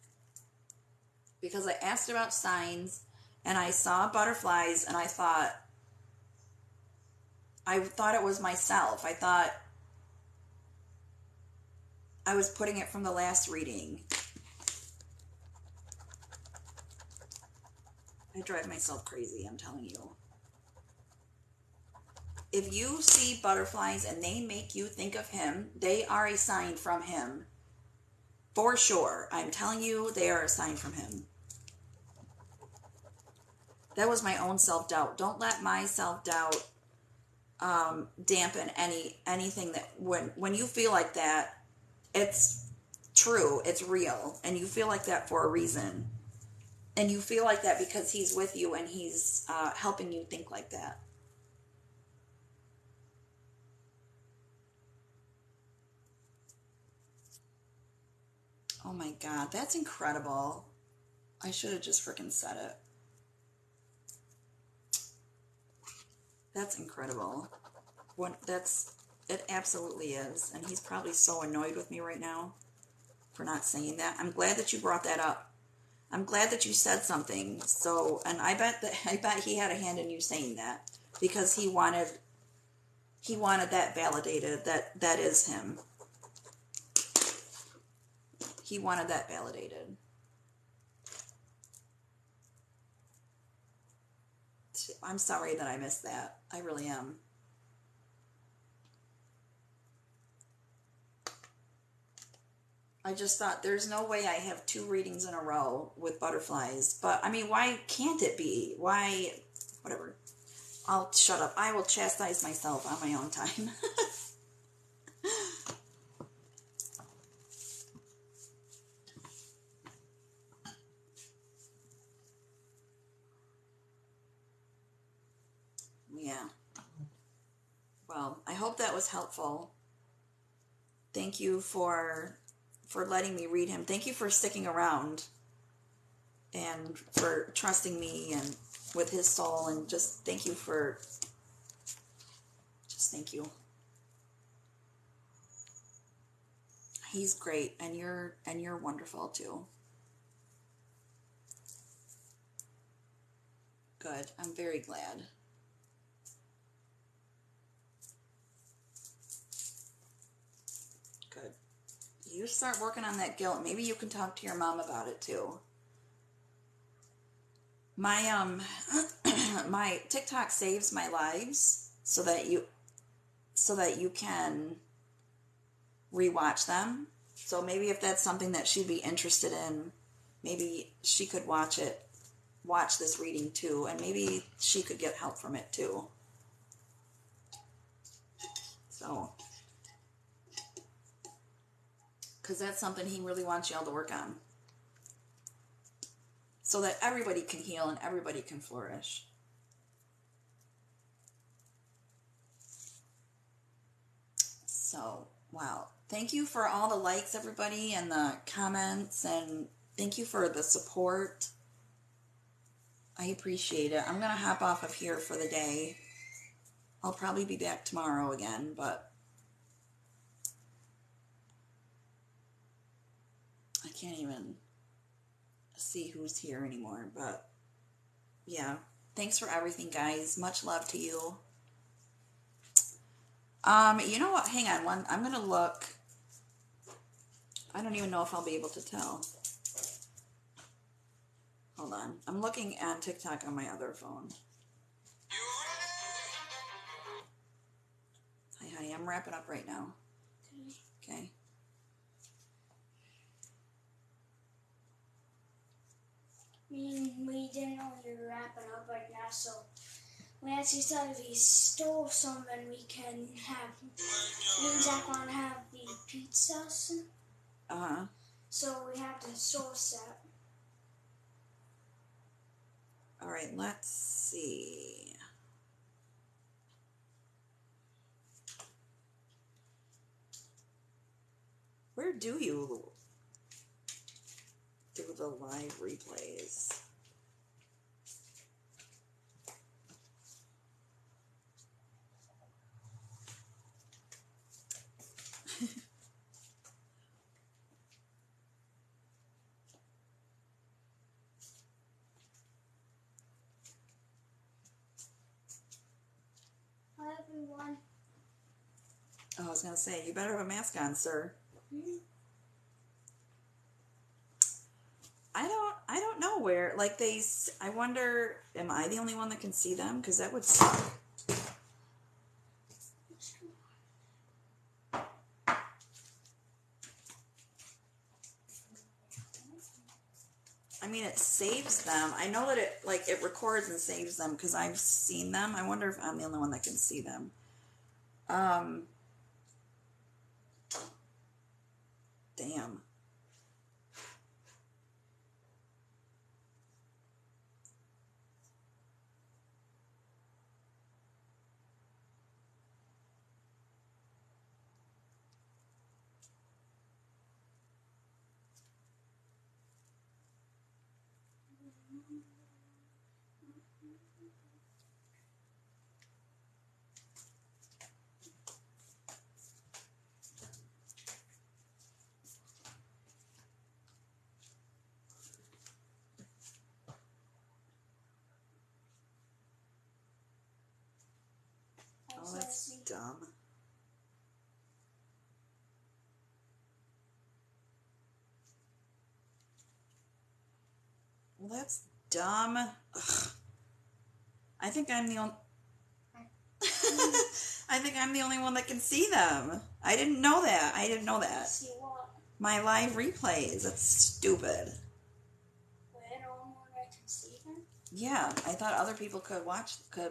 Because I asked about signs and I saw butterflies and I thought it was myself. I thought I was putting it from the last reading. I drive myself crazy, I'm telling you. If you see butterflies and they make you think of him, they are a sign from him. For sure. I'm telling you, they are a sign from him. That was my own self-doubt. Don't let my self-doubt dampen anything that when you feel like that, it's true, it's real, and you feel like that for a reason. And you feel like that because he's with you and he's helping you think like that. Oh my God, that's incredible. I should have just freaking said it. That's incredible. It absolutely is. And he's probably so annoyed with me right now for not saying that. I'm glad that you brought that up. I'm glad that you said something. So, and I bet he had a hand in you saying that because he wanted that validated that that is him. He wanted that validated. I'm sorry that I missed that. I really am. I just thought there's no way I have 2 readings in a row with butterflies. But I mean, why can't it be? Why? Whatever. I'll shut up. I will chastise myself on my own time. Yeah. Well, I hope that was helpful. Thank you for letting me read him. Thank you for sticking around and for trusting me and with his soul, and just thank you for just thank you. He's great, and you're wonderful too. Good. I'm very glad. Good. You start working on that guilt. Maybe you can talk to your mom about it too. My my TikTok saves my lives so that you can rewatch them. So maybe if that's something that she'd be interested in, maybe she could watch this reading too, and maybe she could get help from it too. So, because that's something he really wants y'all to work on, so that everybody can heal and everybody can flourish. So, wow. Thank you for all the likes, everybody, and the comments, and thank you for the support. I appreciate it. I'm going to hop off of here for the day. I'll probably be back tomorrow again, but I can't even see who's here anymore. But yeah, thanks for everything, guys. Much love to you. You know what? Hang on, I'm going to look. I don't even know if I'll be able to tell. Hold on. I'm looking at TikTok on my other phone. Hi, honey. I'm wrapping up right now. Okay. We didn't know we were wrapping up right now, so we actually thought if we stole some, then we can have. Me and Zach want to have the pizzas. So we have to source that. All right, let's see. Where do you do the live replays? Hi, everyone. Oh, I was gonna say, you better have a mask on, sir. Mm-hmm. I don't know where. Like I wonder, am I the only one that can see them? Because that would suck. I mean, it saves them. I know that it records and saves them because I've seen them. I wonder if I'm the only one that can see them. Damn. dumb. Well, that's dumb. Ugh. I think I'm the only. I think I'm the only one that can see them. I didn't know that. I didn't know that. See what? My live replays. That's stupid. Where no one I can see them? Yeah, I thought other people could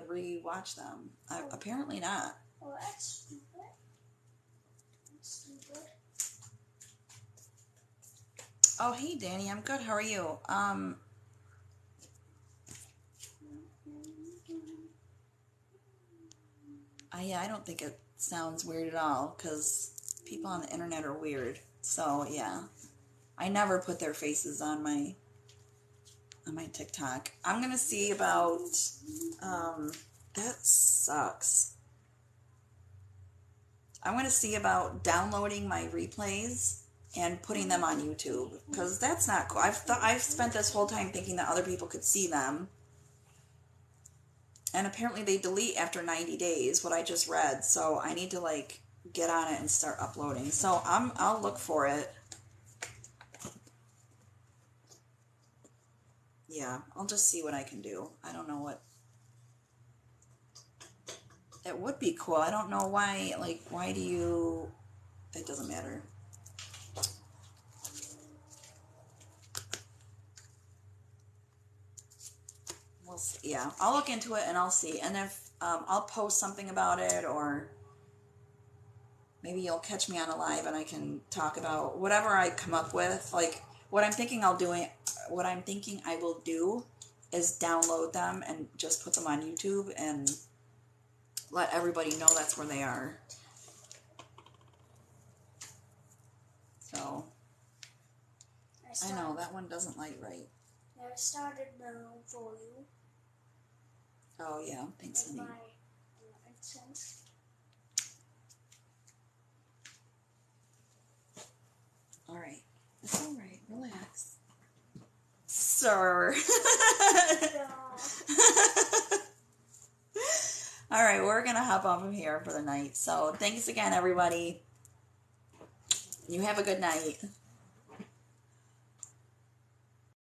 re-watch them. Apparently not. Oh, that's stupid. That's stupid. Oh, hey, Danny. I'm good. How are you? Yeah, I don't think it sounds weird at all because people on the internet are weird. So yeah, I never put their faces on my TikTok. I'm gonna see about that sucks. I'm gonna see about downloading my replays and putting them on YouTube because that's not cool. I've spent this whole time thinking that other people could see them. And apparently they delete after 90 days, what I just read. So I need to like get on it and start uploading. So I'll look for it. Yeah, I'll just see what I can do. I don't know what. It would be cool. I don't know why. Like, why do you? It doesn't matter. We'll see. Yeah, I'll look into it and I'll see. And if I'll post something about it, or maybe you'll catch me on a live and I can talk about whatever I come up with. Like what I'm thinking I will do is download them and just put them on YouTube and let everybody know that's where they are. So I know that one doesn't light right. I started now for you. Oh yeah, thanks, honey. All right, it's all right. Relax, sir. All right, we're gonna hop off of here for the night. So thanks again, everybody. You have a good night.